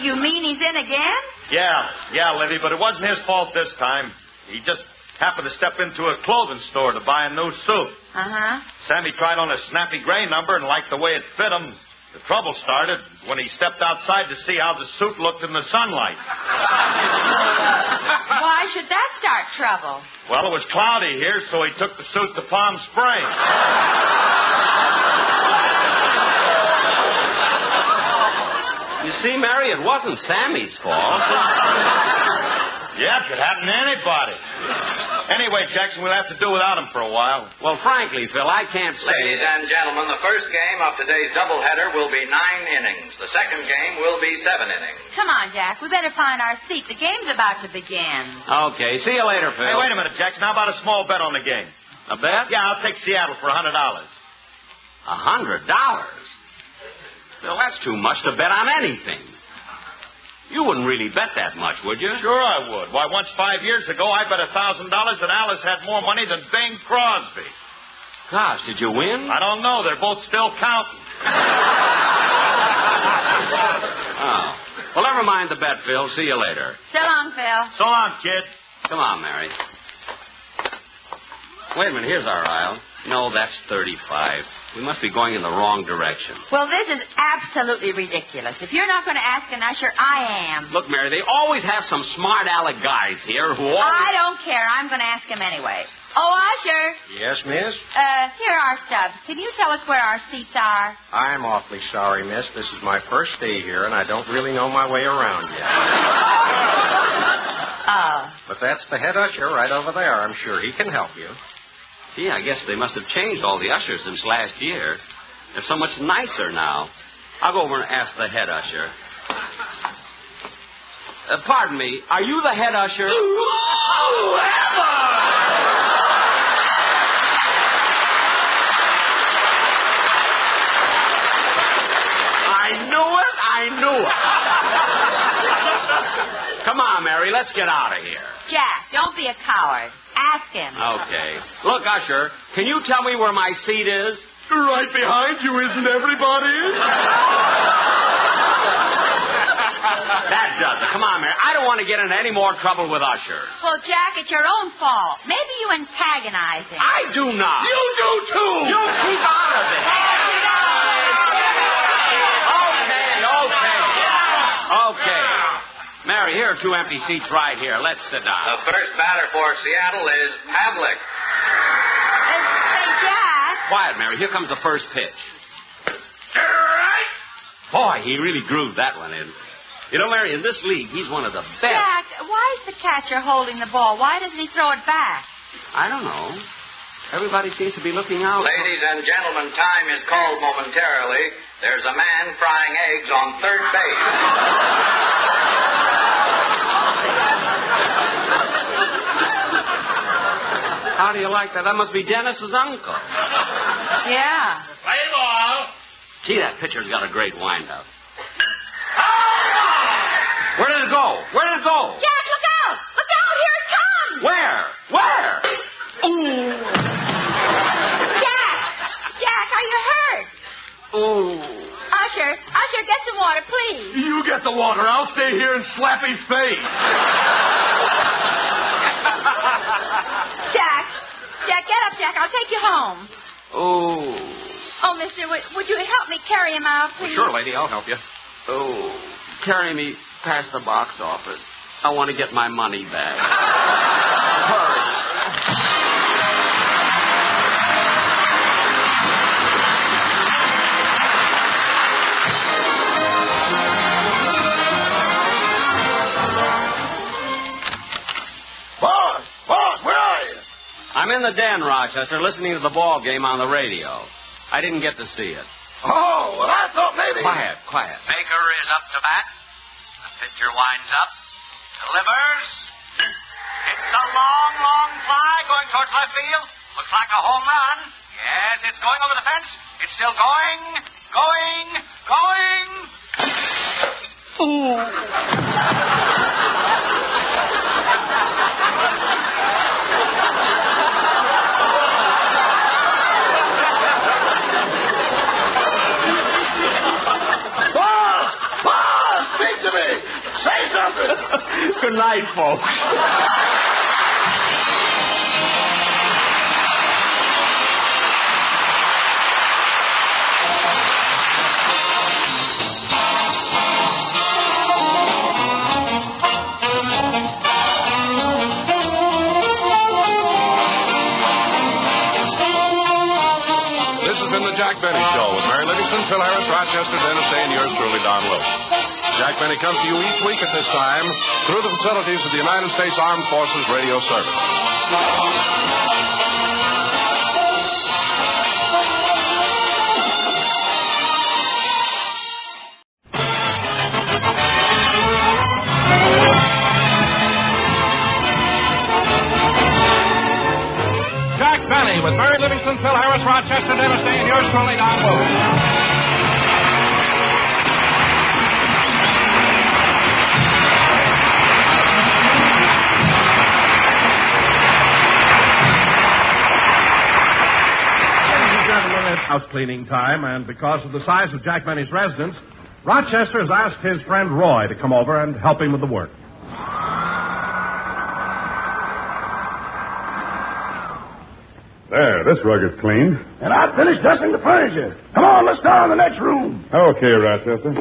Speaker 5: You mean he's in again?
Speaker 4: Yeah, Livy, but it wasn't his fault this time. He just happened to step into a clothing store to buy a new suit.
Speaker 5: Uh-huh.
Speaker 4: Sammy tried on a snappy gray number and liked the way it fit him. The trouble started when he stepped outside to see how the suit looked in the sunlight.
Speaker 5: Why should that start trouble?
Speaker 4: Well, it was cloudy here, so he took the suit to Palm Springs.
Speaker 18: You see, Mary, it wasn't Sammy's fault.
Speaker 4: Yeah, it could happen to anybody. Anyway, Jackson, we'll have to do without him for a while.
Speaker 18: Well, frankly, Phil, I can't say...
Speaker 19: Ladies and gentlemen, the first game of today's doubleheader will be 9 innings. The second game will be 7 innings.
Speaker 5: Come on, Jack. We better find our seat. The game's about to begin.
Speaker 18: Okay, see you later, Phil.
Speaker 4: Hey, wait a minute, Jackson. How about a small bet on the game?
Speaker 18: A bet?
Speaker 4: Yeah, I'll take Seattle for $100.
Speaker 18: $100? Phil, that's too much to bet on anything. You wouldn't really bet that much, would you?
Speaker 4: Sure I would. Why, once 5 years ago, I bet $1,000 that Alice had more money than Bing Crosby.
Speaker 18: Gosh, did you win?
Speaker 4: I don't know. They're both still counting.
Speaker 18: Oh. Well, never mind the bet, Phil. See you later.
Speaker 5: So long, Phil.
Speaker 4: So long, kid.
Speaker 18: Come on, Mary. Wait a minute. Here's our aisle. No, that's 35. We must be going in the wrong direction.
Speaker 5: Well, this is absolutely ridiculous. If you're not going to ask an usher, I am.
Speaker 18: Look, Mary, they always have some smart-aleck guys here who always...
Speaker 5: I don't care. I'm going to ask him anyway. Oh, usher.
Speaker 12: Yes, miss?
Speaker 5: Here are our stubs. Can you tell us where our seats are?
Speaker 12: I'm awfully sorry, miss. This is my first day here, and I don't really know my way around yet.
Speaker 5: Oh.
Speaker 12: But that's the head usher right over there. I'm sure he can help you.
Speaker 18: Gee, I guess they must have changed all the ushers since last year. They're so much nicer now. I'll go over and ask the head usher. Pardon me, are you the head usher?
Speaker 4: I knew
Speaker 18: Mary, let's get out of here.
Speaker 5: Jack, don't be a coward. Ask him.
Speaker 18: Okay. Look, Usher, can you tell me where my seat is?
Speaker 14: Right behind you, isn't everybody?
Speaker 18: That does it. Come on, Mary. I don't want to get into any more trouble with Usher.
Speaker 5: Well, Jack, it's your own fault. Maybe you antagonize him.
Speaker 18: I do not.
Speaker 14: You do, too.
Speaker 18: You keep out of it. Okay. Mary, here are 2 empty seats right here. Let's sit down.
Speaker 19: The first batter for Seattle is Pavlik.
Speaker 5: Say, Jack.
Speaker 18: Quiet, Mary. Here comes the first pitch. Boy, he really grooved that one in. You know, Mary, in this league, he's one of the best.
Speaker 5: Jack, why is the catcher holding the ball? Why doesn't he throw it back?
Speaker 18: I don't know. Everybody seems to be looking out.
Speaker 19: Ladies and gentlemen, time is called momentarily. There's a man frying eggs on third base.
Speaker 18: How do you like that? That must be Dennis's uncle.
Speaker 5: Yeah.
Speaker 14: Play ball.
Speaker 18: Gee, that pitcher's got a great windup. Where did it go? Where did it go?
Speaker 5: Jack, look out! Look out! Here it comes!
Speaker 18: Where? Where? Ooh.
Speaker 5: Jack, are you hurt?
Speaker 18: Ooh.
Speaker 5: Usher, get some water, please.
Speaker 14: You get the water. I'll stay here and slap his face.
Speaker 5: Jack, get up, Jack. I'll take you home. Oh, mister, would you help me carry him out, please?
Speaker 18: Well, sure, lady. I'll help you. Oh, carry me past the box office. I want to get my money back. Hurry.
Speaker 14: Boss, where are you?
Speaker 18: I'm in the den, Rochester, listening to the ball game on the radio. I didn't get to see it.
Speaker 14: Oh, well, I thought maybe...
Speaker 18: Quiet.
Speaker 8: Baker is up to bat. The pitcher winds up. Delivers. It's a long, long fly going towards left field. Looks like a home run. Yes, it's going over the fence. It's still going.
Speaker 14: Boss, speak to me. Say something.
Speaker 18: Good night, folks.
Speaker 2: This has been the Jack Benny Show with Mary Livingston, Phil Harris, Rochester, Dennis Day, and yours truly, Don Wilson. Jack Benny comes to you each week at this time through the facilities of the United States Armed Forces Radio Service. Jack Benny with Mary Livingston, Phil Harris, Rochester, Dennis Day, and yours truly, Don Wilson. House cleaning time, and because of the size of Jack Benny's residence, Rochester has asked his friend Roy to come over and help him with the work.
Speaker 20: There, this rug is cleaned.
Speaker 13: And I've finished dusting the furniture. Come on, let's start in the next room.
Speaker 20: Okay, Rochester.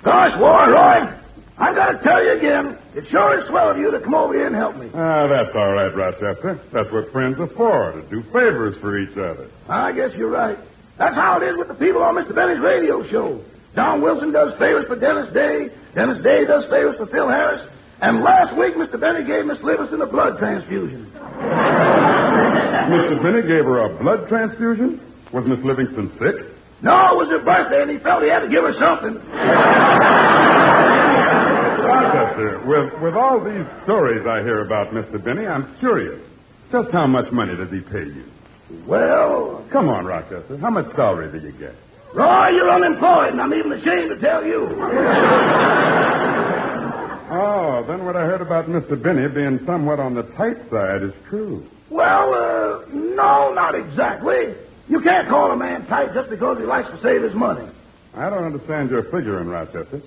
Speaker 13: Gosh, Roy, I've got to tell you again, it sure is swell of you to come over here and help me.
Speaker 20: That's all right, Rochester. That's what friends are for, to do favors for each other.
Speaker 13: I guess you're right. That's how it is with the people on Mr. Benny's radio show. Don Wilson does favors for Dennis Day. Dennis Day does favors for Phil Harris. And last week, Mr. Benny gave Miss Livingston a blood transfusion.
Speaker 20: Mr. Benny gave her a blood transfusion? Was Miss Livingston sick?
Speaker 13: No, it was her birthday, and he felt he had to give her something.
Speaker 20: Rochester, with all these stories I hear about Mr. Benny, I'm curious. Just how much money does he pay you?
Speaker 13: Well...
Speaker 20: Come on, Rochester. How much salary do you get?
Speaker 13: Roy, you're unemployed, and I'm even ashamed to tell you.
Speaker 20: Oh, then what I heard about Mr. Binney being somewhat on the tight side is true.
Speaker 13: Well, no, not exactly. You can't call a man tight just because he likes to save his money.
Speaker 20: I don't understand your figuring, Rochester.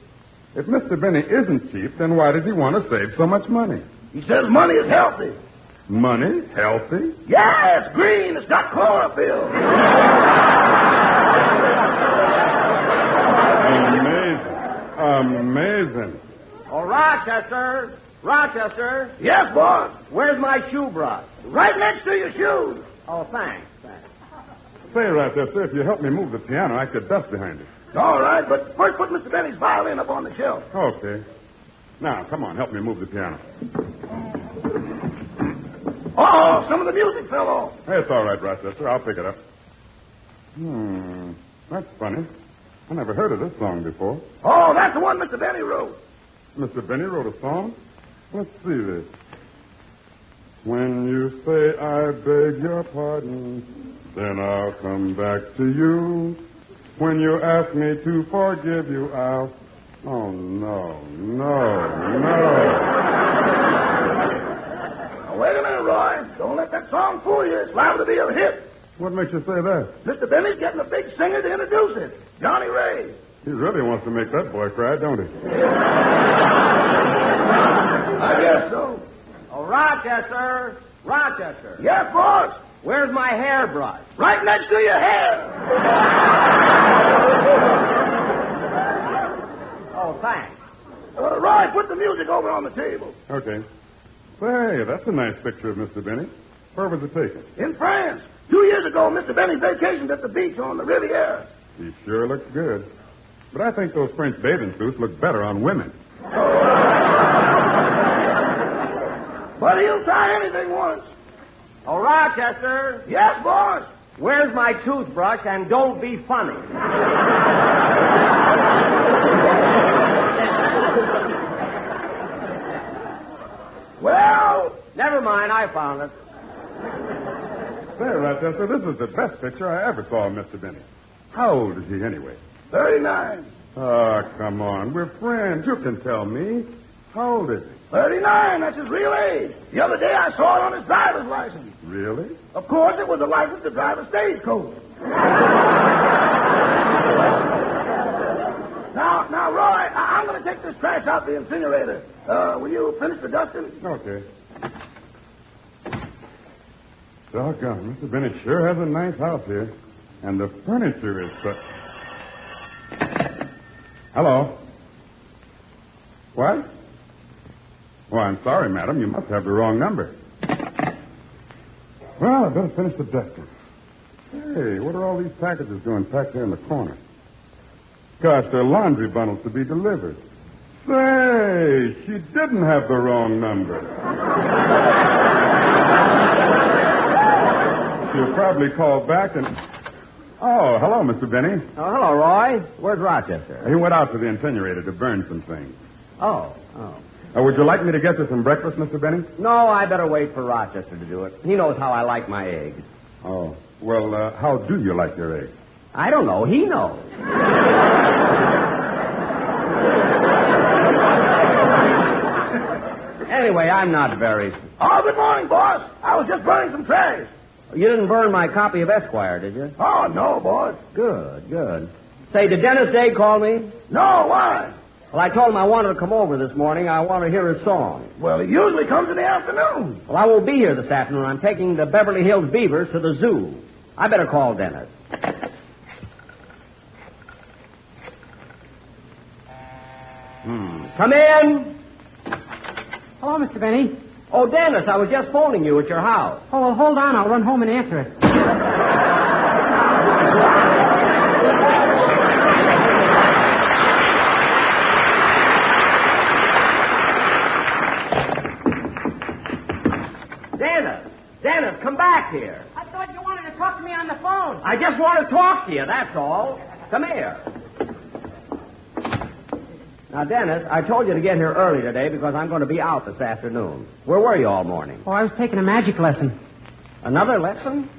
Speaker 20: If Mr. Binney isn't cheap, then why does he want to save so much money?
Speaker 13: He says money is healthy.
Speaker 20: Money? Healthy?
Speaker 13: Yeah, it's green. It's got chlorophyll.
Speaker 20: Amazing.
Speaker 21: Oh, Rochester. Rochester.
Speaker 13: Yes, boss.
Speaker 21: Where's my shoe brush?
Speaker 13: Right next to your shoes.
Speaker 21: Oh, thanks.
Speaker 20: Say, Rochester, if you help me move the piano, I could dust behind it.
Speaker 13: All right, but first put Mr. Benny's violin up on the shelf.
Speaker 20: Okay. Now, come on, help me move the piano.
Speaker 13: Oh, some of the music fell off.
Speaker 20: Hey, it's all right, Rochester. I'll pick it up. That's funny. I never heard of this song before.
Speaker 13: Oh, that's the one Mr. Benny wrote.
Speaker 20: Mr. Benny wrote a song? Let's see this. When you say I beg your pardon, then I'll come back to you. When you ask me to forgive you, I'll... Oh, no.
Speaker 13: Now, wait a minute, Roy. Don't let that song fool you. It's liable to be a hit.
Speaker 20: What makes you say that?
Speaker 13: Mr. Benny's getting a big singer to introduce it. Johnny Ray.
Speaker 20: He really wants to make that boy cry, don't he?
Speaker 13: I guess so.
Speaker 21: Oh, Rochester. Rochester.
Speaker 13: Yes, boss.
Speaker 21: Where's my hairbrush?
Speaker 13: Right next to your hair.
Speaker 21: Oh, thanks.
Speaker 13: Roy, put the music over on the table.
Speaker 20: Okay. Say, that's a nice picture of Mr. Benny. Where was it taken?
Speaker 13: In France. 2 years ago, Mr. Benny vacationed at the beach on the Riviera.
Speaker 20: He sure looks good. But I think those French bathing suits look better on women.
Speaker 13: But he'll try anything once.
Speaker 21: Oh, Rochester.
Speaker 13: Yes, boss.
Speaker 21: Where's my toothbrush? And don't be funny.
Speaker 13: Well,
Speaker 21: never mind. I found it.
Speaker 20: Say, Rochester, this is the best picture I ever saw of Mr. Benny. How old is he anyway?
Speaker 13: 39.
Speaker 20: Oh, come on. We're friends. You can tell me. How old is he?
Speaker 13: 39. That's his real age. The other day I saw it on his driver's license.
Speaker 20: Really?
Speaker 13: Of course, it was a license to drive a stagecoach. Now, Roy, I'm going to take this trash out the incinerator. Will you finish the dusting?
Speaker 20: Okay. Doggone, Mr. Benny sure has a nice house here. And the furniture is such... Hello? What? Oh, I'm sorry, madam. You must have the wrong number. Well, I better finish the dusting. Hey, what are all these packages doing packed there in the corner? Gosh, they're laundry bundles to be delivered. Say, she didn't have the wrong number. She'll probably call back and... Oh, hello, Mr. Benny.
Speaker 21: Oh, hello, Roy. Where's Rochester?
Speaker 20: He went out to the incinerator to burn some things.
Speaker 21: Oh.
Speaker 20: Would you like me to get you some breakfast, Mr. Benny?
Speaker 21: No, I better wait for Rochester to do it. He knows how I like my eggs.
Speaker 20: Oh, well, how do you like your eggs?
Speaker 21: I don't know. He knows. Anyway, I'm not very...
Speaker 13: Oh, good morning, boss. I was just burning some trash.
Speaker 21: You didn't burn my copy of Esquire, did you?
Speaker 13: Oh, no, boss.
Speaker 21: Good. Say, did Dennis Day call me?
Speaker 13: No, why?
Speaker 21: Well, I told him I wanted to come over this morning. I want to hear his song.
Speaker 13: Well, he usually comes in the afternoon.
Speaker 21: Well, I won't be here this afternoon. I'm taking the Beverly Hills Beavers to the zoo. I better call Dennis. Come in.
Speaker 6: Hello, Mr. Benny.
Speaker 21: Oh, Dennis, I was just phoning you at your house.
Speaker 6: Oh, well, hold on. I'll run home and answer it.
Speaker 21: Dennis, come back here.
Speaker 6: I thought you wanted to talk to me on the phone.
Speaker 21: I just want to talk to you, that's all. Come here. Now, Dennis, I told you to get here early today because I'm going to be out this afternoon. Where were you all morning?
Speaker 6: Oh, I was taking a magic lesson.
Speaker 21: Another lesson?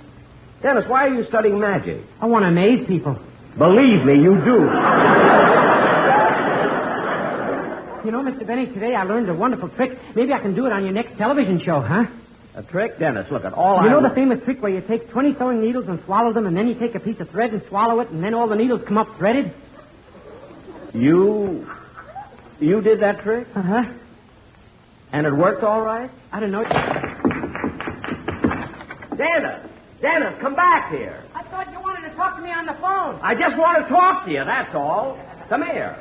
Speaker 21: Dennis, why are you studying magic?
Speaker 6: I want to amaze people.
Speaker 21: Believe me, you do.
Speaker 6: You know, Mr. Benny, today I learned a wonderful trick. Maybe I can do it on your next television show, huh?
Speaker 21: A trick? Dennis, look, at all
Speaker 6: You know the famous trick where you take 20 sewing needles and swallow them, and then you take a piece of thread and swallow it, and then all the needles come up threaded?
Speaker 21: You did that trick?
Speaker 6: Uh-huh.
Speaker 21: And it worked all right?
Speaker 6: I don't know.
Speaker 21: Dennis, come back here.
Speaker 6: I thought you wanted to talk to me on the phone.
Speaker 21: I just want to talk to you, that's all. Come here.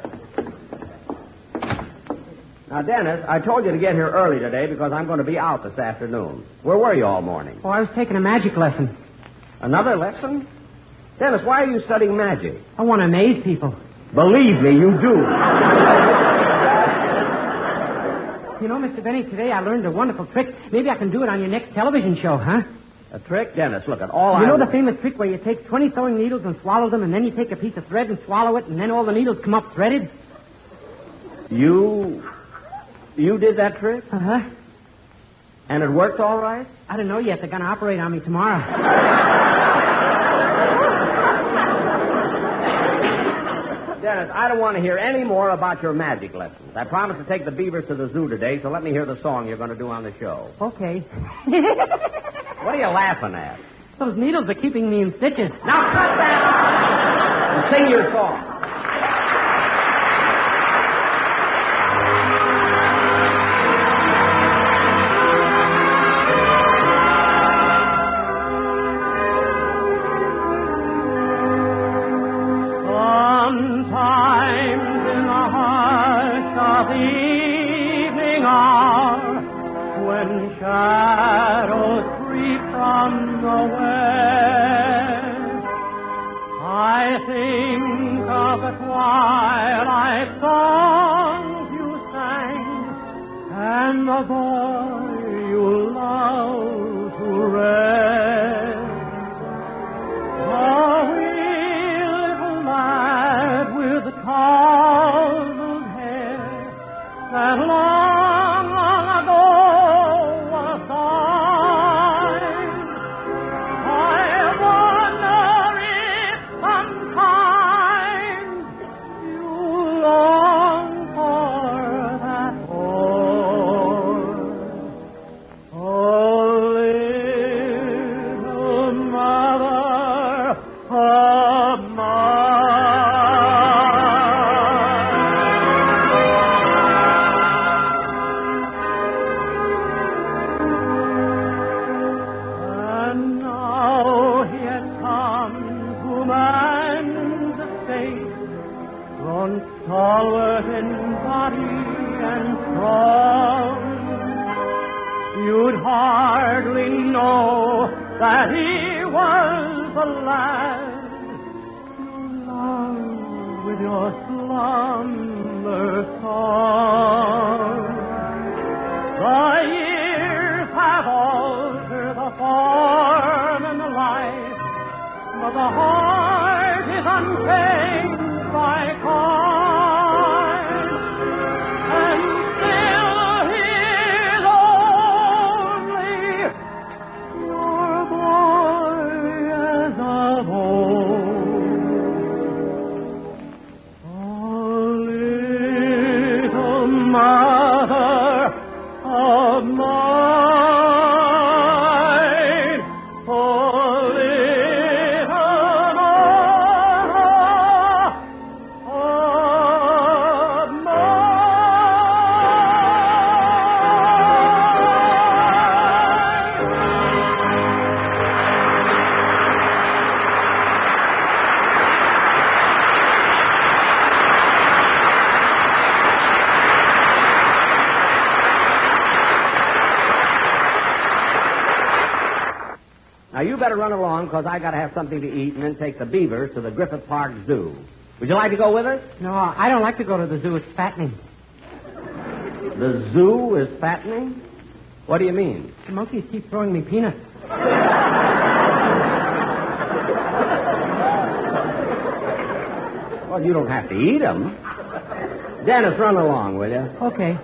Speaker 21: Now, Dennis, I told you to get here early today because I'm going to be out this afternoon. Where were you all morning?
Speaker 6: Oh, I was taking a magic lesson.
Speaker 21: Another lesson? Dennis, why are you studying magic?
Speaker 6: I want to amaze people.
Speaker 21: Believe me, you do.
Speaker 6: You know, Mr. Benny, today I learned a wonderful trick. Maybe I can do it on your next television show, huh?
Speaker 21: A trick? Dennis, look, at all
Speaker 6: You know the famous trick where you take 20 sewing needles and swallow them, and then you take a piece of thread and swallow it, and then all the needles come up threaded?
Speaker 21: You did that trick?
Speaker 6: Uh-huh.
Speaker 21: And it worked all right?
Speaker 6: I don't know yet. They're going to operate on me tomorrow.
Speaker 21: Dennis, I don't want to hear any more about your magic lessons. I promised to take the Beavers to the zoo today, so let me hear the song you're going to do on the show.
Speaker 6: Okay.
Speaker 21: What are you laughing at?
Speaker 6: Those needles are keeping me in stitches.
Speaker 21: Now cut that out and sing your song.
Speaker 1: Sometimes in the hush of the evening hour, when shadows creep from the west, I think of the twilight songs you sang, and the boy you loved to rest. With tousled hair that long, long ago was thine, I wonder if sometimes you long for that boy. Oh, little mother of mine. Stalwart in body and strong, you'd hardly know that he was the lad you loved with your slumber song. The years have altered the form and the life, but the heart is unchanged by time.
Speaker 21: Now, you better run along, because I got to have something to eat and then take the Beavers to the Griffith Park Zoo. Would you like to go with us?
Speaker 6: No, I don't like to go to the zoo. It's fattening.
Speaker 21: The zoo is fattening? What do you mean?
Speaker 6: The monkeys keep throwing me peanuts.
Speaker 21: Well, you don't have to eat them. Dennis, run along, will you?
Speaker 6: Okay.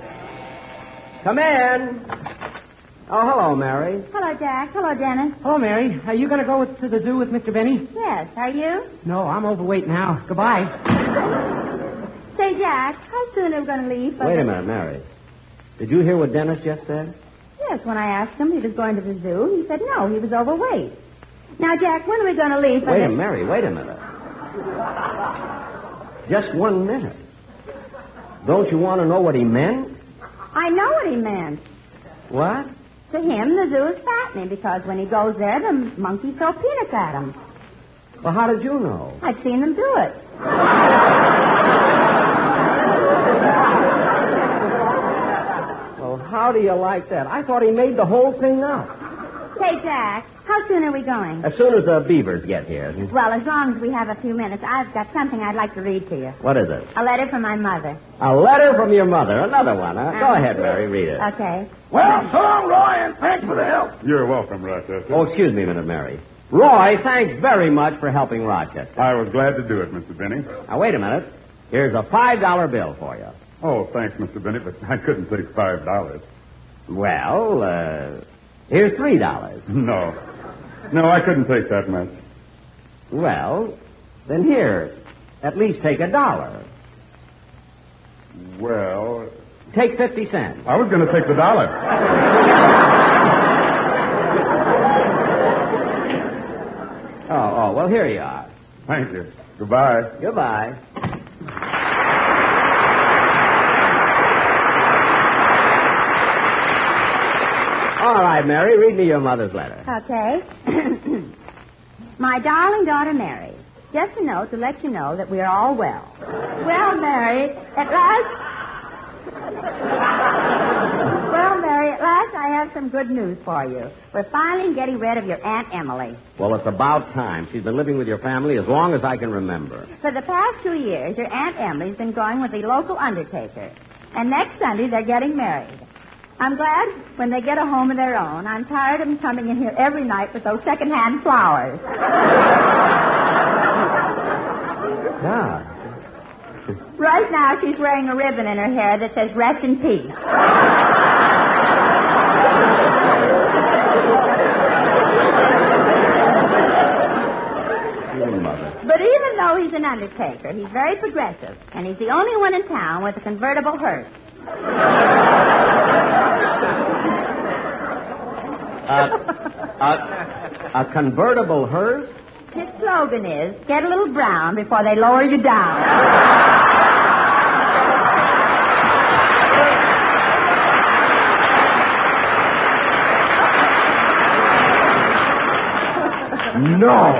Speaker 21: Come in. Oh, hello, Mary.
Speaker 15: Hello, Jack. Hello, Dennis.
Speaker 6: Hello, Mary. Are you going to go to the zoo with Mr. Benny?
Speaker 15: Yes. Are you?
Speaker 6: No, I'm overweight now. Goodbye.
Speaker 15: Say, Jack, how soon are we going to leave?
Speaker 21: Wait a minute, Mary. Did you hear what Dennis just said?
Speaker 15: Yes, when I asked him if he was going to the zoo, he said no, he was overweight. Now, Jack, when are we going to leave?
Speaker 21: Wait a minute. Just 1 minute. Don't you want to know what he meant?
Speaker 15: I know what he meant.
Speaker 21: What?
Speaker 15: To him, the zoo is fattening because when he goes there, the monkeys throw peanuts at him.
Speaker 21: Well, how did you know?
Speaker 15: I've seen them do it.
Speaker 21: Well, how do you like that? I thought he made the whole thing up.
Speaker 15: Say, Jack, how soon are we going?
Speaker 21: As soon as the Beavers get here.
Speaker 15: Well, as long as we have a few minutes, I've got something I'd like to read to you.
Speaker 21: What is it?
Speaker 15: A letter from my mother.
Speaker 21: A letter from your mother. Another one, huh? Go ahead, Mary. Read it.
Speaker 15: Okay.
Speaker 13: Well, so long, Roy, and thanks for the help.
Speaker 20: You're welcome, Rochester.
Speaker 21: Oh, excuse me a minute, Mary. Roy, thanks very much for helping Rochester.
Speaker 20: I was glad to do it, Mr. Benny.
Speaker 21: Now, wait a minute. Here's a $5 bill for you.
Speaker 20: Oh, thanks, Mr. Benny, but I couldn't take $5.
Speaker 21: Well, here's $3.
Speaker 20: No, I couldn't take that much.
Speaker 21: Well, then here, at least take $1.
Speaker 20: Well...
Speaker 21: Take 50 cents.
Speaker 20: I was going to take the $1.
Speaker 21: Oh, well, here you are.
Speaker 20: Thank you. Goodbye.
Speaker 21: Goodbye. All right, Mary, read me your mother's letter.
Speaker 15: Okay. My darling daughter, Mary, just a note to let you know that we are all well. Well, Mary, at last I have some good news for you. We're finally getting rid of your Aunt Emily.
Speaker 21: Well, it's about time. She's been living with your family as long as I can remember.
Speaker 15: For the past 2 years, your Aunt Emily's been going with the local undertaker. And next Sunday, they're getting married. I'm glad when they get a home of their own. I'm tired of them coming in here every night with those second-hand flowers.
Speaker 21: Yeah.
Speaker 15: Right now, she's wearing a ribbon in her hair that says, "Rest in peace." But even though he's an undertaker, he's very progressive, and he's the only one in town with a convertible hearse.
Speaker 21: A convertible hearse?
Speaker 15: His slogan is, "Get a little brown before they lower you down."
Speaker 21: No.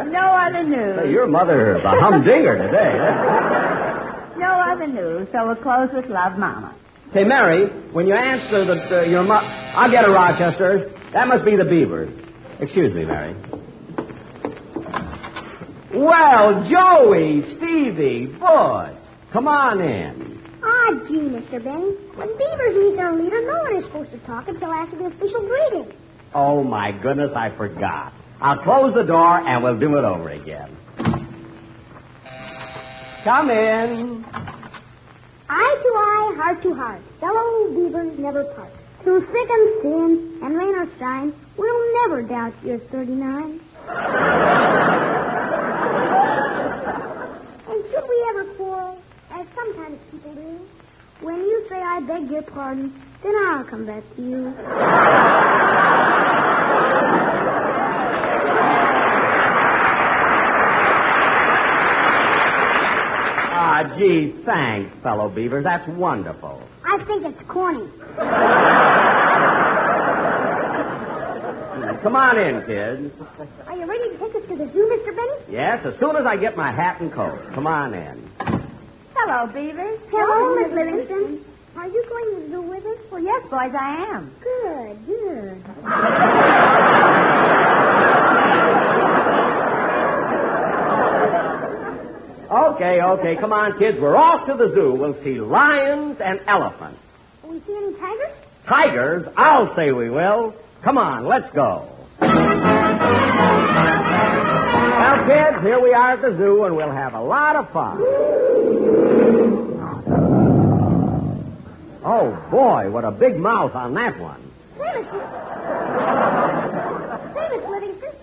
Speaker 15: No other news.
Speaker 21: Hey, your mother's a humdinger today.
Speaker 15: No other news, so we'll close with love, Mama.
Speaker 21: Say, Mary, when you answer your mother... I'll get a Rochester. That must be the Beavers. Excuse me, Mary. Well, Joey, Stevie, Bud, come on in.
Speaker 3: Ah, gee, Mr. Benny. When Beavers meet their leader, no one is supposed to talk until after the official greeting.
Speaker 21: Oh, my goodness, I forgot. I'll close the door and we'll do it over again. Come in.
Speaker 3: Eye to eye, heart to heart. Fellow Beavers never part. Through thick and thin, and rain or shine, we'll never doubt you're 39. And should we ever quarrel, as sometimes people do, when you say I beg your pardon, then I'll come back to you.
Speaker 21: Ah, gee, thanks, fellow Beavers. That's wonderful.
Speaker 3: I think it's corny.
Speaker 21: Come on in, kids.
Speaker 3: Are you ready to take us to the zoo, Mr. Benny?
Speaker 21: Yes, as soon as I get my hat and coat. Come on in.
Speaker 15: Hello, Beavers.
Speaker 3: Hello, Miss Livingston. Are you going to the zoo with us?
Speaker 15: Well, yes, boys, I am.
Speaker 3: Good, good.
Speaker 21: Okay. Come on, kids. We're off to the zoo. We'll see lions and elephants.
Speaker 3: Will we see any tigers?
Speaker 21: Tigers? I'll say we will. Come on, let's go. Well, kids, here we are at the zoo, and we'll have a lot of fun. Oh, boy, what a big mouth on that one.
Speaker 3: Say, Miss Livingston.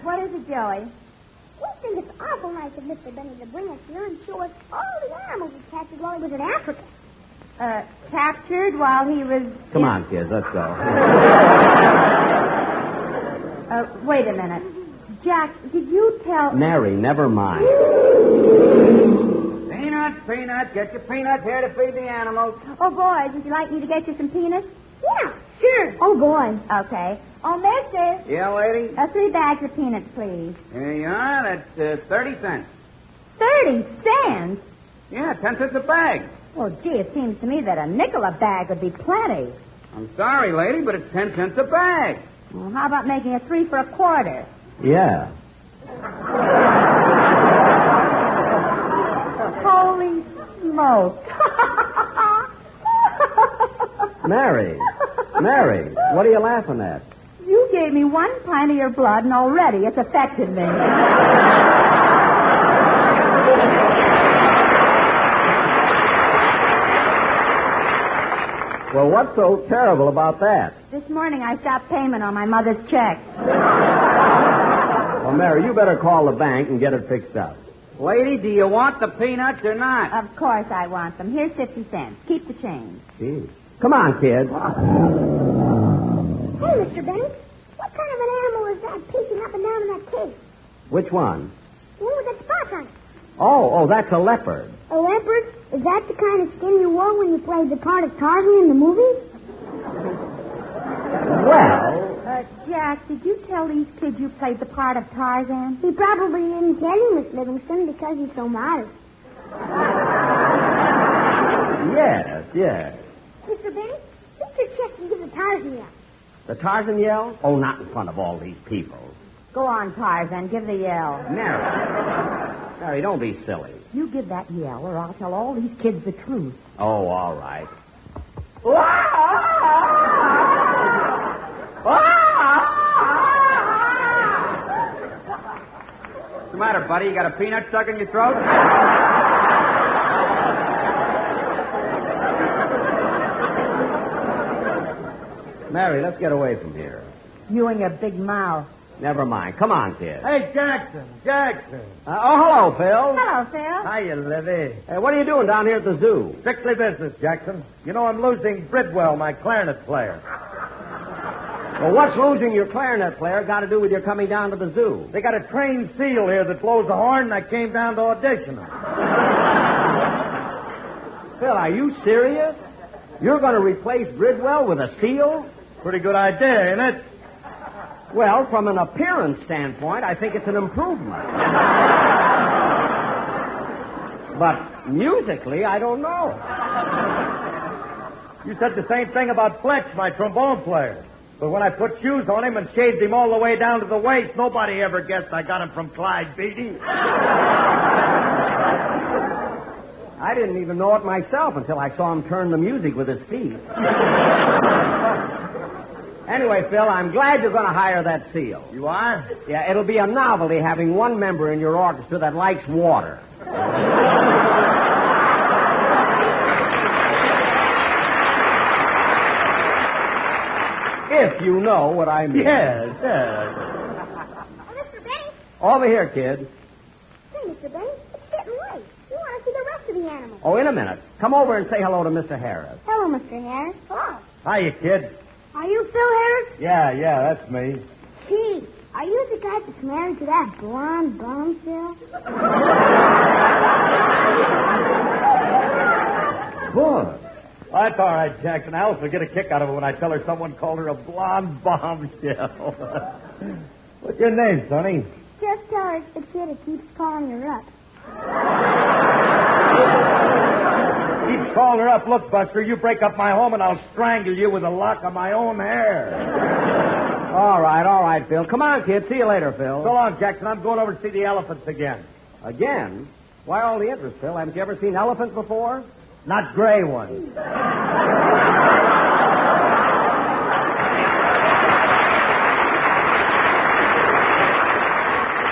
Speaker 15: What is it, Joey?
Speaker 3: We think it's awful nice of Mr. Benny to bring us here and show us all the animals he captured while he was in Africa.
Speaker 15: Captured while he was...
Speaker 21: Come on, kids, let's go.
Speaker 15: Wait a minute. Jack, did you tell...
Speaker 21: Mary, never mind.
Speaker 6: Peanuts. Get your peanuts here to feed the animals.
Speaker 15: Oh, boys, would you like me to get you some peanuts?
Speaker 3: Yeah, sure. Oh, boy.
Speaker 15: Okay. Oh, mister.
Speaker 6: Yeah, lady?
Speaker 15: 3 bags of peanuts, please.
Speaker 6: Here you are. That's 30 cents.
Speaker 15: 30 cents?
Speaker 6: Yeah, 10 cents a bag.
Speaker 15: Oh, gee, it seems to me that a nickel a bag would be plenty.
Speaker 6: I'm sorry, lady, but it's 10 cents a bag.
Speaker 15: Well, how about making it 3 for a quarter?
Speaker 21: Yeah.
Speaker 15: Holy smoke.
Speaker 21: Mary, what are you laughing at?
Speaker 15: You gave me 1 pint of your blood, and already it's affected me.
Speaker 21: Well, what's so terrible about that?
Speaker 15: This morning I stopped payment on my mother's check.
Speaker 21: Well, Mary, you better call the bank and get it fixed up.
Speaker 6: Lady, do you want the peanuts or not?
Speaker 15: Of course I want them. Here's 50 cents. Keep the change.
Speaker 21: Gee. Come on, kids.
Speaker 3: Hey, Mr. Benny, what kind of an animal is that pacing up and down in that cave?
Speaker 21: Which one?
Speaker 3: The one with that spot on it.
Speaker 21: Oh, that's a leopard.
Speaker 3: A leopard? Is that the kind of skin you wore when you played the part of Tarzan in the movie?
Speaker 21: Well...
Speaker 15: Jack, did you tell these kids you played the part of Tarzan?
Speaker 3: He probably didn't tell you, Miss Livingston, because he's so modest.
Speaker 21: Yes.
Speaker 3: Mr. Benny, take your chest and give the Tarzan yell.
Speaker 21: The Tarzan yell? Oh, not in front of all these people.
Speaker 15: Go on, Tarzan. Give the yell.
Speaker 21: Mary, don't be silly.
Speaker 15: You give that yell, or I'll tell all these kids the truth.
Speaker 21: Oh, all right.
Speaker 6: What's the matter, buddy? You got a peanut stuck in your throat?
Speaker 21: Mary, let's get away from here.
Speaker 15: You and your big mouth.
Speaker 21: Never mind. Come on, kid.
Speaker 9: Hey, Jackson.
Speaker 21: Hello, Phil.
Speaker 15: Hello, Phil.
Speaker 9: Hiya, Livy.
Speaker 21: Hey, what are you doing down here at the zoo?
Speaker 9: Strictly business, Jackson. You know I'm losing Bridwell, my clarinet player.
Speaker 21: Well, what's losing your clarinet player got to do with your coming down to the zoo?
Speaker 9: They got a trained seal here that blows a horn, and I came down to audition him.
Speaker 21: Phil, are you serious? You're going to replace Bridwell with a seal?
Speaker 9: Pretty good idea, ain't it?
Speaker 21: Well, from an appearance standpoint, I think it's an improvement. But musically, I don't know.
Speaker 9: You said the same thing about Fletch, my trombone player. But when I put shoes on him and shaved him all the way down to the waist, nobody ever guessed I got him from Clyde Beatty.
Speaker 21: I didn't even know it myself until I saw him turn the music with his feet. Anyway, Phil, I'm glad you're going to hire that seal.
Speaker 9: You are?
Speaker 21: Yeah, it'll be a novelty having one member in your orchestra that likes water. If you know what I mean.
Speaker 9: Yes.
Speaker 3: Mr. Benny?
Speaker 21: Over here, kid.
Speaker 3: Hey, Mr. Benny, it's getting late. We want to see the rest of the animals.
Speaker 21: Oh, in a minute. Come over and say hello to Mr. Harris.
Speaker 3: Hello, Mr. Harris. Hello.
Speaker 9: Hiya, kid.
Speaker 3: Are you Phil Harris?
Speaker 9: Yeah, that's me.
Speaker 3: Gee, are you the guy that's married to that blonde bombshell?
Speaker 21: Good.
Speaker 9: That's all right, Jackson. Alice will get a kick out of it when I tell her someone called her a blonde bombshell. What's your name, Sonny?
Speaker 3: Just tell her it's the kid that keeps calling her up.
Speaker 9: Keeps calling her up. Look, Buster, you break up my home and I'll strangle you with a lock of my own hair.
Speaker 21: All right, Phil. Come on, kid. See you later, Phil.
Speaker 9: So long, Jackson. I'm going over to see the elephants again.
Speaker 21: Again? Why all the interest, Phil? Haven't you ever seen elephants before?
Speaker 9: Not gray ones.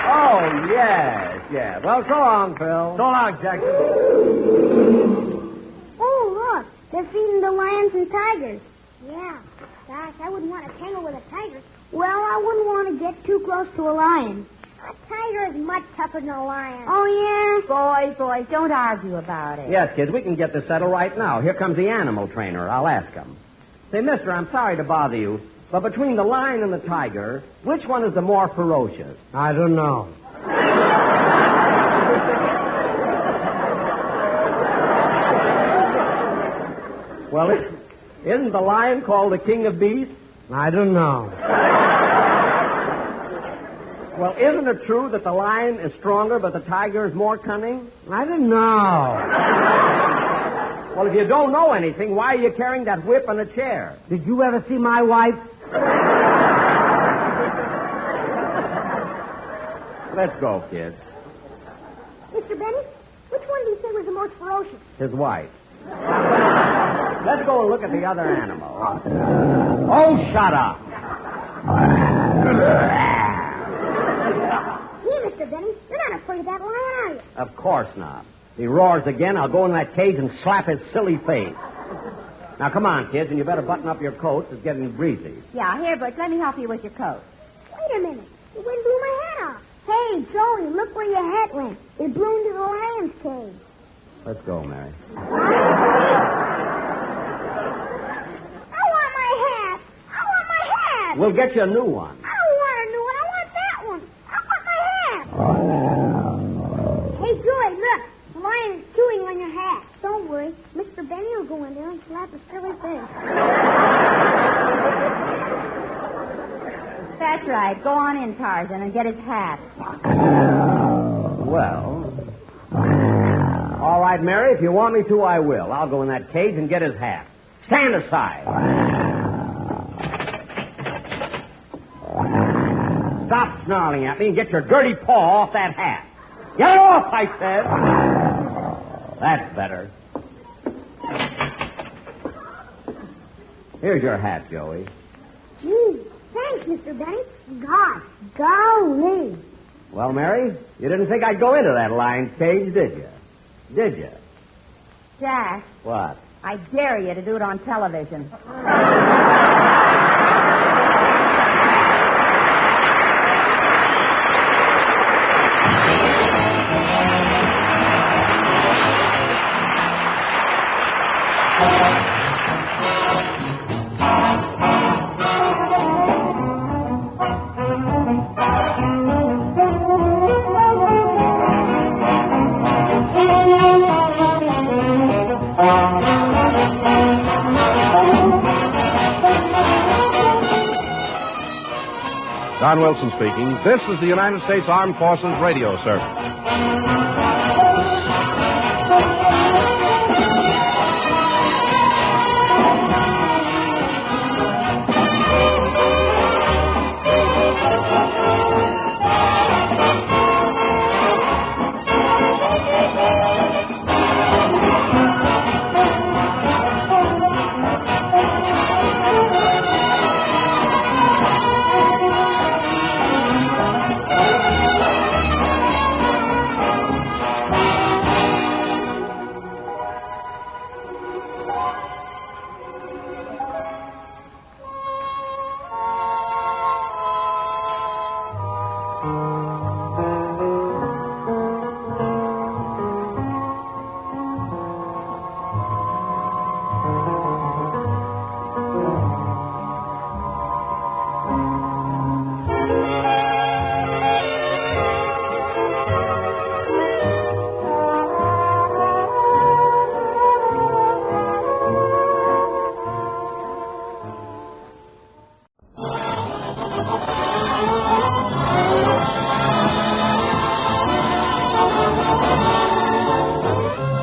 Speaker 21: Oh, yes. Well, so long, Phil.
Speaker 9: So long, Jackson.
Speaker 3: Oh, look. They're feeding the lions and tigers. Yeah. Gosh, I wouldn't want to tangle with a tiger. Well, I wouldn't want to get too close to a lion. A tiger is much tougher than a lion.
Speaker 15: Oh, yeah? Boys, don't argue about it.
Speaker 21: Yes, kids, we can get this settled right now. Here comes the animal trainer. I'll ask him. Say, mister, I'm sorry to bother you, but between the lion and the tiger, which one is the more ferocious?
Speaker 6: I don't know.
Speaker 21: Well, isn't the lion called the king of beasts?
Speaker 6: I don't know.
Speaker 21: Well, isn't it true that the lion is stronger, but the tiger is more cunning?
Speaker 6: I don't know.
Speaker 21: Well, if you don't know anything, why are you carrying that whip and a chair?
Speaker 6: Did you ever see my wife?
Speaker 21: Let's go, kid.
Speaker 3: Mr. Benny, which one do you say was the most ferocious?
Speaker 21: His wife. Let's go and look at the other animal. Oh, shut up.
Speaker 3: Here, Mr. Benny, you're not afraid of that lion, are you?
Speaker 21: Of course not. If he roars again, I'll go in that cage and slap his silly face. Now, come on, kids, and you better button up your coats. It's getting breezy.
Speaker 15: Yeah, here, Butch, let me help you with your coat.
Speaker 3: Wait a minute. The wind blew my hat off. Hey, Joey, look where your hat went. It blew into the lion's cage.
Speaker 21: Let's go, Mary.
Speaker 3: I want my hat. I want my hat.
Speaker 21: We'll get you a new one.
Speaker 3: I don't want a new one. I want that one. I want my hat. Hey, Joey, look. The lion is chewing on your hat. Don't worry. Mr. Benny will go in there and slap his silly face.
Speaker 15: That's right. Go on in, Tarzan, and get his hat.
Speaker 21: Well... All right, Mary, if you want me to, I will. I'll go in that cage and get his hat. Stand aside. Stop snarling at me and get your dirty paw off that hat. Get it off, I said. That's better. Here's your hat, Joey.
Speaker 3: Gee, thanks, Mr. Benny. God, golly.
Speaker 21: Well, Mary, you didn't think I'd go into that lion's cage, did you? Did you?
Speaker 15: Jack.
Speaker 21: What?
Speaker 15: I dare you to do it on television.
Speaker 2: Don Wilson speaking. This is the United States Armed Forces Radio Service.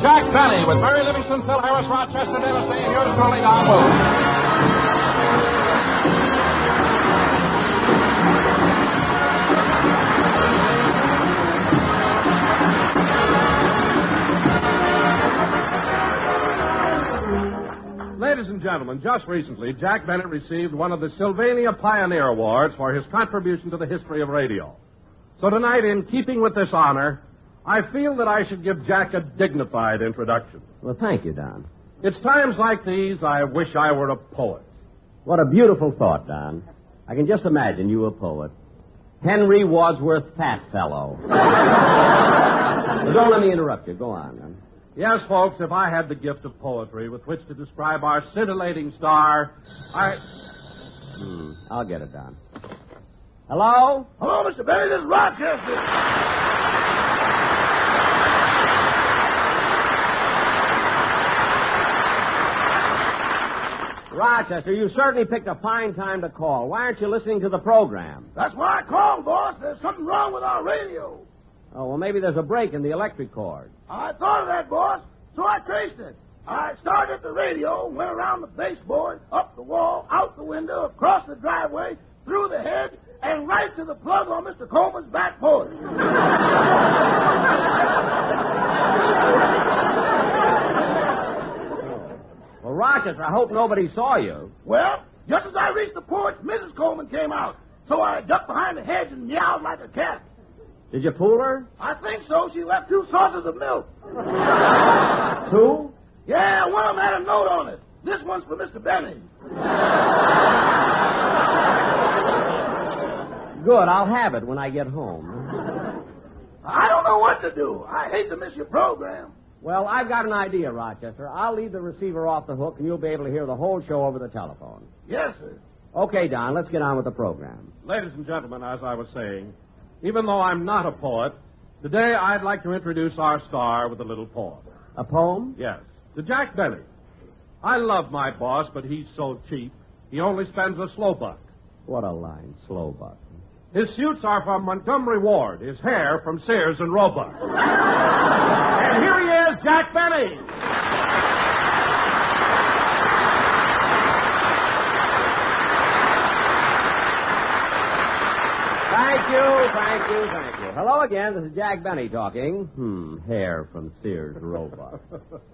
Speaker 2: Jack Benny with Mary Livingston, Phil Harris, Rochester, Dennis Day, and yours truly, Don Wilson. Ladies and gentlemen, just recently, Jack Bennett received one of the Sylvania Pioneer Awards for his contribution to the history of radio. So tonight, in keeping with this honor, I feel that I should give Jack a dignified introduction.
Speaker 21: Well, thank you, Don.
Speaker 2: It's times like these I wish I were a poet.
Speaker 21: What a beautiful thought, Don. I can just imagine you a poet. Henry Wadsworth Fatfellow. Well, don't let me interrupt you. Go on, man.
Speaker 2: Yes, folks, if I had the gift of poetry with which to describe our scintillating star,
Speaker 21: I'll get it done. Hello?
Speaker 13: Hello, Mr. Benny. This is Rochester.
Speaker 21: Rochester, you certainly picked a fine time to call. Why aren't you listening to the program?
Speaker 13: That's why I called, boss. There's something wrong with our radio.
Speaker 21: Oh, well, maybe there's a break in the electric cord.
Speaker 13: I thought of that, boss, so I traced it. I started at the radio, went around the baseboard, up the wall, out the window, across the driveway, through the hedge, and right to the plug on Mr. Coleman's back porch.
Speaker 21: Well, Rochester, I hope nobody saw you.
Speaker 13: Well, just as I reached the porch, Mrs. Coleman came out. So I ducked behind the hedge and meowed like a cat.
Speaker 21: Did you fool her?
Speaker 13: I think so. She left 2 saucers of milk.
Speaker 21: 2?
Speaker 13: Yeah, one of them had a note on it. This one's for Mr. Benny.
Speaker 21: Good, I'll have it when I get home.
Speaker 13: I don't know what to do. I hate to miss your program.
Speaker 21: Well, I've got an idea, Rochester. I'll leave the receiver off the hook, and you'll be able to hear the whole show over the telephone.
Speaker 13: Yes, sir.
Speaker 21: Okay, Don, let's get on with the program.
Speaker 2: Ladies and gentlemen, as I was saying, even though I'm not a poet, today I'd like to introduce our star with a little poem.
Speaker 21: A poem?
Speaker 2: Yes. To Jack Benny. I love my boss, but he's so cheap, he only spends a slow buck.
Speaker 21: What a line, slow buck.
Speaker 2: His suits are from Montgomery Ward, his hair from Sears and Roebuck. And here he is, Jack Benny.
Speaker 21: Thank you. Hello again, this is Jack Benny talking. Hair from Sears and Roebuck.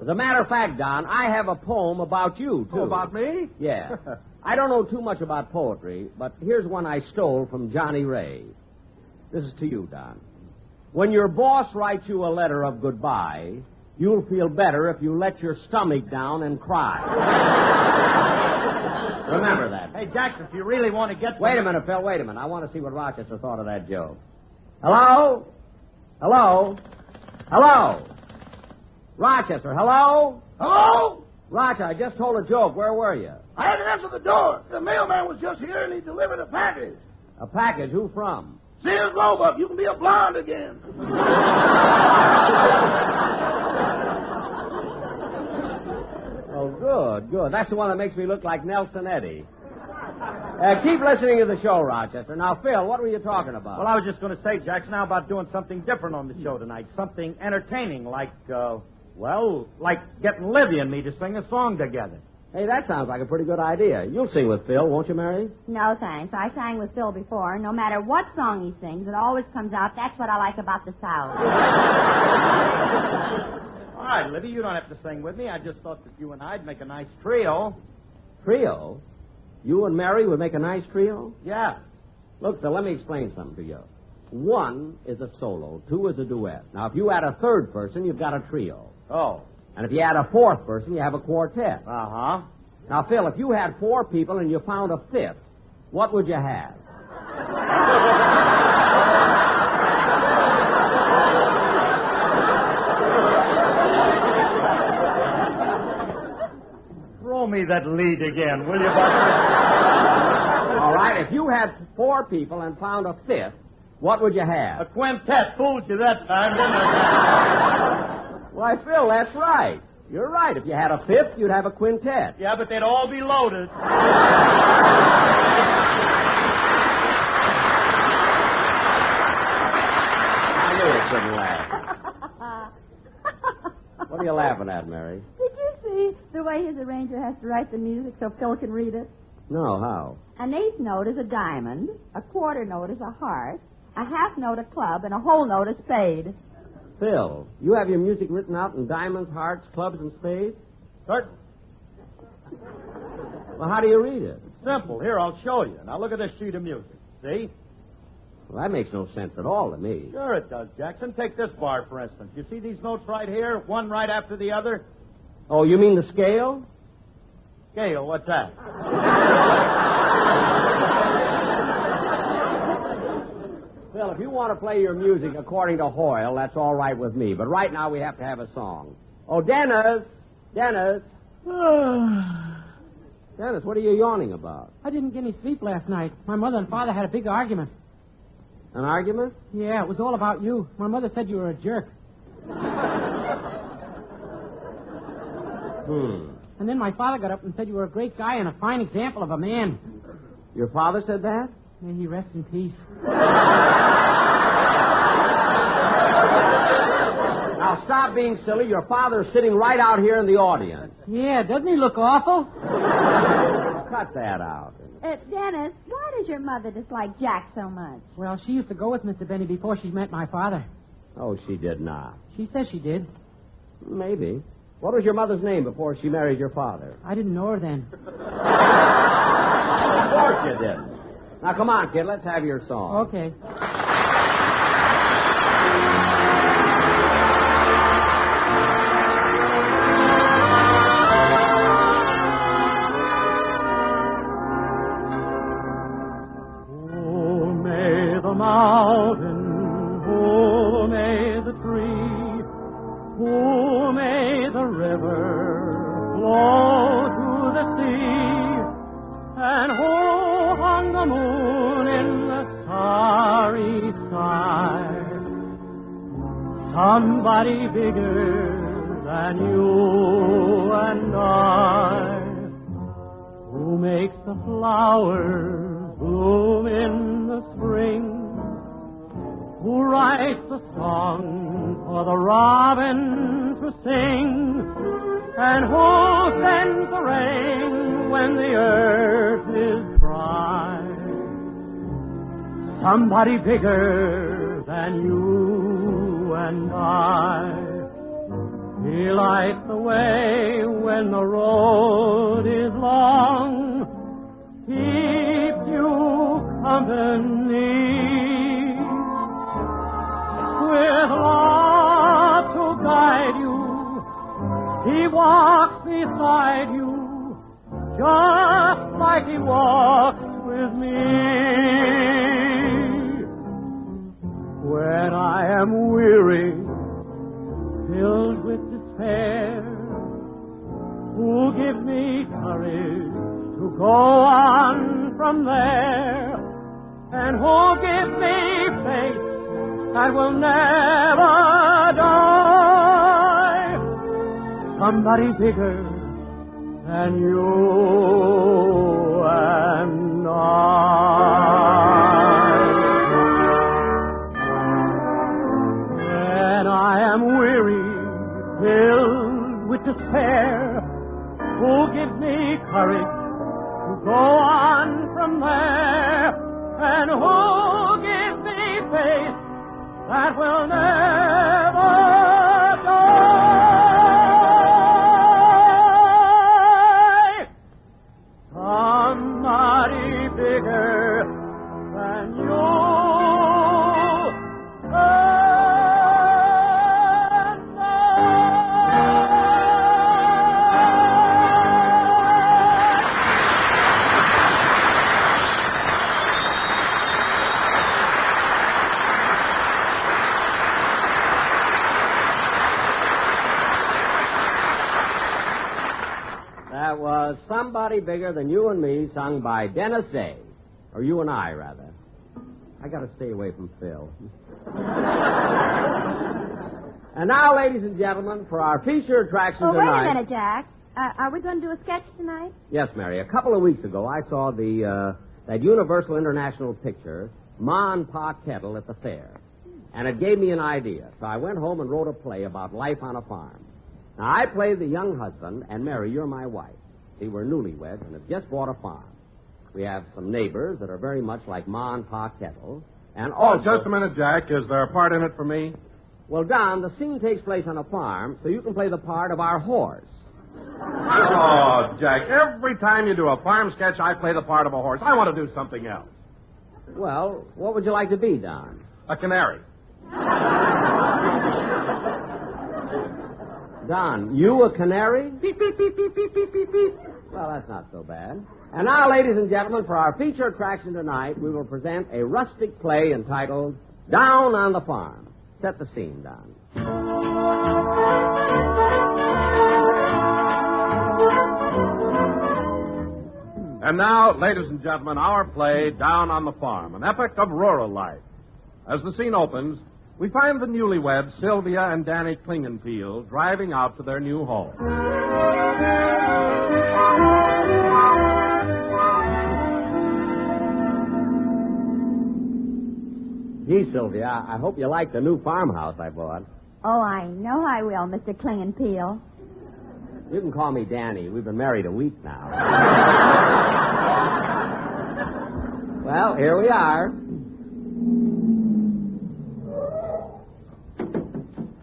Speaker 21: As a matter of fact, Don, I have a poem about you, too.
Speaker 2: Oh, about me?
Speaker 21: Yeah. I don't know too much about poetry, but here's one I stole from Johnny Ray. This is to you, Don. When your boss writes you a letter of goodbye, you'll feel better if you let your stomach down and cry. Remember that.
Speaker 9: Hey, Jackson, if you really want to get...
Speaker 21: Wait a minute, Phil, wait a minute. I want to see what Rochester thought of that joke. Hello? Hello? Rochester, hello?
Speaker 13: Hello?
Speaker 21: Rochester, I just told a joke. Where were you?
Speaker 13: I had to answer the door. The mailman was just here, and he delivered a package.
Speaker 21: A package? Who from?
Speaker 13: Sears Roebuck, you can be a blonde again.
Speaker 21: Oh, good. That's the one that makes me look like Nelson Eddy. Keep listening to the show, Rochester. Now, Phil, what were you talking about?
Speaker 9: Well, I was just going to say, Jackson, how about doing something different on the show tonight? Something entertaining, like getting Livy and me to sing a song together.
Speaker 21: Hey, that sounds like a pretty good idea. You'll sing with Phil, won't you, Mary?
Speaker 15: No, thanks. I sang with Phil before. No matter what song he sings, it always comes out. That's what I like about the South.
Speaker 9: All right, Livy, you don't have to sing with me. I just thought that you and I'd make a nice trio.
Speaker 21: Trio? You and Mary would make a nice trio?
Speaker 9: Yeah.
Speaker 21: Look, Phil, let me explain something to you. 1 is a solo, 2 is a duet. Now, if you add a third person, you've got a trio.
Speaker 9: Oh.
Speaker 21: And if you add a fourth person, you have a quartet.
Speaker 9: Uh-huh.
Speaker 21: Now, Phil, if you had 4 people and you found a fifth, what would you have?
Speaker 9: Throw me that lead again, will you, Buster?
Speaker 21: All right, if you had 4 people and found a fifth, what would you have?
Speaker 9: A quintet. Fooled you that time, didn't I?
Speaker 21: Why, Phil, that's right. You're right. If you had a fifth, you'd have a quintet.
Speaker 9: Yeah, but they'd all be loaded.
Speaker 21: I knew you couldn't laugh. What are you laughing at, Mary?
Speaker 15: Did you see the way his arranger has to write the music so Phil can read it?
Speaker 21: No, how?
Speaker 15: An eighth note is a diamond, a quarter note is a heart, a half note a club, and a whole note a spade.
Speaker 21: Phil, you have your music written out in diamonds, hearts, clubs, and spades?
Speaker 9: Certainly.
Speaker 21: Well, how do you read it?
Speaker 9: Simple. Here, I'll show you. Now, look at this sheet of music. See?
Speaker 21: Well, that makes no sense at all to me.
Speaker 9: Sure it does, Jackson. Take this bar, for instance. You see these notes right here, one right after the other?
Speaker 21: Oh, you mean the scale?
Speaker 9: Scale, what's that?
Speaker 21: if you want to play your music according to Hoyle, that's all right with me. But right now we have to have a song. Oh, Dennis! Dennis, what are you yawning about?
Speaker 6: I didn't get any sleep last night. My mother and father had a big argument.
Speaker 21: An argument?
Speaker 6: Yeah, it was all about you. My mother said you were a jerk. And then my father got up and said you were a great guy and a fine example of a man.
Speaker 21: Your father said that?
Speaker 6: May he rest in peace.
Speaker 21: Now, stop being silly. Your father's sitting right out here in the audience.
Speaker 6: Yeah, doesn't he look awful?
Speaker 21: Cut that out.
Speaker 15: Dennis, why does your mother dislike Jack so much?
Speaker 6: Well, she used to go with Mr. Benny before she met my father.
Speaker 21: Oh, she did not.
Speaker 6: She says she did.
Speaker 21: Maybe. What was your mother's name before she married your father?
Speaker 6: I didn't know her then.
Speaker 21: Of course you didn't. Now, come on, kid. Let's have your song.
Speaker 6: Okay.
Speaker 1: Oh, may the mountain, oh, may the tree, oh, may the river flow to the sea, and oh, hung the moon in the starry sky. Somebody bigger than you and I, who makes the flowers bloom in the spring, who writes the song for the robin to sing, and who sends the rain when the earth is dry. Somebody bigger than you and I. He lights the way when the road is long, keeps you company, with love to guide you. He walks beside you, just like he walks with me. When I am weary, filled with despair, who gives me courage to go on from there, and who gives me faith that will never die. Somebody bigger than you and I. When I am weary, filled with despair, who gives me courage to go on from there, and who gives me faith that will never die. Somebody bigger than you.
Speaker 21: That was Somebody Bigger Than You and Me, sung by Dennis Day. Or you and I, rather. I got to stay away from Phil. And now, ladies and gentlemen, for our feature attraction
Speaker 15: Wait
Speaker 21: tonight.
Speaker 15: a minute, Jack. Are we going to do a sketch tonight?
Speaker 21: Yes, Mary. A couple of weeks ago, I saw that Universal International picture, Ma and Pa Kettle, at the fair. And it gave me an idea. So I went home and wrote a play about life on a farm. Now, I played the young husband, and Mary, you're my wife. See, we're newlyweds and have just bought a farm. We have some neighbors that are very much like Ma and Pa Kettle. And also...
Speaker 2: Oh, just a minute, Jack. Is there a part in it for me?
Speaker 21: Well, Don, the scene takes place on a farm, so you can play the part of our horse.
Speaker 2: Oh, Jack, every time you do a farm sketch, I play the part of a horse. I want to do something else.
Speaker 21: Well, what would you like to be, Don?
Speaker 2: A canary.
Speaker 21: Don, you a canary?
Speaker 6: Beep, beep, beep, beep, beep, beep, beep, beep.
Speaker 21: Well, that's not so bad. And now, ladies and gentlemen, for our feature attraction tonight, we will present a rustic play entitled Down on the farm. Set the scene, Don.
Speaker 2: And now, ladies and gentlemen, our play, Down on the Farm, an epic of rural life. As the scene opens, we find the newlyweds, Sylvia and Danny Klingenfield, driving out to their new home.
Speaker 21: Gee, Sylvia, I hope you like the new farmhouse I bought.
Speaker 15: Oh, I know I will, Mr. Klingenpeel.
Speaker 21: You can call me Danny. We've been married a week now. Well, here we are.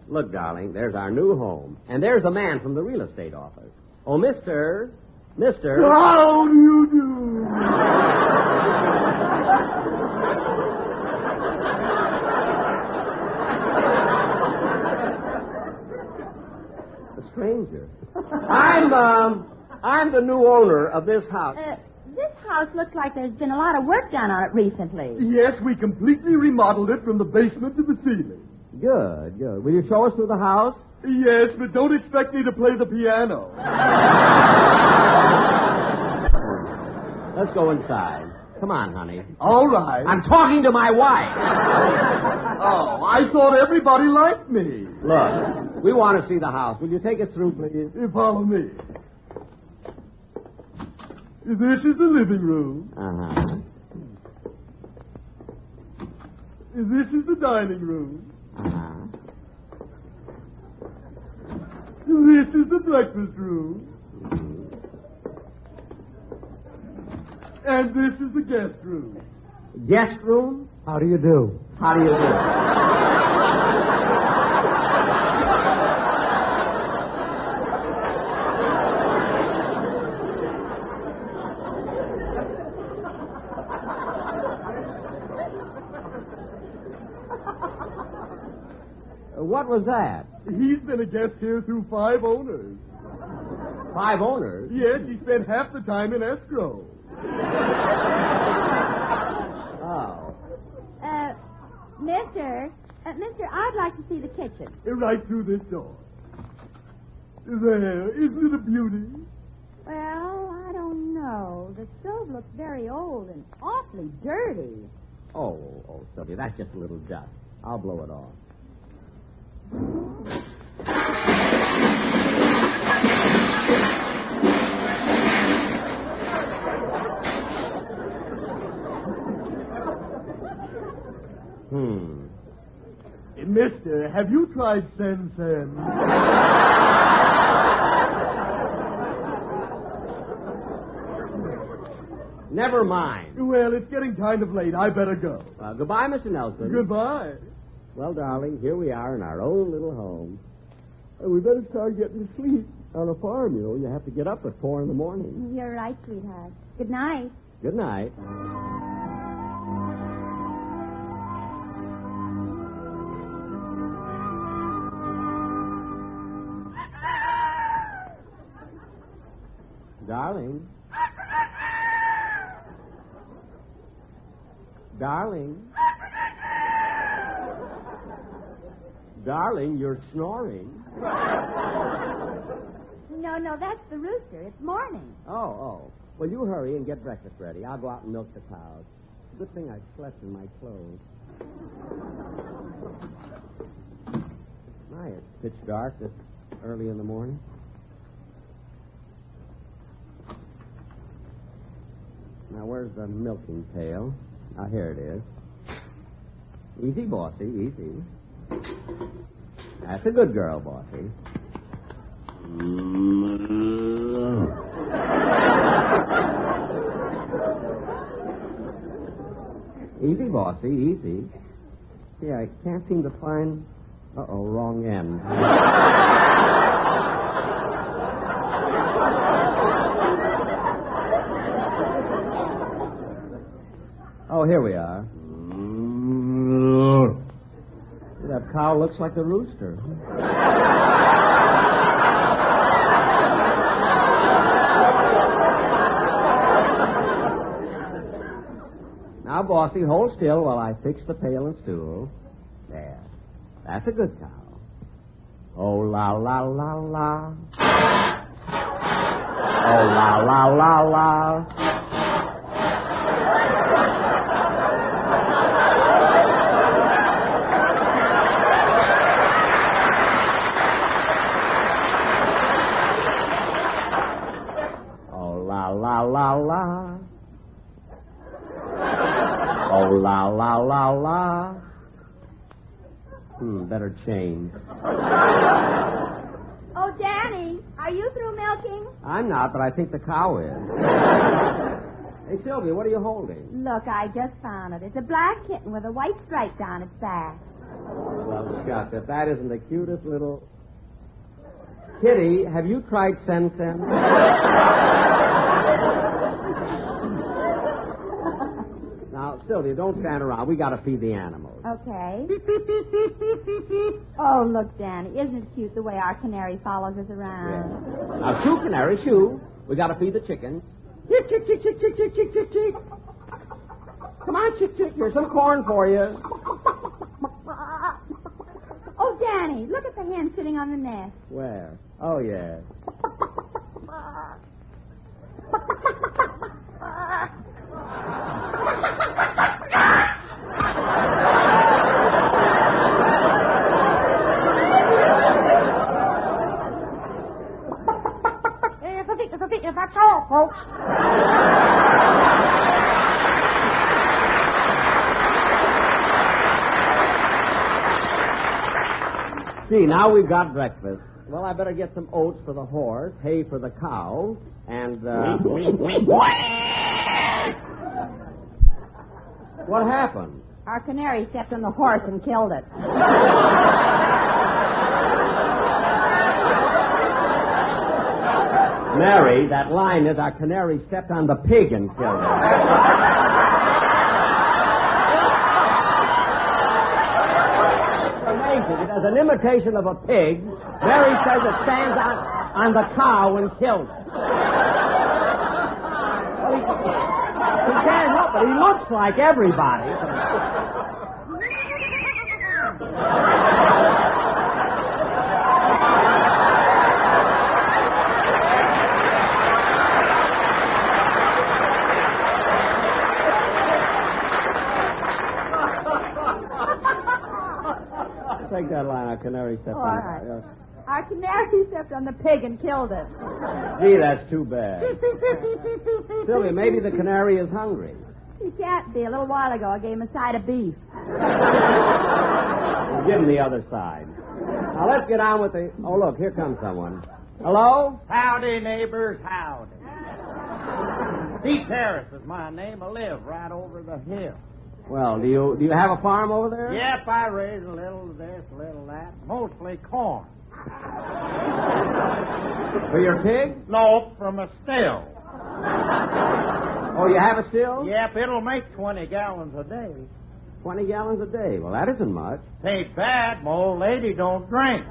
Speaker 21: Look, darling, there's our new home. And there's the man from the real estate office. Oh, Mr.
Speaker 13: How do you do?
Speaker 21: A stranger. I'm the new owner of this house.
Speaker 15: This house looks like there's been a lot of work done on it recently.
Speaker 13: Yes, we completely remodeled it from the basement to the ceiling.
Speaker 21: Good. Will you show us through the house?
Speaker 13: Yes, but don't expect me to play the piano.
Speaker 21: Let's go inside. Come on, honey.
Speaker 13: All right.
Speaker 21: I'm talking to my wife.
Speaker 13: Oh, I thought everybody liked me.
Speaker 21: Look, we want to see the house. Will you take us through, please?
Speaker 13: Follow me. This is the living room.
Speaker 21: Uh-huh.
Speaker 13: This is the dining room.
Speaker 21: Uh-huh.
Speaker 13: This is the breakfast room. And this is the guest room.
Speaker 21: Guest room? How do you do? How do you do? What was that?
Speaker 13: He's been a guest here through 5 owners.
Speaker 21: 5 owners?
Speaker 13: Yes, he spent half the time in escrow.
Speaker 21: Oh.
Speaker 15: Mister, I'd like to see the kitchen.
Speaker 13: Right through this door. There, isn't it a beauty?
Speaker 15: Well, I don't know. The stove looks very old and awfully dirty.
Speaker 21: Oh, Sylvia, that's just a little dust. I'll blow it off.
Speaker 13: Hey, mister, have you tried Sen?
Speaker 21: Never mind.
Speaker 13: Well, it's getting kind of late. I better go.
Speaker 21: Goodbye, Mr. Nelson.
Speaker 13: Goodbye.
Speaker 21: Well, darling, here we are in our own little home.
Speaker 13: We better start getting to sleep. On a farm, you know, you have to get up at 4 in the morning.
Speaker 15: You're right, sweetheart. Good night.
Speaker 21: Good night. Darling. Darling, you're snoring.
Speaker 15: No, that's the rooster. It's morning.
Speaker 21: Oh. Well, you hurry and get breakfast ready. I'll go out and milk the cows. Good thing I slept in my clothes. My, it's pitch dark this early in the morning. Now, where's the milking pail? Ah, here it is. Easy, bossy, easy. That's a good girl, bossy. Easy, bossy, easy. See, I can't seem to find... Uh-oh, wrong end. Oh, here we are. That cow looks like a rooster. Now, Bossy, hold still while I fix the pail and stool. There. That's a good cow. Oh, la, la, la, la. Oh, la, la, la, la. Oh, la, la, la, la. Oh, la, la, la, la. Better change.
Speaker 15: Oh, Danny, are you through milking?
Speaker 21: I'm not, but I think the cow is. Hey, Sylvia, what are you holding?
Speaker 15: Look, I just found it. It's a black kitten with a white stripe down its back.
Speaker 21: Well, Scott, if that isn't the cutest little... Kitty, have you tried Sen Sen? Now, Sylvia, don't stand around. We got to feed the animals.
Speaker 15: Okay. Oh, look, Danny, isn't it cute the way our canary follows us around?
Speaker 21: Yeah. Now, shoo, canary, shoo. We got to feed the chickens. Chick, chick, chick, chick, chick, chick, chick, chick, chick. Come on, chick, chick. Here's some corn for you.
Speaker 15: Oh, Danny, look at the hen sitting on the nest.
Speaker 21: Where? Oh, yeah.
Speaker 6: That's all, folks.
Speaker 21: See, now we've got breakfast. Well, I better get some oats for the horse, hay for the cow, and, What happened?
Speaker 15: Our canary stepped on the horse and killed it.
Speaker 21: Mary, that line is our canary stepped on the pig and killed it. It's amazing. It has an imitation of a pig. Mary says it stands on the cow and kills it. Well, he can't help it. He looks like everybody. Take that line. Our canary stepped on it.
Speaker 15: Right. Yes. Our canary stepped on the pig and killed it.
Speaker 21: Gee, that's too bad. Sylvia, maybe the canary is hungry.
Speaker 15: He can't be. A little while ago, I gave him a side of beef.
Speaker 21: We'll give him the other side. Now, let's get on with the... Oh, look, here comes someone. Hello?
Speaker 9: Howdy, neighbors, howdy. Pete Harris is my name. I live right over the hill.
Speaker 21: Well, do you have a farm over there?
Speaker 9: Yep, I raise a little of this, a little of that. Mostly corn.
Speaker 21: For your pigs?
Speaker 9: No, from a still.
Speaker 21: Oh, you have a still?
Speaker 9: Yep, it'll make 20 gallons a day.
Speaker 21: 20 gallons a day? Well, that isn't much.
Speaker 9: Ain't bad. My old lady don't drink.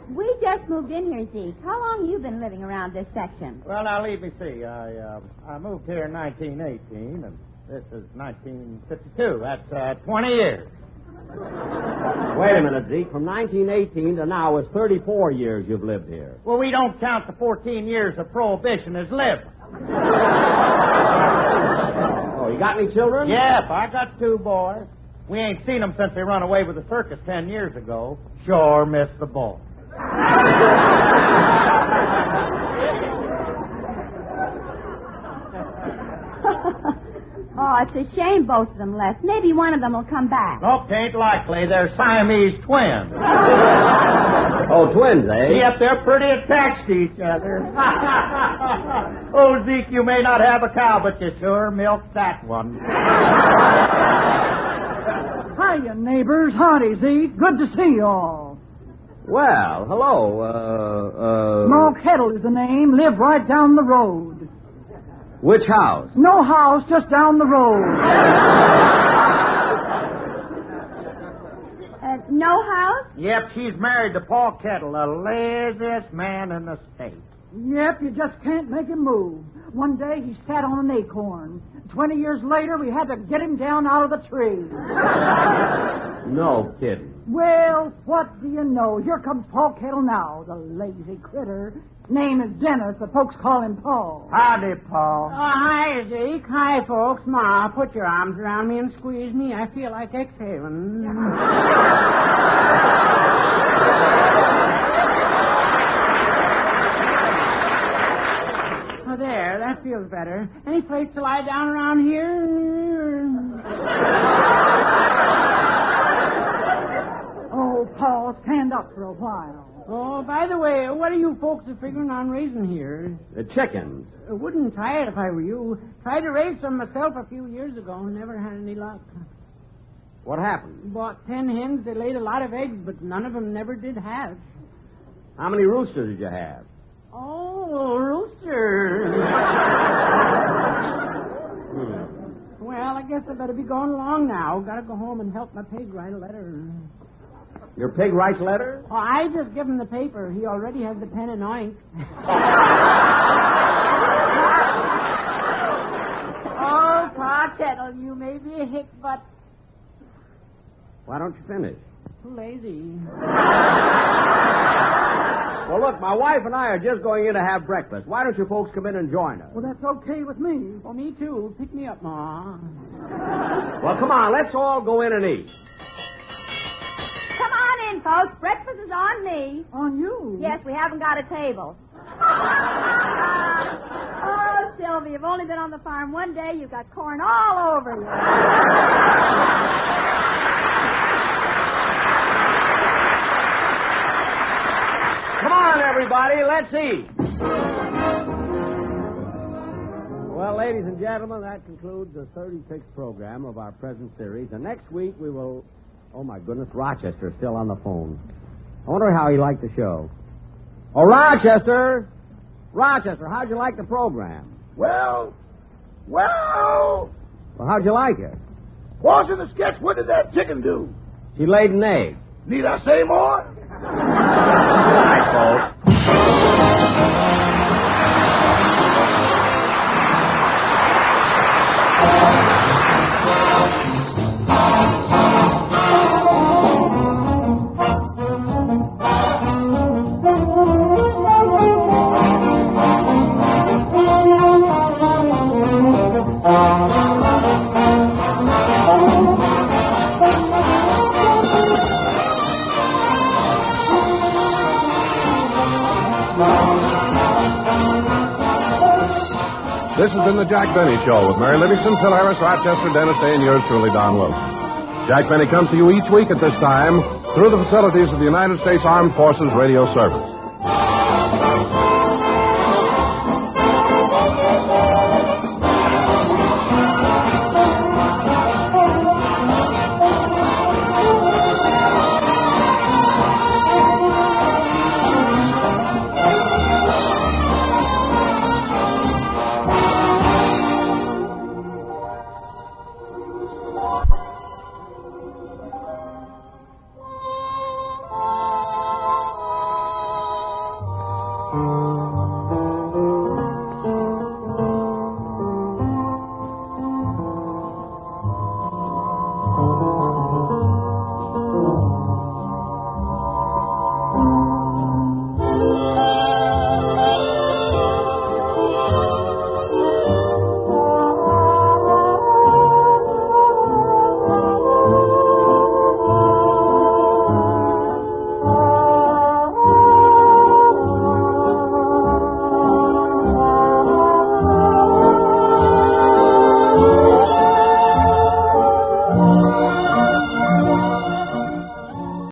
Speaker 15: We just moved in here, Zeke. How long you been living around this section?
Speaker 9: Well, now, let me see. I moved here in 1918, and this is 1952. That's 20 years.
Speaker 21: Wait a minute, Zeke. From 1918 to now is 34 years you've lived here.
Speaker 9: Well, we don't count the 14 years of Prohibition as living.
Speaker 21: Oh, you got any children?
Speaker 9: Yep, I got 2 boys. We ain't seen them since they run away with the circus 10 years ago. Sure missed the ball.
Speaker 15: Oh, it's a shame both of them left. Maybe one of them will come back.
Speaker 9: Nope, ain't likely. They're Siamese twins.
Speaker 21: Oh, twins, eh?
Speaker 9: Yep, they're pretty attached to each other. Oh, Zeke, you may not have a cow, but you sure milked that one.
Speaker 11: Hiya, neighbors. Howdy, Zeke. Good to see you all.
Speaker 21: Well, hello.
Speaker 11: Mark Heddle is the name. Live right down the road.
Speaker 21: Which house?
Speaker 11: No house, just down the road.
Speaker 15: No house?
Speaker 9: Yep, she's married to Paul Kettle, the laziest man in the state.
Speaker 11: Yep, you just can't make him move. One day he sat on an acorn. 20 years later, we had to get him down out of the tree.
Speaker 21: No kidding.
Speaker 11: Well, what do you know? Here comes Paul Kettle now, the lazy critter. Name is Dennis, but folks call him Paul.
Speaker 9: Howdy, Paul.
Speaker 6: Oh, hi, Zeke. Hi, folks. Ma, put your arms around me and squeeze me. I feel like exhaling. Oh, there. That feels better. Any place to lie down around here?
Speaker 11: Oh, Paul, stand up for a while.
Speaker 6: Oh, by the way, what are you folks figuring on raising here?
Speaker 21: The chickens.
Speaker 6: I wouldn't try it if I were you. Tried to raise some myself a few years ago. Never had any luck.
Speaker 21: What happened?
Speaker 6: Bought 10 hens. They laid a lot of eggs, but none of them never did hatch.
Speaker 21: How many roosters did you have?
Speaker 6: Oh, roosters. Well, I guess I better be going along now. Gotta go home and help my pig write a letter.
Speaker 21: Your pig writes letters?
Speaker 6: Oh, I just give him the paper. He already has the pen and ink. Oh, Pa Kettle, you may be a hick, but...
Speaker 21: Why don't you finish?
Speaker 6: Too lazy.
Speaker 21: Well, look, my wife and I are just going in to have breakfast. Why don't you folks come in and join us?
Speaker 11: Well, that's okay with me.
Speaker 6: Well, me too. Pick me up, Ma.
Speaker 21: Well, come on. Let's all go in and eat.
Speaker 15: Come on in, folks. Breakfast is on me.
Speaker 11: On you?
Speaker 15: Yes, we haven't got a table. Oh, Sylvia, you've only been on the farm one day. You've got corn all over you.
Speaker 21: Come on, everybody. Let's eat. Well, ladies and gentlemen, that concludes the 36th program of our present series. And next week we will... Oh, my goodness, Rochester's still on the phone. I wonder how he liked the show. Oh, Rochester! Rochester, how'd you like the program?
Speaker 13: Well...
Speaker 21: Well, how'd you like it?
Speaker 13: Boss, in the sketch, what did that chicken do?
Speaker 21: She laid an egg.
Speaker 13: Need I say more?
Speaker 21: Good night, folks.
Speaker 2: This has been the Jack Benny Show with Mary Livingston, Phil Harris, Rochester, Dennis Day, and yours truly, Don Wilson. Jack Benny comes to you each week at this time through the facilities of the United States Armed Forces Radio Service.